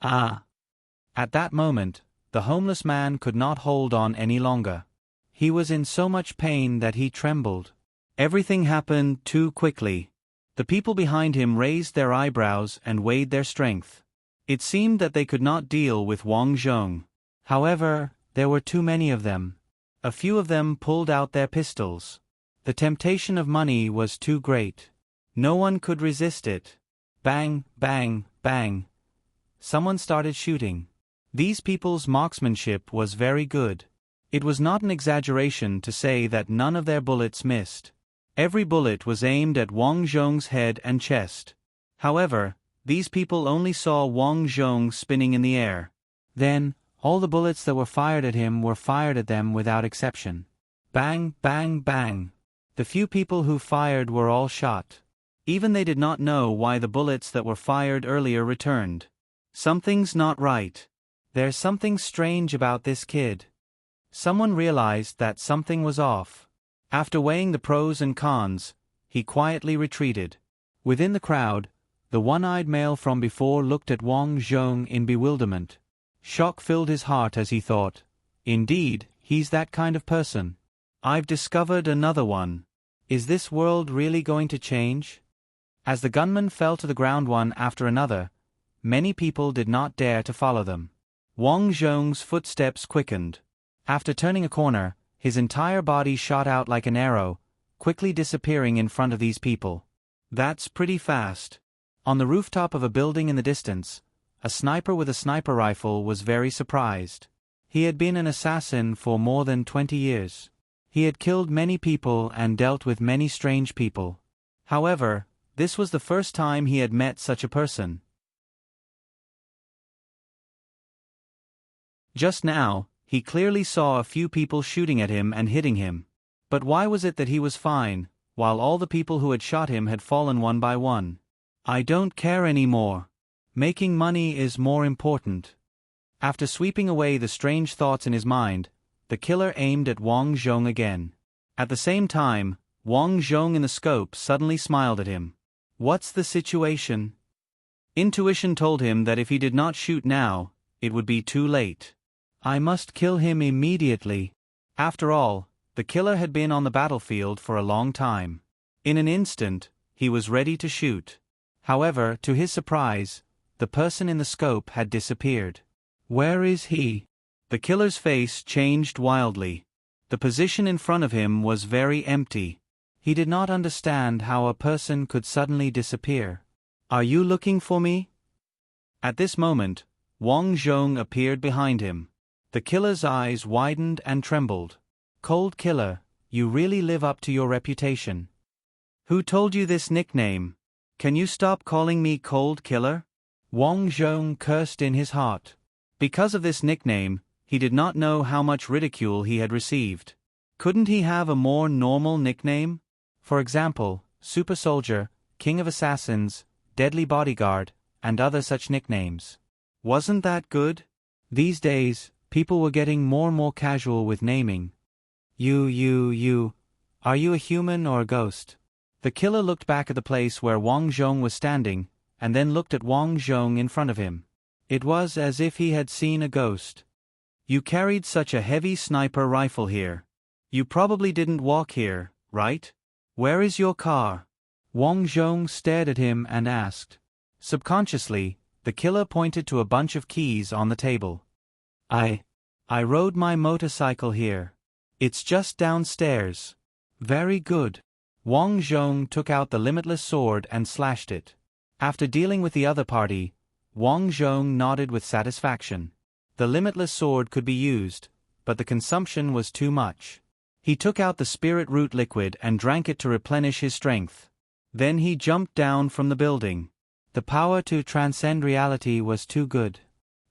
Ah! At that moment, the homeless man could not hold on any longer. He was in so much pain that he trembled. Everything happened too quickly. The people behind him raised their eyebrows and weighed their strength. It seemed that they could not deal with Wang Zhong. However, there were too many of them. A few of them pulled out their pistols. The temptation of money was too great. No one could resist it. Bang, bang, bang. Someone started shooting. These people's marksmanship was very good. It was not an exaggeration to say that none of their bullets missed. Every bullet was aimed at Wang Zhong's head and chest. However, these people only saw Wang Zhong spinning in the air. Then, all the bullets that were fired at him were fired at them without exception. Bang, bang, bang. The few people who fired were all shot. Even they did not know why the bullets that were fired earlier returned. Something's not right. There's something strange about this kid. Someone realized that something was off. After weighing the pros and cons, he quietly retreated. Within the crowd, the one-eyed male from before looked at Wang Zhong in bewilderment. Shock filled his heart as he thought, indeed, he's that kind of person. I've discovered another one. Is this world really going to change? As the gunmen fell to the ground one after another, many people did not dare to follow them. Wang Zhong's footsteps quickened. After turning a corner, his entire body shot out like an arrow, quickly disappearing in front of these people. That's pretty fast. On the rooftop of a building in the distance, a sniper with a sniper rifle was very surprised. He had been an assassin for more than 20 years. He had killed many people and dealt with many strange people. However, this was the first time he had met such a person. Just now, he clearly saw a few people shooting at him and hitting him. But why was it that he was fine, while all the people who had shot him had fallen one by one? I don't care anymore. Making money is more important. After sweeping away the strange thoughts in his mind, the killer aimed at Wang Zhong again. At the same time, Wang Zhong in the scope suddenly smiled at him. What's the situation? Intuition told him that if he did not shoot now, it would be too late. I must kill him immediately. After all, the killer had been on the battlefield for a long time. In an instant, he was ready to shoot. However, to his surprise, the person in the scope had disappeared. Where is he? The killer's face changed wildly. The position in front of him was very empty. He did not understand how a person could suddenly disappear. Are you looking for me? At this moment, Wang Zhong appeared behind him. The killer's eyes widened and trembled. Cold Killer, you really live up to your reputation. Who told you this nickname? Can you stop calling me Cold Killer? Wang Zhong cursed in his heart. Because of this nickname, he did not know how much ridicule he had received. Couldn't he have a more normal nickname? For example, Super Soldier, King of Assassins, Deadly Bodyguard, and other such nicknames. Wasn't that good? These days, people were getting more and more casual with naming. You. Are you a human or a ghost? The killer looked back at the place where Wang Zhong was standing, and then looked at Wang Zhong in front of him. It was as if he had seen a ghost. You carried such a heavy sniper rifle here. You probably didn't walk here, right? Where is your car? Wang Zhong stared at him and asked. Subconsciously, the killer pointed to a bunch of keys on the table. I rode my motorcycle here. It's just downstairs. Very good. Wang Zhong took out the limitless sword and slashed it. After dealing with the other party, Wang Zhong nodded with satisfaction. The limitless sword could be used, but the consumption was too much. He took out the spirit root liquid and drank it to replenish his strength. Then he jumped down from the building. The power to transcend reality was too good.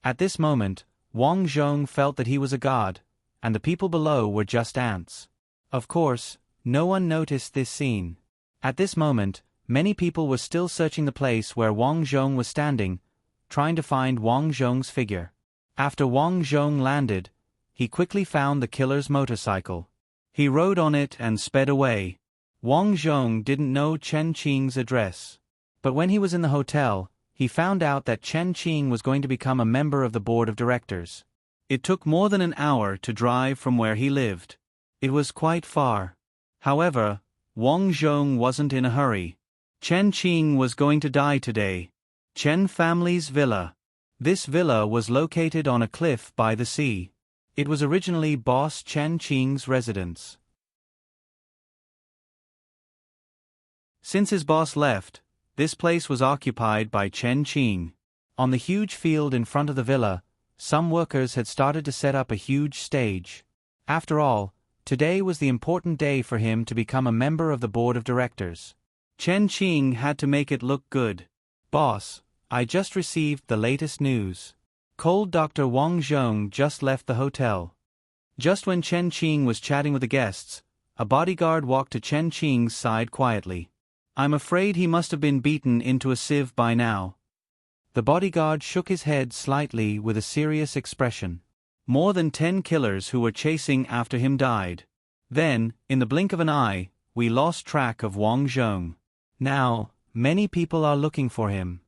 At this moment, Wang Zhong felt that he was a god, and the people below were just ants. Of course, no one noticed this scene. At this moment, many people were still searching the place where Wang Zhong was standing, trying to find Wang Zhong's figure. After Wang Zhong landed, he quickly found the killer's motorcycle. He rode on it and sped away. Wang Zhong didn't know Chen Qing's address. But when he was in the hotel, he found out that Chen Qing was going to become a member of the board of directors. It took more than an hour to drive from where he lived. It was quite far. However, Wang Zhong wasn't in a hurry. Chen Qing was going to die today. Chen family's villa. This villa was located on a cliff by the sea. It was originally boss Chen Qing's residence. Since his boss left, this place was occupied by Chen Qing. On the huge field in front of the villa, some workers had started to set up a huge stage. After all, today was the important day for him to become a member of the board of directors. Chen Qing had to make it look good. Boss, I just received the latest news. Cold Dr. Wang Zhong just left the hotel. Just when Chen Qing was chatting with the guests, a bodyguard walked to Chen Qing's side quietly. I'm afraid he must have been beaten into a sieve by now. The bodyguard shook his head slightly with a serious expression. More than 10 killers who were chasing after him died. Then, in the blink of an eye, we lost track of Wang Zhong. Now, many people are looking for him.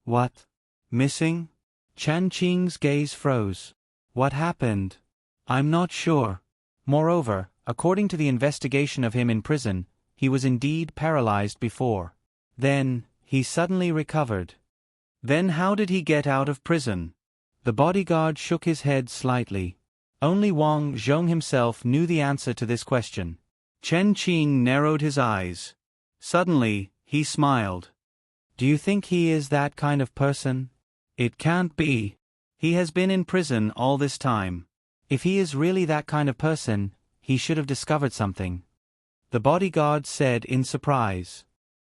What? Missing? Chen Qing's gaze froze. What happened? I'm not sure. Moreover, according to the investigation of him in prison, he was indeed paralyzed before. Then, he suddenly recovered. Then how did he get out of prison? The bodyguard shook his head slightly. Only Wang Zhong himself knew the answer to this question. Chen Qing narrowed his eyes. Suddenly, he smiled. Do you think he is that kind of person? It can't be. He has been in prison all this time. If he is really that kind of person, he should have discovered something. The bodyguard said in surprise.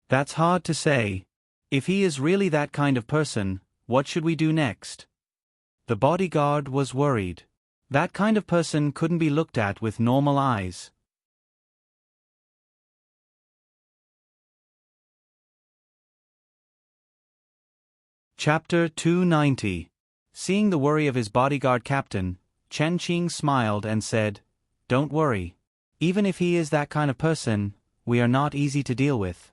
That's hard to say. If he is really that kind of person, what should we do next? The bodyguard was worried. That kind of person couldn't be looked at with normal eyes. Chapter 290. Seeing the worry of his bodyguard captain, Chen Qing smiled and said, Don't worry. Even if he is that kind of person, we are not easy to deal with.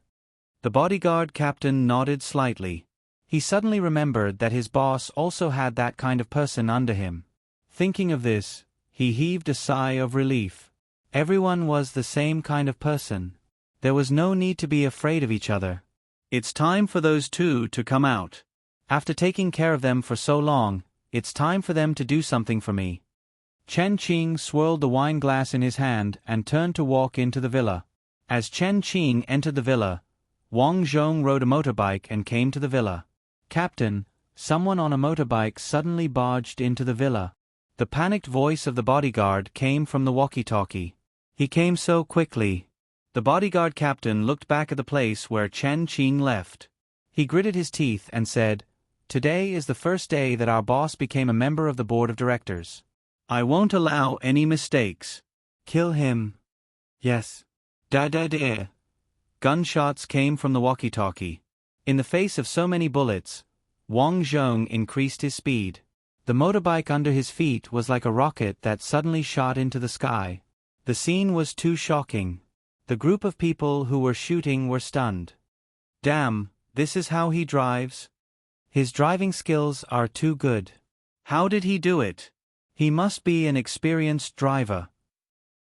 The bodyguard captain nodded slightly. He suddenly remembered that his boss also had that kind of person under him. Thinking of this, he heaved a sigh of relief. Everyone was the same kind of person. There was no need to be afraid of each other. It's time for those two to come out. After taking care of them for so long, it's time for them to do something for me. Chen Qing swirled the wine glass in his hand and turned to walk into the villa. As Chen Qing entered the villa, Wang Zhong rode a motorbike and came to the villa. Captain, someone on a motorbike suddenly barged into the villa. The panicked voice of the bodyguard came from the walkie-talkie. He came so quickly. The bodyguard captain looked back at the place where Chen Qing left. He gritted his teeth and said, Today is the first day that our boss became a member of the board of directors. I won't allow any mistakes. Kill him. Yes. Da-da-da. Gunshots came from the walkie-talkie. In the face of so many bullets, Wang Zhong increased his speed. The motorbike under his feet was like a rocket that suddenly shot into the sky. The scene was too shocking. The group of people who were shooting were stunned. Damn, this is how he drives? His driving skills are too good. How did he do it? He must be an experienced driver.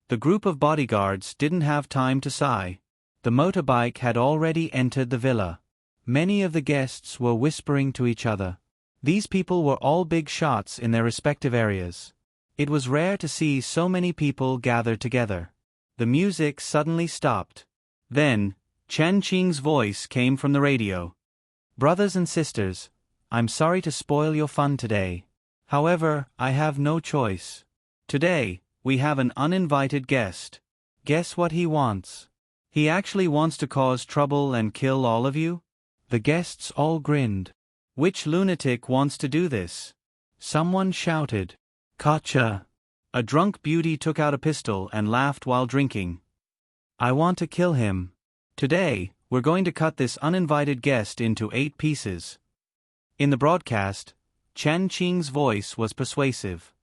The group of bodyguards didn't have time to sigh. The motorbike had already entered the villa. Many of the guests were whispering to each other. These people were all big shots in their respective areas. It was rare to see so many people gathered together. The music suddenly stopped. Then, Chen Qing's voice came from the radio. Brothers and sisters, I'm sorry to spoil your fun today. However, I have no choice. Today, we have an uninvited guest. Guess what he wants? He actually wants to cause trouble and kill all of you? The guests all grinned. Which lunatic wants to do this? Someone shouted. Gotcha. A drunk beauty took out a pistol and laughed while drinking. I want to kill him. Today, we're going to cut this uninvited guest into 8 pieces. In the broadcast, Chen Qing's voice was persuasive.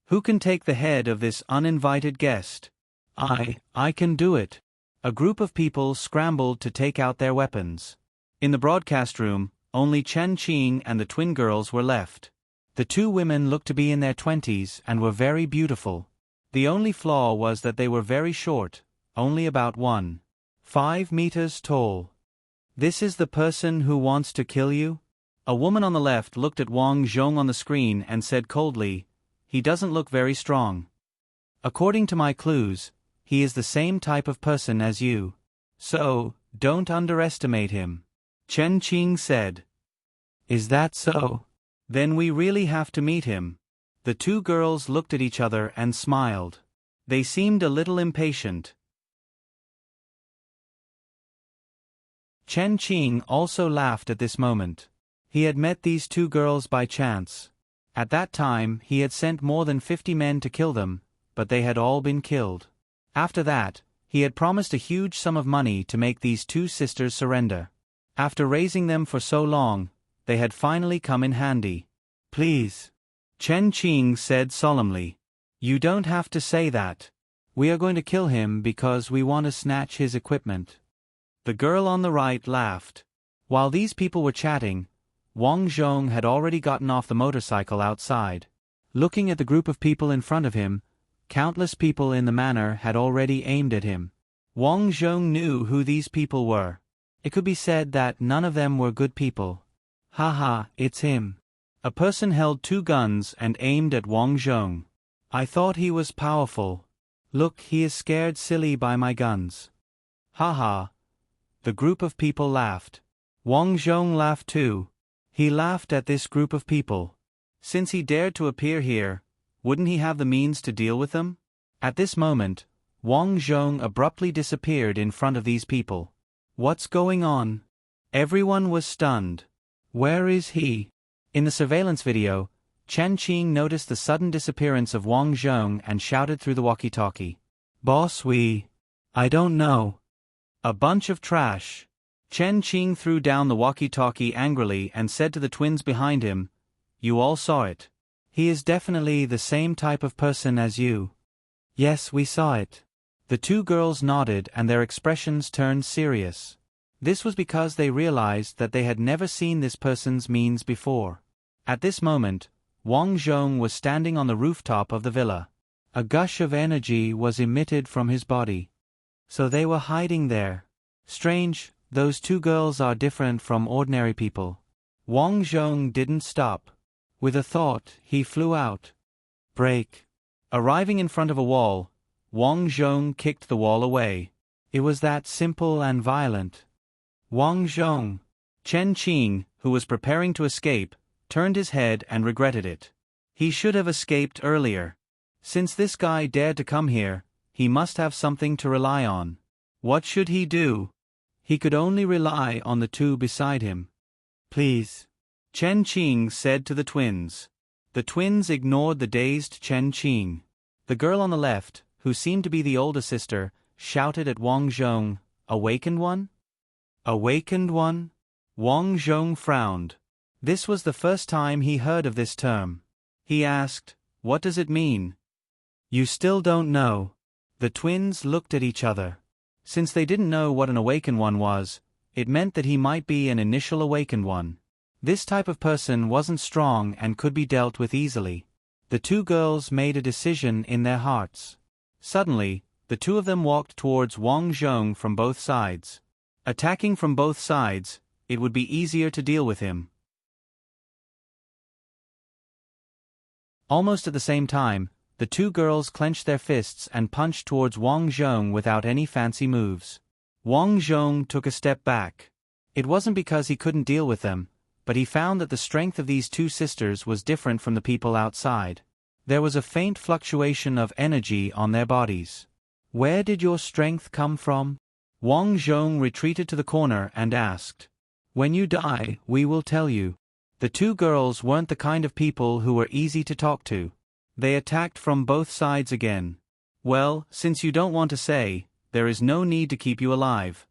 Who can take the head of this uninvited guest? I can do it. A group of people scrambled to take out their weapons. In the broadcast room, only Chen Qing and the twin girls were left. The two women looked to be in their 20s and were very beautiful. The only flaw was that they were very short, only about 1.5 meters tall. This is the person who wants to kill you? A woman on the left looked at Wang Zhong on the screen and said coldly, "He doesn't look very strong. According to my clues, he is the same type of person as you. So, don't underestimate him." Chen Qing said. "Is that so? Then we really have to meet him." The two girls looked at each other and smiled. They seemed a little impatient. Chen Qing also laughed at this moment. He had met these two girls by chance. At that time he had sent more than 50 men to kill them, but they had all been killed. After that, he had promised a huge sum of money to make these two sisters surrender. After raising them for so long, they had finally come in handy. "Please," Chen Qing said solemnly. "You don't have to say that. We are going to kill him because we want to snatch his equipment." The girl on the right laughed. While these people were chatting, Wang Zhong had already gotten off the motorcycle outside. Looking at the group of people in front of him, countless people in the manor had already aimed at him. Wang Zhong knew who these people were. It could be said that none of them were good people. "Haha, it's him." A person held 2 guns and aimed at Wang Zhong. "I thought he was powerful. Look, he is scared silly by my guns." "Haha." The group of people laughed. Wang Zhong laughed too. He laughed at this group of people. Since he dared to appear here, wouldn't he have the means to deal with them? At this moment, Wang Zhong abruptly disappeared in front of these people. What's going on? Everyone was stunned. Where is he? In the surveillance video, Chen Qing noticed the sudden disappearance of Wang Zhong and shouted through the walkie-talkie. "Boss, I don't know." A bunch of trash. Chen Qing threw down the walkie-talkie angrily and said to the twins behind him, "You all saw it. He is definitely the same type of person as you." "Yes, we saw it." The two girls nodded and their expressions turned serious. This was because they realized that they had never seen this person's means before. At this moment, Wang Zhong was standing on the rooftop of the villa. A gush of energy was emitted from his body. So they were hiding there. Strange, those two girls are different from ordinary people. Wang Zhong didn't stop. With a thought, he flew out. Break. Arriving in front of a wall, Wang Zhong kicked the wall away. It was that simple and violent. Wang Zhong. Chen Qing, who was preparing to escape, turned his head and regretted it. He should have escaped earlier. Since this guy dared to come here, he must have something to rely on. What should he do? He could only rely on the two beside him. "Please," Chen Qing said to the twins. The twins ignored the dazed Chen Qing. The girl on the left, who seemed to be the older sister, shouted at Wang Zhong, "Awakened one?" Awakened one? Wang Zhong frowned. This was the first time he heard of this term. He asked, "What does it mean?" "You still don't know." The twins looked at each other. Since they didn't know what an awakened one was, it meant that he might be an initial awakened one. This type of person wasn't strong and could be dealt with easily. The two girls made a decision in their hearts. Suddenly, the two of them walked towards Wang Zhong from both sides. Attacking from both sides, it would be easier to deal with him. Almost at the same time, the two girls clenched their fists and punched towards Wang Zhong without any fancy moves. Wang Zhong took a step back. It wasn't because he couldn't deal with them, but he found that the strength of these two sisters was different from the people outside. There was a faint fluctuation of energy on their bodies. "Where did your strength come from?" Wang Zhong retreated to the corner and asked. "When you die, we will tell you." The two girls weren't the kind of people who were easy to talk to. They attacked from both sides again. "Well, since you don't want to say, there is no need to keep you alive."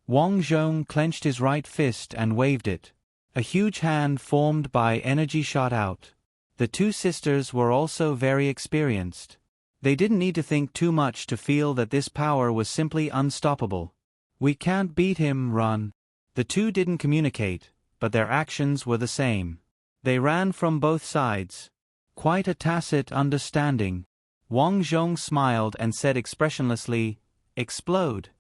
Wang Zhong clenched his right fist and waved it. A huge hand formed by energy shot out. The two sisters were also very experienced. They didn't need to think too much to feel that this power was simply unstoppable. "We can't beat him, run." The two didn't communicate, but their actions were the same. They ran from both sides. Quite a tacit understanding. Wang Zhong smiled and said expressionlessly, "Explode."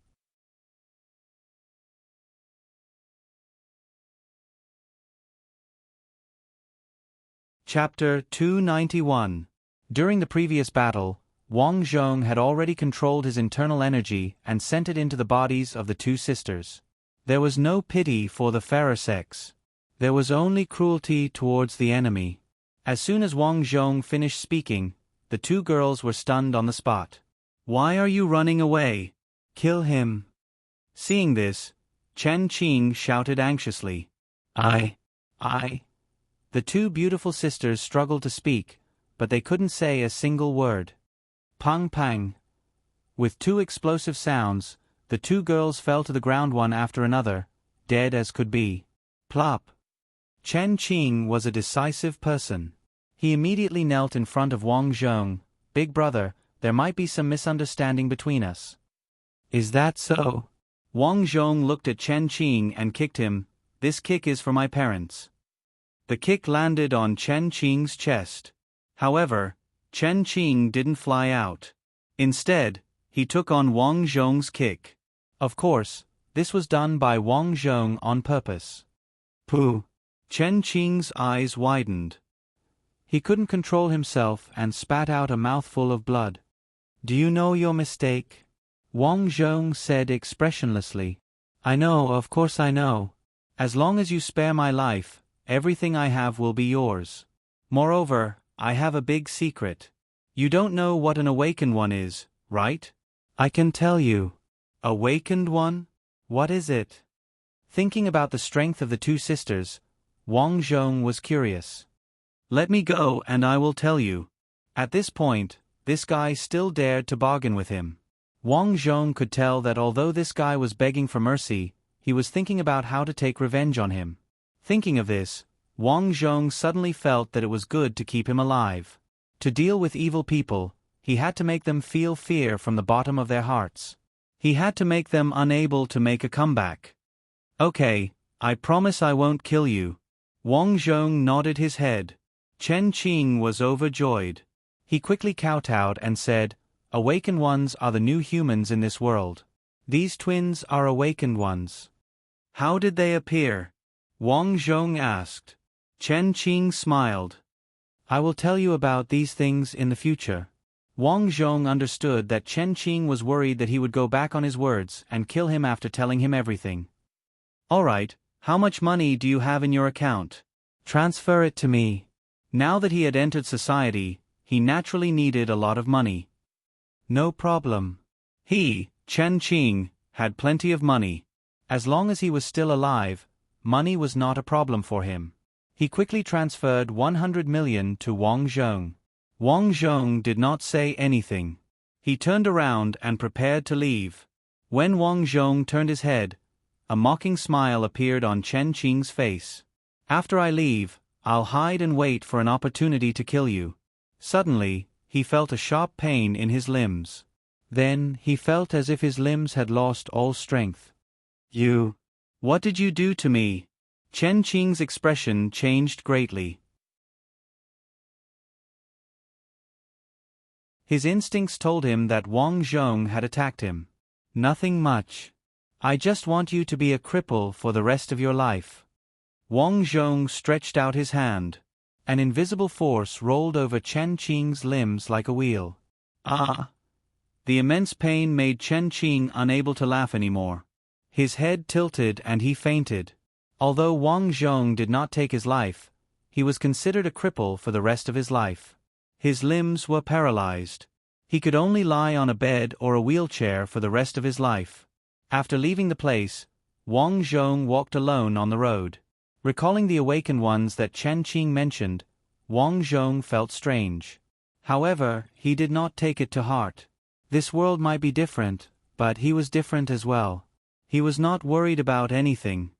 Chapter 291. During the previous battle, Wang Zhong had already controlled his internal energy and sent it into the bodies of the two sisters. There was no pity for the fairer sex. There was only cruelty towards the enemy. As soon as Wang Zhong finished speaking, the two girls were stunned on the spot. "Why are you running away? Kill him." Seeing this, Chen Qing shouted anxiously, I. The two beautiful sisters struggled to speak, but they couldn't say a single word. Pang pang. With two explosive sounds, the two girls fell to the ground one after another, dead as could be. Plop. Chen Qing was a decisive person. He immediately knelt in front of Wang Zhong. "Big brother, there might be some misunderstanding between us." "Is that so?" Wang Zhong looked at Chen Qing and kicked him. "This kick is for my parents." The kick landed on Chen Qing's chest. However, Chen Qing didn't fly out. Instead, he took on Wang Zhong's kick. Of course, this was done by Wang Zhong on purpose. Pooh! Chen Qing's eyes widened. He couldn't control himself and spat out a mouthful of blood. "Do you know your mistake?" Wang Zhong said expressionlessly. "I know, of course I know. As long as you spare my life, everything I have will be yours. Moreover, I have a big secret. You don't know what an awakened one is, right?" "I can tell you." "Awakened one? What is it?" Thinking about the strength of the two sisters, Wang Zhong was curious. "Let me go and I will tell you." At this point, this guy still dared to bargain with him. Wang Zhong could tell that although this guy was begging for mercy, he was thinking about how to take revenge on him. Thinking of this, Wang Zhong suddenly felt that it was good to keep him alive. To deal with evil people, he had to make them feel fear from the bottom of their hearts. He had to make them unable to make a comeback. "Okay, I promise I won't kill you." Wang Zhong nodded his head. Chen Qing was overjoyed. He quickly kowtowed and said, "Awakened ones are the new humans in this world. These twins are awakened ones." "How did they appear?" Wang Zhong asked. Chen Qing smiled. "I will tell you about these things in the future." Wang Zhong understood that Chen Qing was worried that he would go back on his words and kill him after telling him everything. "All right, how much money do you have in your account? Transfer it to me." Now that he had entered society, he naturally needed a lot of money. "No problem." He, Chen Qing, had plenty of money. As long as he was still alive, money was not a problem for him. He quickly transferred 100 million to Wang Zhong. Wang Zhong did not say anything. He turned around and prepared to leave. When Wang Zhong turned his head, a mocking smile appeared on Chen Qing's face. "After I leave, I'll hide and wait for an opportunity to kill you." Suddenly, he felt a sharp pain in his limbs. Then, he felt as if his limbs had lost all strength. "You! What did you do to me?" Chen Qing's expression changed greatly. His instincts told him that Wang Zhong had attacked him. "Nothing much. I just want you to be a cripple for the rest of your life." Wang Zhong stretched out his hand. An invisible force rolled over Chen Qing's limbs like a wheel. Ah! The immense pain made Chen Qing unable to laugh anymore. His head tilted and he fainted. Although Wang Zhong did not take his life, he was considered a cripple for the rest of his life. His limbs were paralyzed. He could only lie on a bed or a wheelchair for the rest of his life. After leaving the place, Wang Zhong walked alone on the road. Recalling the awakened ones that Chen Qing mentioned, Wang Zhong felt strange. However, he did not take it to heart. This world might be different, but he was different as well. He was not worried about anything.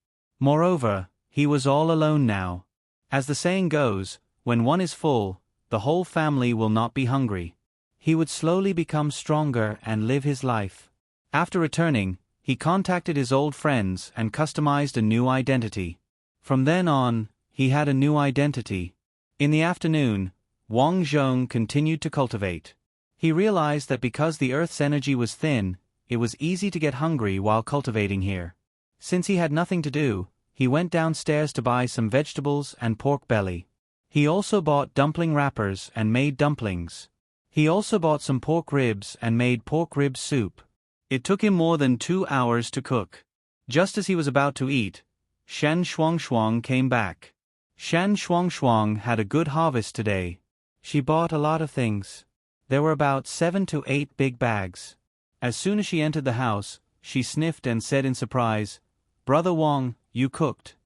Moreover, he was all alone now. As the saying goes, when one is full, the whole family will not be hungry. He would slowly become stronger and live his life. After returning, he contacted his old friends and customized a new identity. From then on, he had a new identity. In the afternoon, Wang Zhong continued to cultivate. He realized that because the Earth's energy was thin, it was easy to get hungry while cultivating here. Since he had nothing to do, he went downstairs to buy some vegetables and pork belly. He also bought dumpling wrappers and made dumplings. He also bought some pork ribs and made pork rib soup. It took him more than 2 hours to cook. Just as he was about to eat, Shan Shuangshuang came back. Shan Shuangshuang had a good harvest today. She bought a lot of things. There were about 7 to 8 big bags. As soon as she entered the house, she sniffed and said in surprise, "Brother Wang, you cooked.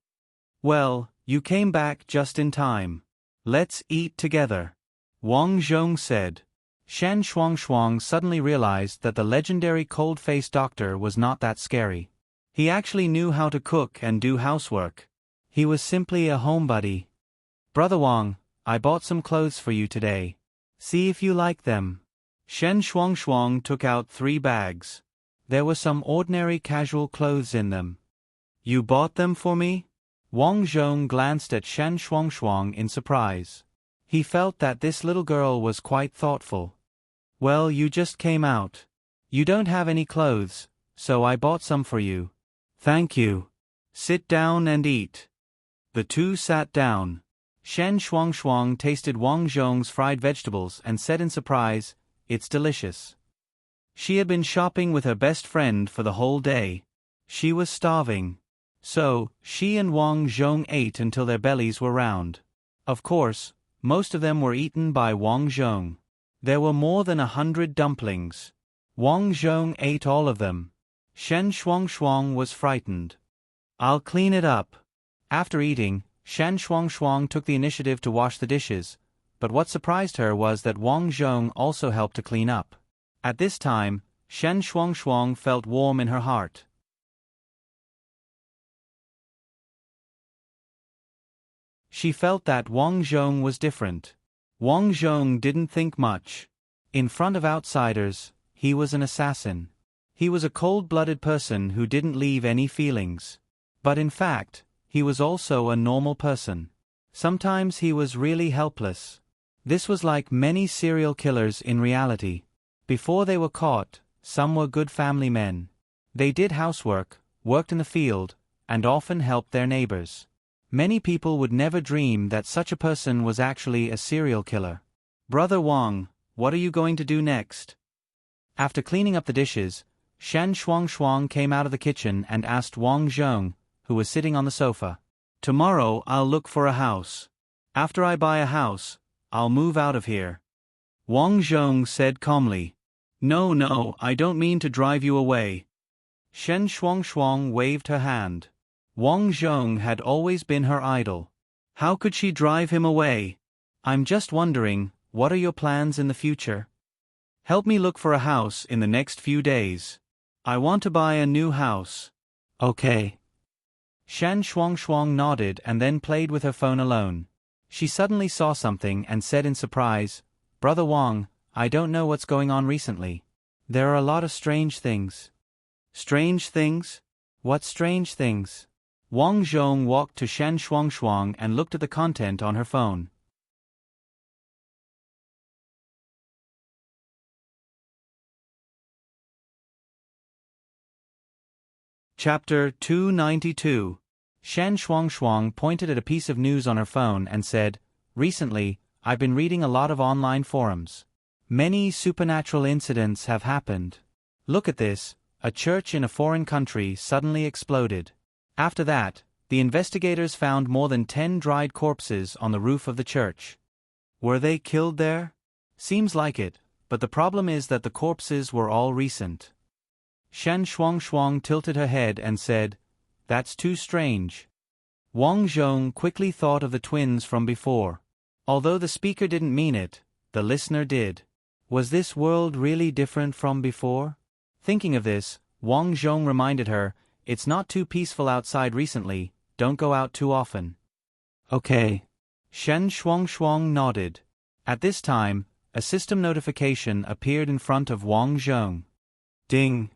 Well, you came back just in time. Let's eat together," Wang Zhong said. Shan Shuangshuang suddenly realized that the legendary cold-faced doctor was not that scary. He actually knew how to cook and do housework. He was simply a homebody. "Brother Wang, I bought some clothes for you today. See if you like them." Shen Shuangshuang took out 3 bags. There were some ordinary casual clothes in them. "You bought them for me?" Wang Zhong glanced at Shen Shuangshuang in surprise. He felt that this little girl was quite thoughtful. "Well, you just came out. You don't have any clothes, so I bought some for you." "Thank you. Sit down and eat." The two sat down. Shen Shuangshuang tasted Wang Zhong's fried vegetables and said in surprise, "It's delicious." She had been shopping with her best friend for the whole day. She was starving. So, she and Wang Zhong ate until their bellies were round. Of course, most of them were eaten by Wang Zhong. There were more than 100 dumplings. Wang Zhong ate all of them. Shen Shuangshuang was frightened. "I'll clean it up." After eating, Shen Shuangshuang took the initiative to wash the dishes, but what surprised her was that Wang Zhong also helped to clean up. At this time, Shen Shuangshuang felt warm in her heart. She felt that Wang Zhong was different. Wang Zhong didn't think much. In front of outsiders, he was an assassin. He was a cold-blooded person who didn't leave any feelings. But in fact, he was also a normal person. Sometimes he was really helpless. This was like many serial killers in reality. Before they were caught, some were good family men. They did housework, worked in the field, and often helped their neighbors. Many people would never dream that such a person was actually a serial killer. "Brother Wang, what are you going to do next?" After cleaning up the dishes, Shen Shuangshuang came out of the kitchen and asked Wang Zhong, who was sitting on the sofa. "Tomorrow I'll look for a house. After I buy a house, I'll move out of here." Wang Zhong said calmly, No, I don't mean to drive you away." Shen Shuangshuang waved her hand. Wang Zhong had always been her idol. How could she drive him away? "I'm just wondering, what are your plans in the future?" "Help me look for a house in the next few days. I want to buy a new house." "Okay." Shan Shuangshuang nodded and then played with her phone alone. She suddenly saw something and said in surprise, "Brother Wang, I don't know what's going on recently. There are a lot of strange things." "Strange things? What strange things?" Wang Zhong walked to Shan Shuangshuang and looked at the content on her phone. Chapter 292. Shan Shuangshuang pointed at a piece of news on her phone and said, "Recently, I've been reading a lot of online forums. Many supernatural incidents have happened. Look at this, a church in a foreign country suddenly exploded. After that, the investigators found more than 10 dried corpses on the roof of the church. Were they killed there? Seems like it, but the problem is that the corpses were all recent." Shan Shuangshuang tilted her head and said, "That's too strange." Wang Zhong quickly thought of the twins from before. Although the speaker didn't mean it, the listener did. Was this world really different from before? Thinking of this, Wang Zhong reminded her, "It's not too peaceful outside recently, don't go out too often." "Okay." Shen Shuangshuang nodded. At this time, a system notification appeared in front of Wang Zhong. Ding!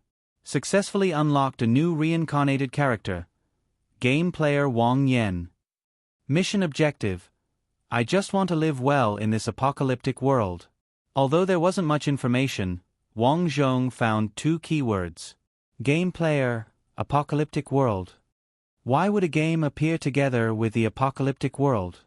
Successfully unlocked a new reincarnated character. Game player Wang Yan. Mission objective: I just want to live well in this apocalyptic world. Although there wasn't much information, Wang Zhong found 2 keywords. Game player, apocalyptic world. Why would a game appear together with the apocalyptic world?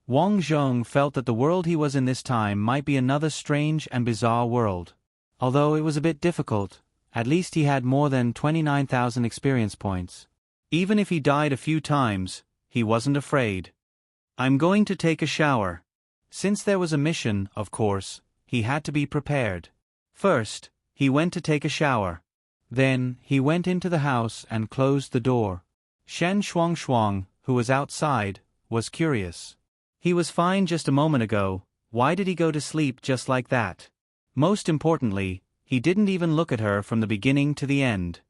Wang Zhong felt that the world he was in this time might be another strange and bizarre world. Although it was a bit difficult, at least he had more than 29,000 experience points. Even if he died a few times, he wasn't afraid. I'm going to take a shower. Since there was a mission, of course, he had to be prepared. First, he went to take a shower. Then, he went into the house and closed the door. Shen Shuang, who was outside, was curious. He was fine just a moment ago, why did he go to sleep just like that? Most importantly, he didn't even look at her from the beginning to the end.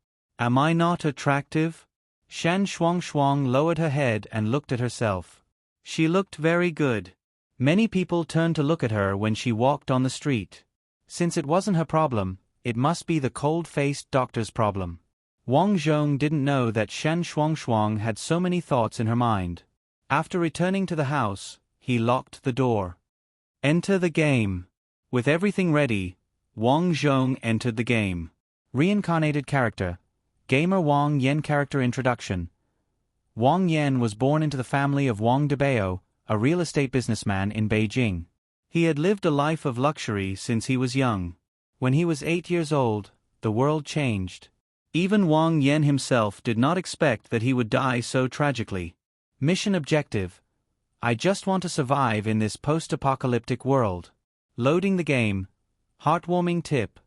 Am I not attractive? Shen Shuang lowered her head and looked at herself. She looked very good. Many people turned to look at her when she walked on the street. Since it wasn't her problem, it must be the cold-faced doctor's problem. Wang Zhong didn't know that Shen Shuang had so many thoughts in her mind. After returning to the house, he locked the door. Enter the game. With everything ready, Wang Zhong entered the game. Reincarnated character. Gamer Wang Yan character introduction. Wang Yan was born into the family of Wang Debao, a real estate businessman in Beijing. He had lived a life of luxury since he was young. When he was 8 years old, the world changed. Even Wang Yan himself did not expect that he would die so tragically. Mission objective: I just want to survive in this post-apocalyptic world. Loading the game. Heartwarming tip: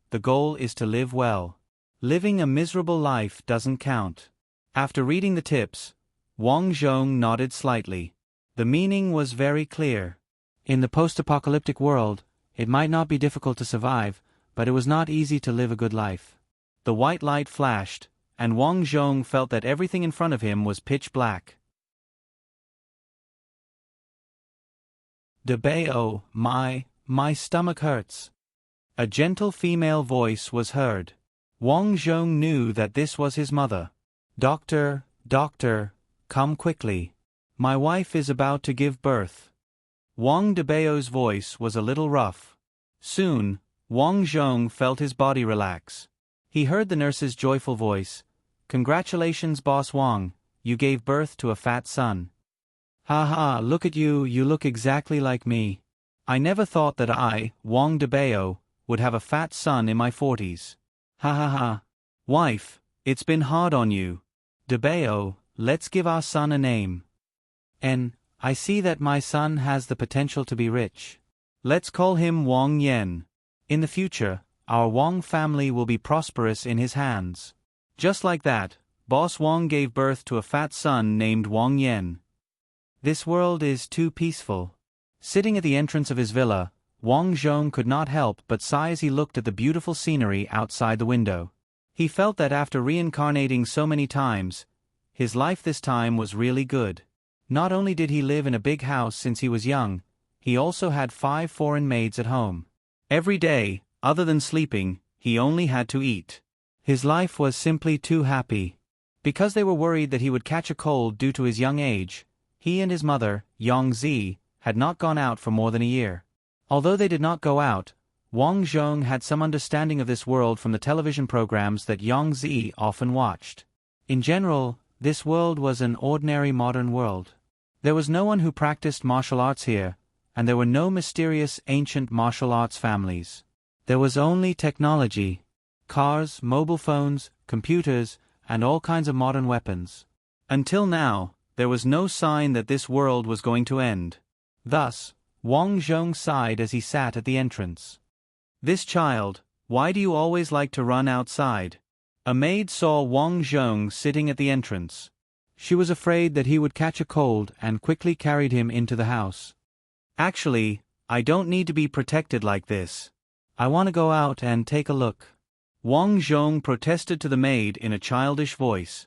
the goal is to live well. Living a miserable life doesn't count. After reading the tips, Wang Zhong nodded slightly. The meaning was very clear. In the post-apocalyptic world, it might not be difficult to survive, but it was not easy to live a good life. The white light flashed, and Wang Zhong felt that everything in front of him was pitch black. Debao, my stomach hurts. A gentle female voice was heard. Wang Zhong knew that this was his mother. Doctor, come quickly. My wife is about to give birth. Wang Debao's voice was a little rough. Soon, Wang Zhong felt his body relax. He heard the nurse's joyful voice. Congratulations, Boss Wang, you gave birth to a fat son. Ha, look at you, you look exactly like me. I never thought that I, Wang Debao, would have a fat son in my 40s. Ha. Wife, it's been hard on you. Debao, let's give our son a name. I see that my son has the potential to be rich. Let's call him Wang Yan. In the future, our Wang family will be prosperous in his hands. Just like that, Boss Wang gave birth to a fat son named Wang Yan. This world is too peaceful. Sitting at the entrance of his villa, Wang Zhong could not help but sigh as he looked at the beautiful scenery outside the window. He felt that after reincarnating so many times, his life this time was really good. Not only did he live in a big house since he was young, he also had 5 foreign maids at home. Every day, other than sleeping, he only had to eat. His life was simply too happy. Because they were worried that he would catch a cold due to his young age, he and his mother, Yang Zi, had not gone out for more than a year. Although they did not go out, Wang Zhong had some understanding of this world from the television programs that Yang Zi often watched. In general, this world was an ordinary modern world. There was no one who practiced martial arts here, and there were no mysterious ancient martial arts families. There was only technology: cars, mobile phones, computers, and all kinds of modern weapons. Until now, there was no sign that this world was going to end. Thus, Wang Zhong sighed as he sat at the entrance. This child, why do you always like to run outside? A maid saw Wang Zhong sitting at the entrance. She was afraid that he would catch a cold and quickly carried him into the house. Actually, I don't need to be protected like this. I want to go out and take a look. Wang Zhong protested to the maid in a childish voice.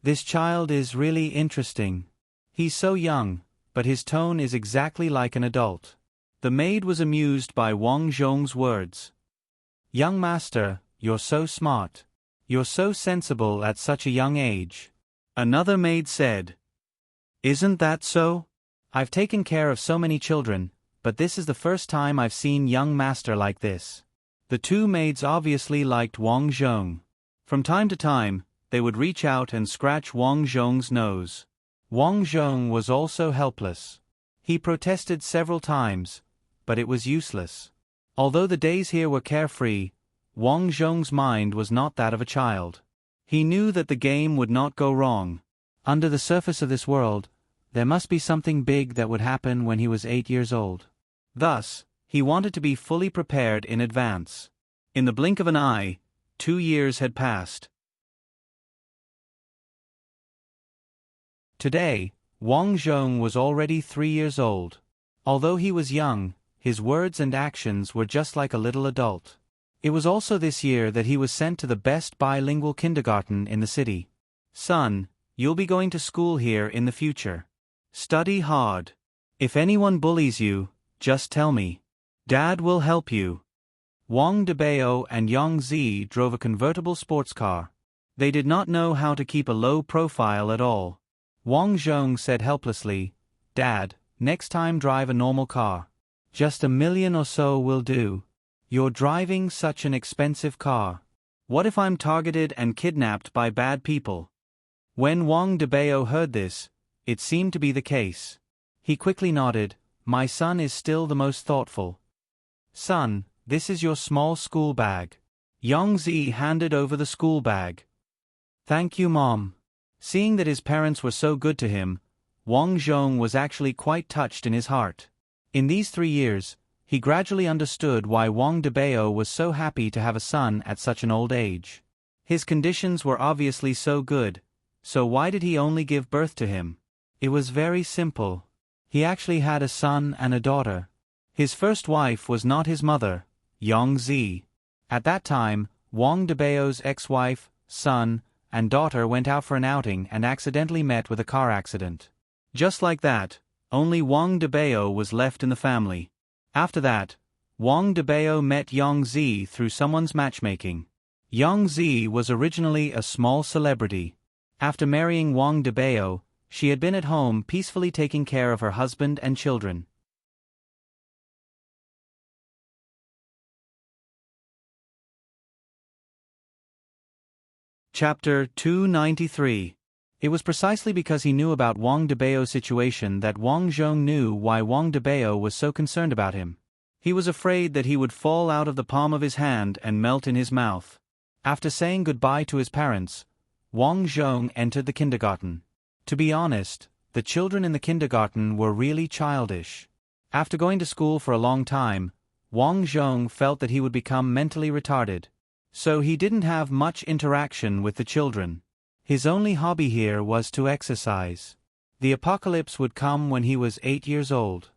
This child is really interesting. He's so young, but his tone is exactly like an adult. The maid was amused by Wang Zhong's words. Young master, you're so smart. You're so sensible at such a young age. Another maid said. Isn't that so? I've taken care of so many children, but this is the first time I've seen young master like this. The two maids obviously liked Wang Zhong. From time to time, they would reach out and scratch Wang Zhong's nose. Wang Zhong was also helpless. He protested several times, but it was useless. Although the days here were carefree, Wang Zhong's mind was not that of a child. He knew that the game would not go wrong. Under the surface of this world, there must be something big that would happen when he was 8 years old. Thus, he wanted to be fully prepared in advance. In the blink of an eye, 2 years had passed. Today, Wang Zhong was already 3 years old. Although he was young, his words and actions were just like a little adult. It was also this year that he was sent to the best bilingual kindergarten in the city. Son, you'll be going to school here in the future. Study hard. If anyone bullies you, just tell me. Dad will help you. Wang Debao and Yang Zi drove a convertible sports car. They did not know how to keep a low profile at all. Wang Zhong said helplessly, Dad, next time drive a normal car. Just $1 million or so will do. You're driving such an expensive car. What if I'm targeted and kidnapped by bad people? When Wang Debao heard this, it seemed to be the case. He quickly nodded. My son is still the most thoughtful. Son, this is your small school bag. Yang Zi handed over the school bag. Thank you, Mom. Seeing that his parents were so good to him, Wang Zhong was actually quite touched in his heart. In these 3 years, he gradually understood why Wang Debao was so happy to have a son at such an old age. His conditions were obviously so good, so why did he only give birth to him? It was very simple. He actually had a son and a daughter. His first wife was not his mother, Yang Zi. At that time, Wang Debao's ex-wife, son, and daughter went out for an outing and accidentally met with a car accident. Just like that, only Wang Debao was left in the family. After that, Wang Debao met Yang Zi through someone's matchmaking. Yang Zi was originally a small celebrity. After marrying Wang Debao, she had been at home peacefully taking care of her husband and children. Chapter 293. It was precisely because he knew about Wang Debao's situation that Wang Zhong knew why Wang Debao was so concerned about him. He was afraid that he would fall out of the palm of his hand and melt in his mouth. After saying goodbye to his parents, Wang Zhong entered the kindergarten. To be honest, the children in the kindergarten were really childish. After going to school for a long time, Wang Zhong felt that he would become mentally retarded. So he didn't have much interaction with the children. His only hobby here was to exercise. The apocalypse would come when he was 8 years old.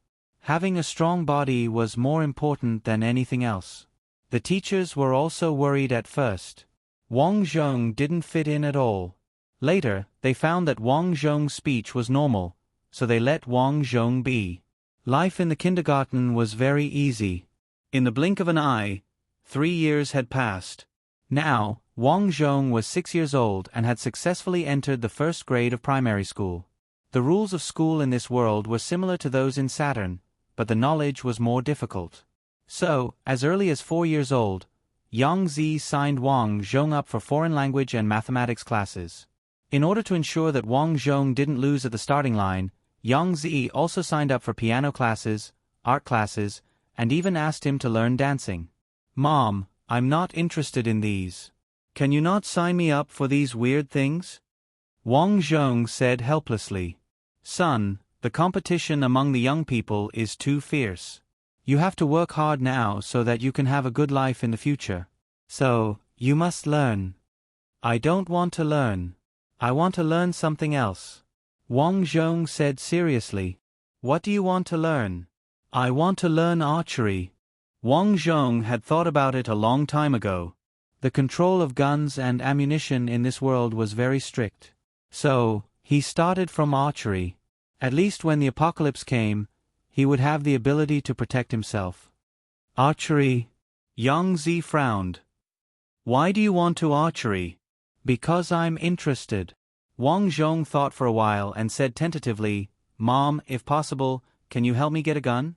Having a strong body was more important than anything else. The teachers were also worried at first. Wang Zhong didn't fit in at all. Later, they found that Wang Zhong's speech was normal, so they let Wang Zhong be. Life in the kindergarten was very easy. In the blink of an eye, 3 years had passed. Now, Wang Zhong was 6 years old and had successfully entered the first grade of primary school. The rules of school in this world were similar to those in Saturn, but the knowledge was more difficult. So, as early as 4 years old, Yang Zi signed Wang Zhong up for foreign language and mathematics classes. In order to ensure that Wang Zhong didn't lose at the starting line, Yang Zi also signed up for piano classes, art classes, and even asked him to learn dancing. Mom, I'm not interested in these. Can you not sign me up for these weird things? Wang Zhong said helplessly. Son, the competition among the young people is too fierce. You have to work hard now so that you can have a good life in the future. So, you must learn. I don't want to learn. I want to learn something else. Wang Zhong said seriously. What do you want to learn? I want to learn archery. Wang Zhong had thought about it a long time ago. The control of guns and ammunition in this world was very strict. So, he started from archery. At least when the apocalypse came, he would have the ability to protect himself. Archery? Yang Zi frowned. Why do you want to archery? Because I'm interested. Wang Zhong thought for a while and said tentatively, "Mom, if possible, can you help me get a gun?"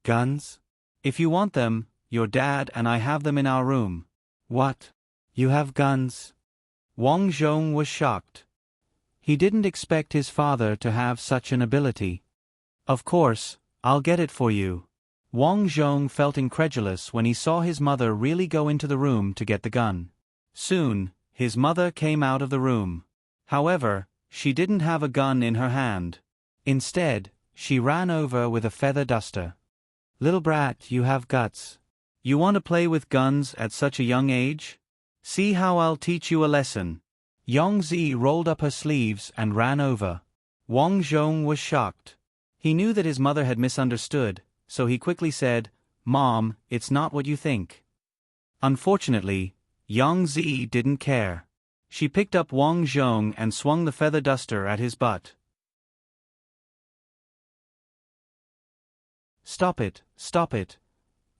"Guns? If you want them, your dad and I have them in our room." "What? You have guns?" Wang Zhong was shocked. He didn't expect his father to have such an ability. "Of course, I'll get it for you." Wang Zhong felt incredulous when he saw his mother really go into the room to get the gun. Soon, his mother came out of the room. However, she didn't have a gun in her hand. Instead, she ran over with a feather duster. "Little brat, you have guts. You want to play with guns at such a young age? See how I'll teach you a lesson." Yongzi rolled up her sleeves and ran over. Wang Zhong was shocked. He knew that his mother had misunderstood, so he quickly said, "Mom, it's not what you think." Unfortunately, Yongzi didn't care. She picked up Wang Zhong and swung the feather duster at his butt. "Stop it, stop it."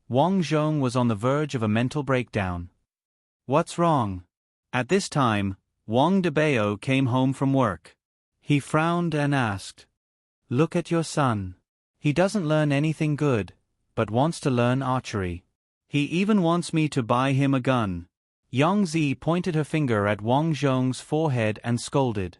Wang Zhong was on the verge of a mental breakdown. "What's wrong?" At this time, Wang Debao came home from work. He frowned and asked, "Look at your son. He doesn't learn anything good, but wants to learn archery. He even wants me to buy him a gun." Yongzi pointed her finger at Wang Zhong's forehead and scolded.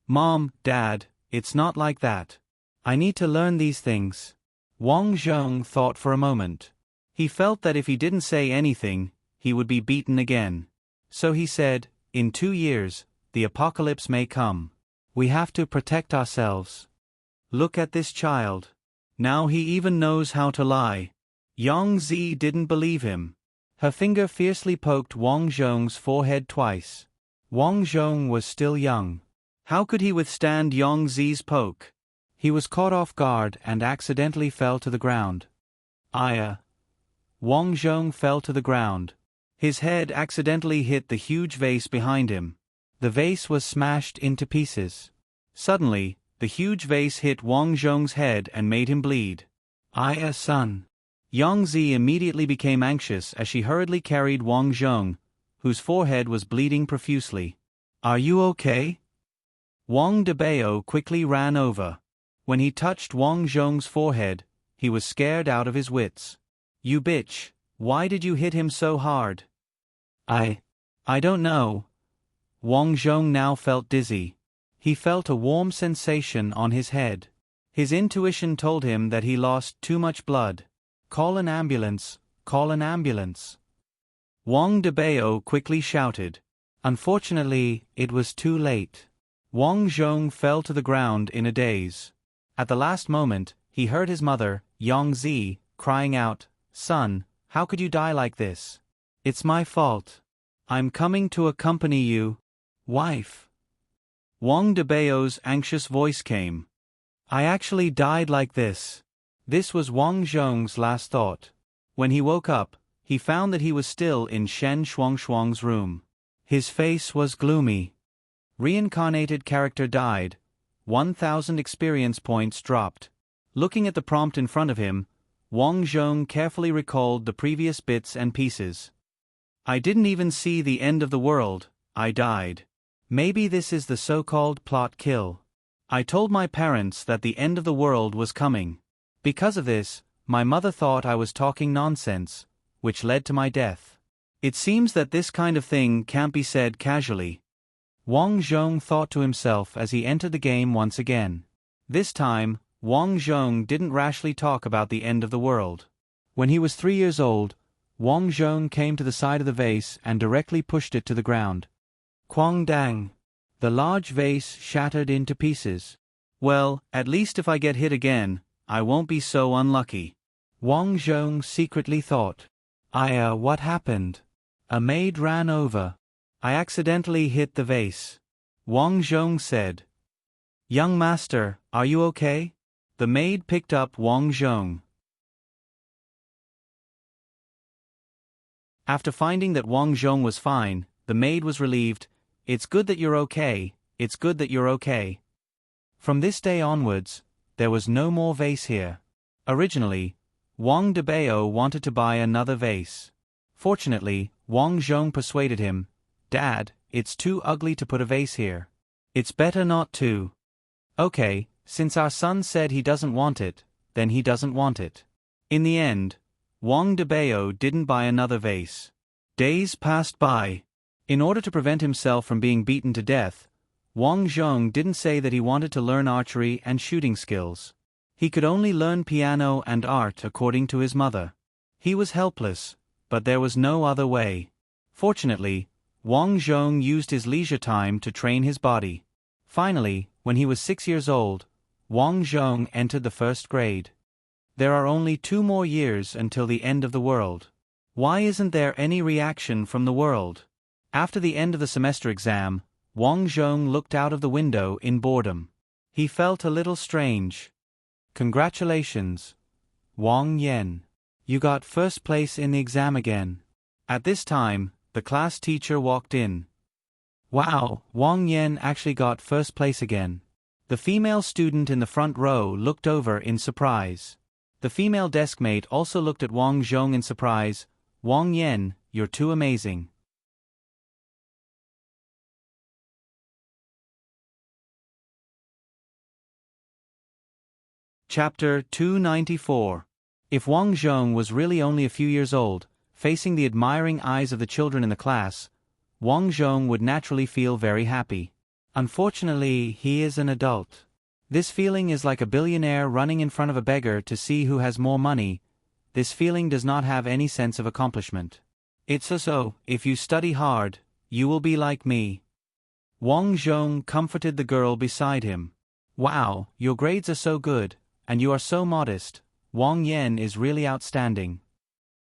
"Mom, Dad, it's not like that. I need to learn these things." Wang Zhong thought for a moment. He felt that if he didn't say anything, he would be beaten again. So he said, "In 2 years, the apocalypse may come. We have to protect ourselves. Look at this child. Now he even knows how to lie." Yongzi didn't believe him. Her finger fiercely poked Wang Zhong's forehead twice. Wang Zhong was still young. How could he withstand Yongzi's poke? He was caught off guard and accidentally fell to the ground. Aya! Wang Zhong fell to the ground. His head accidentally hit the huge vase behind him. The vase was smashed into pieces. Suddenly, the huge vase hit Wang Zhong's head and made him bleed. "Aya, son." Yongzi immediately became anxious as she hurriedly carried Wang Zhong, whose forehead was bleeding profusely. "Are you okay?" Wang Debao quickly ran over. When he touched Wang Zhong's forehead, he was scared out of his wits. "You bitch, why did you hit him so hard?" I don't know." Wang Zhong now felt dizzy. He felt a warm sensation on his head. His intuition told him that he lost too much blood. "Call an ambulance, call an ambulance." Wang Debao quickly shouted. Unfortunately, it was too late. Wang Zhong fell to the ground in a daze. At the last moment, he heard his mother, Yongzi, crying out, "Son, how could you die like this? It's my fault. I'm coming to accompany you." "Wife." Wang Debao's anxious voice came. "I actually died like this." This was Wang Zhong's last thought. When he woke up, he found that he was still in Shen Shuangshuang's room. His face was gloomy. Reincarnated character died. 1,000 experience points dropped. Looking at the prompt in front of him, Wang Zhong carefully recalled the previous bits and pieces. "I didn't even see the end of the world, I died. Maybe this is the so-called plot kill. I told my parents that the end of the world was coming. Because of this, my mother thought I was talking nonsense, which led to my death. It seems that this kind of thing can't be said casually." Wang Zhong thought to himself as he entered the game once again. This time, Wang Zhong didn't rashly talk about the end of the world. When he was 3 years old, Wang Zhong came to the side of the vase and directly pushed it to the ground. Quang dang! The large vase shattered into pieces. "Well, at least if I get hit again, I won't be so unlucky," Wang Zhong secretly thought. What happened?" A maid ran over. "I accidentally hit the vase," Wang Zhong said. "Young master, are you okay?" The maid picked up Wang Zhong. After finding that Wang Zhong was fine, the maid was relieved. "It's good that you're okay, it's good that you're okay." From this day onwards, there was no more vase here. Originally, Wang Debao wanted to buy another vase. Fortunately, Wang Zhong persuaded him, "Dad, it's too ugly to put a vase here. It's better not to. Okay, since our son said he doesn't want it, then he doesn't want it. In the end, Wang Debao didn't buy another vase. Days passed by. In order to prevent himself from being beaten to death, Wang Zhong didn't say that he wanted to learn archery and shooting skills. He could only learn piano and art according to his mother. He was helpless, but there was no other way. Fortunately, Wang Zhong used his leisure time to train his body. Finally, when he was 6 years old, Wang Zhong entered the first grade. There are only 2 more years until the end of the world. Why isn't there any reaction from the world? After the end of the semester exam, Wang Zhong looked out of the window in boredom. He felt a little strange. Congratulations, Wang Yan. You got first place in the exam again. At this time, the class teacher walked in. Wow, Wang Yan actually got first place again. The female student in the front row looked over in surprise. The female deskmate also looked at Wang Zhong in surprise. Wang Yan, you're too amazing. Chapter 294. If Wang Zhong was really only a few years old, facing the admiring eyes of the children in the class, Wang Zhong would naturally feel very happy. Unfortunately, he is an adult. This feeling is like a billionaire running in front of a beggar to see who has more money. This feeling does not have any sense of accomplishment. It's so, if you study hard, you will be like me. Wang Zhong comforted the girl beside him. Wow, your grades are so good, and you are so modest. Wang Yan is really outstanding.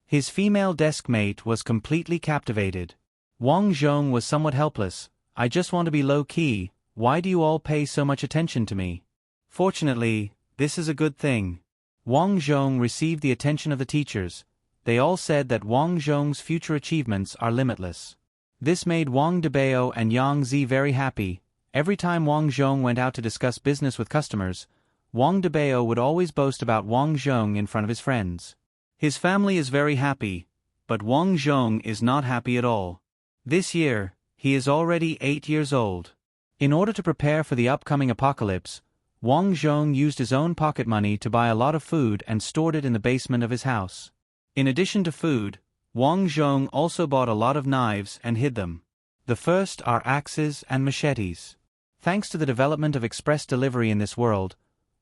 His female deskmate was completely captivated. Wang Zhong was somewhat helpless. I just want to be low-key. Why do you all pay so much attention to me? Fortunately, this is a good thing. Wang Zhong received the attention of the teachers. They all said that Wang Zhong's future achievements are limitless. This made Wang Debao and Yang Zi very happy. Every time Wang Zhong went out to discuss business with customers, Wang Debao would always boast about Wang Zhong in front of his friends. His family is very happy, but Wang Zhong is not happy at all. This year, he is already 8 years old. In order to prepare for the upcoming apocalypse, Wang Zhong used his own pocket money to buy a lot of food and stored it in the basement of his house. In addition to food, Wang Zhong also bought a lot of knives and hid them. The first are axes and machetes. Thanks to the development of express delivery in this world,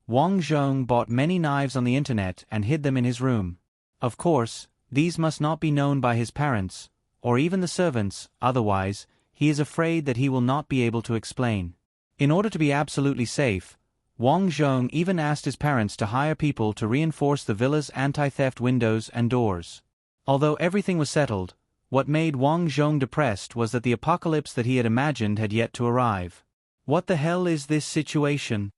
Wang Zhong bought many knives on the internet and hid them in his room. Of course, these must not be known by his parents, or even the servants, otherwise, he is afraid that he will not be able to explain. In order to be absolutely safe, Wang Zhong even asked his parents to hire people to reinforce the villa's anti-theft windows and doors. Although everything was settled, what made Wang Zhong depressed was that the apocalypse that he had imagined had yet to arrive. What the hell is this situation?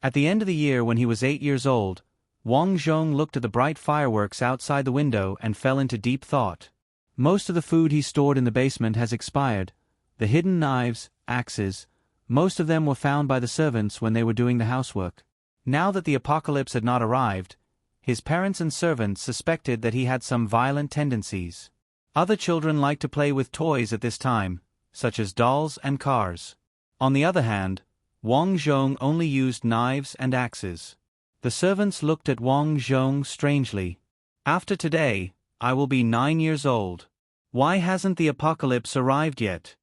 At the end of the year when he was 8 years old, Wang Zhong looked at the bright fireworks outside the window and fell into deep thought. Most of the food he stored in the basement has expired. The hidden knives, axes, most of them were found by the servants when they were doing the housework. Now that the apocalypse had not arrived, his parents and servants suspected that he had some violent tendencies. Other children liked to play with toys at this time, such as dolls and cars. On the other hand, Wang Zhong only used knives and axes. The servants looked at Wang Zhong strangely. After today, I will be 9 years old. Why hasn't the apocalypse arrived yet?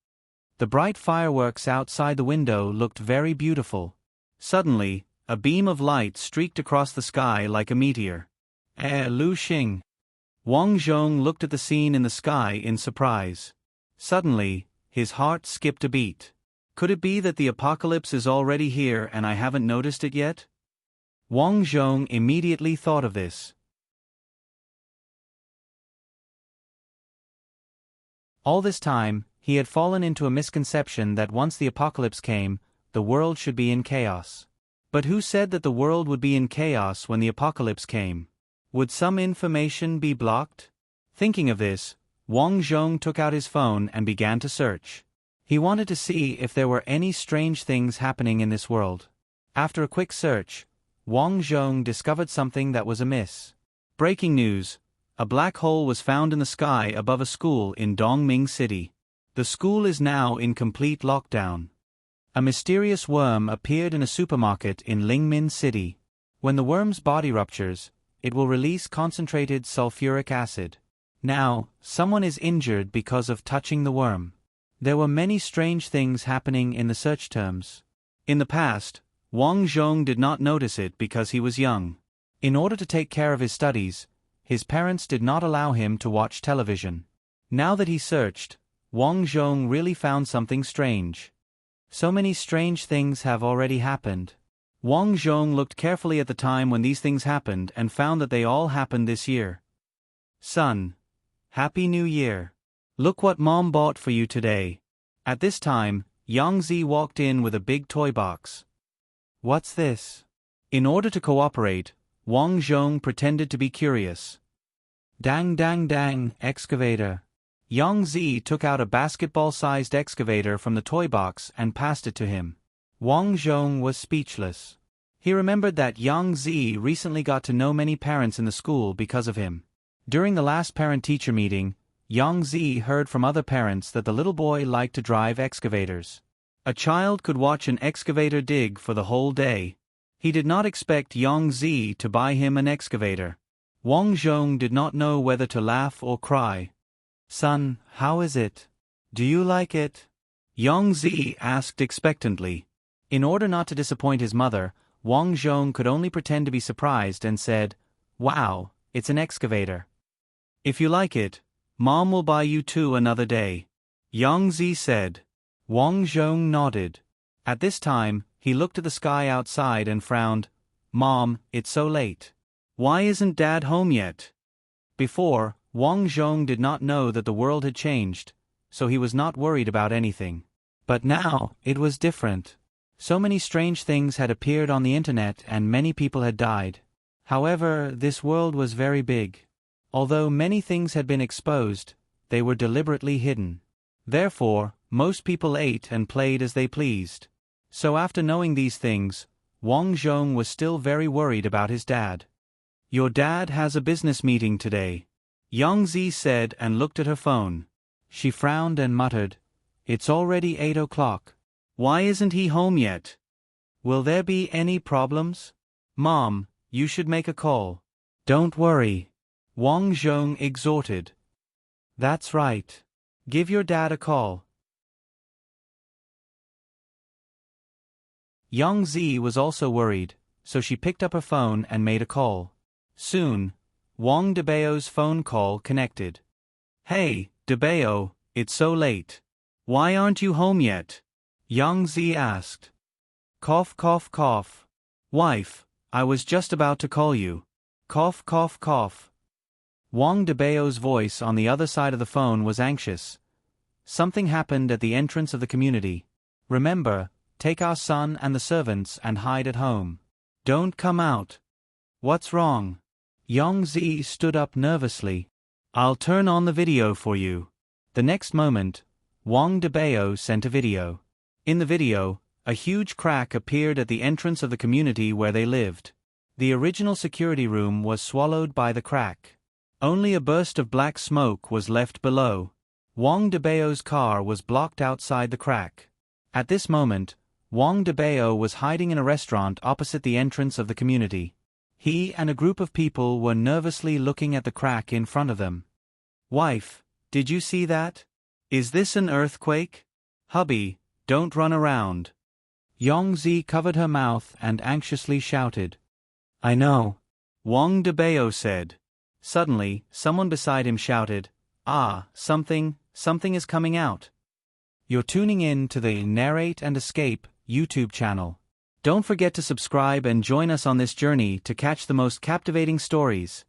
The bright fireworks outside the window looked very beautiful. Suddenly, a beam of light streaked across the sky like a meteor. Lu Xing. Wang Zhong looked at the scene in the sky in surprise. Suddenly, his heart skipped a beat. Could it be that the apocalypse is already here and I haven't noticed it yet? Wang Zhong immediately thought of this. All this time, he had fallen into a misconception that once the apocalypse came, the world should be in chaos. But who said that the world would be in chaos when the apocalypse came? Would some information be blocked? Thinking of this, Wang Zhong took out his phone and began to search. He wanted to see if there were any strange things happening in this world. After a quick search, Wang Zhong discovered something that was amiss. Breaking news. A black hole was found in the sky above a school in Dongming City. The school is now in complete lockdown. A mysterious worm appeared in a supermarket in Lingmin City. When the worm's body ruptures, it will release concentrated sulfuric acid. Now, someone is injured because of touching the worm. There were many strange things happening in the search terms. In the past, Wang Zhong did not notice it because he was young. In order to take care of his studies, his parents did not allow him to watch television. Now that he searched, Wang Zhong really found something strange. So many strange things have already happened. Wang Zhong looked carefully at the time when these things happened and found that they all happened this year. Son, Happy New Year. Look what Mom bought for you today. At this time, Yang Zi walked in with a big toy box. What's this? In order to cooperate, Wang Zhong pretended to be curious. Dang dang dang, excavator. Yang Zi took out a basketball-sized excavator from the toy box and passed it to him. Wang Zhong was speechless. He remembered that Yang Zi recently got to know many parents in the school because of him. During the last parent-teacher meeting, Yang Zi heard from other parents that the little boy liked to drive excavators. A child could watch an excavator dig for the whole day. He did not expect Yang Zi to buy him an excavator. Wang Zhong did not know whether to laugh or cry. Son, how is it? Do you like it? Yang Zi asked expectantly. In order not to disappoint his mother, Wang Zhong could only pretend to be surprised and said, Wow, it's an excavator. If you like it, Mom will buy you two another day. Yang Zi said. Wang Zhong nodded. At this time, he looked at the sky outside and frowned. Mom, it's so late. Why isn't Dad home yet? Before, Wang Zhong did not know that the world had changed, so he was not worried about anything. But now, it was different. So many strange things had appeared on the internet and many people had died. However, this world was very big. Although many things had been exposed, they were deliberately hidden. Therefore, most people ate and played as they pleased. So after knowing these things, Wang Zhong was still very worried about his dad. Your dad has a business meeting today, Yang Zi said and looked at her phone. She frowned and muttered, It's already 8 o'clock. Why isn't he home yet? Will there be any problems? Mom, you should make a call. Don't worry, Wang Zhong exhorted. That's right. Give your dad a call. Yang Zi was also worried, so she picked up her phone and made a call. Soon, Wang Debao's phone call connected. Hey, Debao, it's so late. Why aren't you home yet? Yang Zi asked. Cough cough cough. Wife, I was just about to call you. Cough cough cough. Wang Debao's voice on the other side of the phone was anxious. Something happened at the entrance of the community. Remember, take our son and the servants and hide at home. Don't come out. What's wrong? Yang Zi stood up nervously. I'll turn on the video for you. The next moment, Wang Debao sent a video. In the video, a huge crack appeared at the entrance of the community where they lived. The original security room was swallowed by the crack. Only a burst of black smoke was left below. Wang Debao's car was blocked outside the crack. At this moment, Wang Debao was hiding in a restaurant opposite the entrance of the community. He and a group of people were nervously looking at the crack in front of them. Wife, did you see that? Is this an earthquake? Hubby, don't run around. Yang Zi covered her mouth and anxiously shouted. I know. Wang Debao said. Suddenly, someone beside him shouted, something is coming out. You're tuning in to the Narrate and Escape YouTube channel. Don't forget to subscribe and join us on this journey to catch the most captivating stories.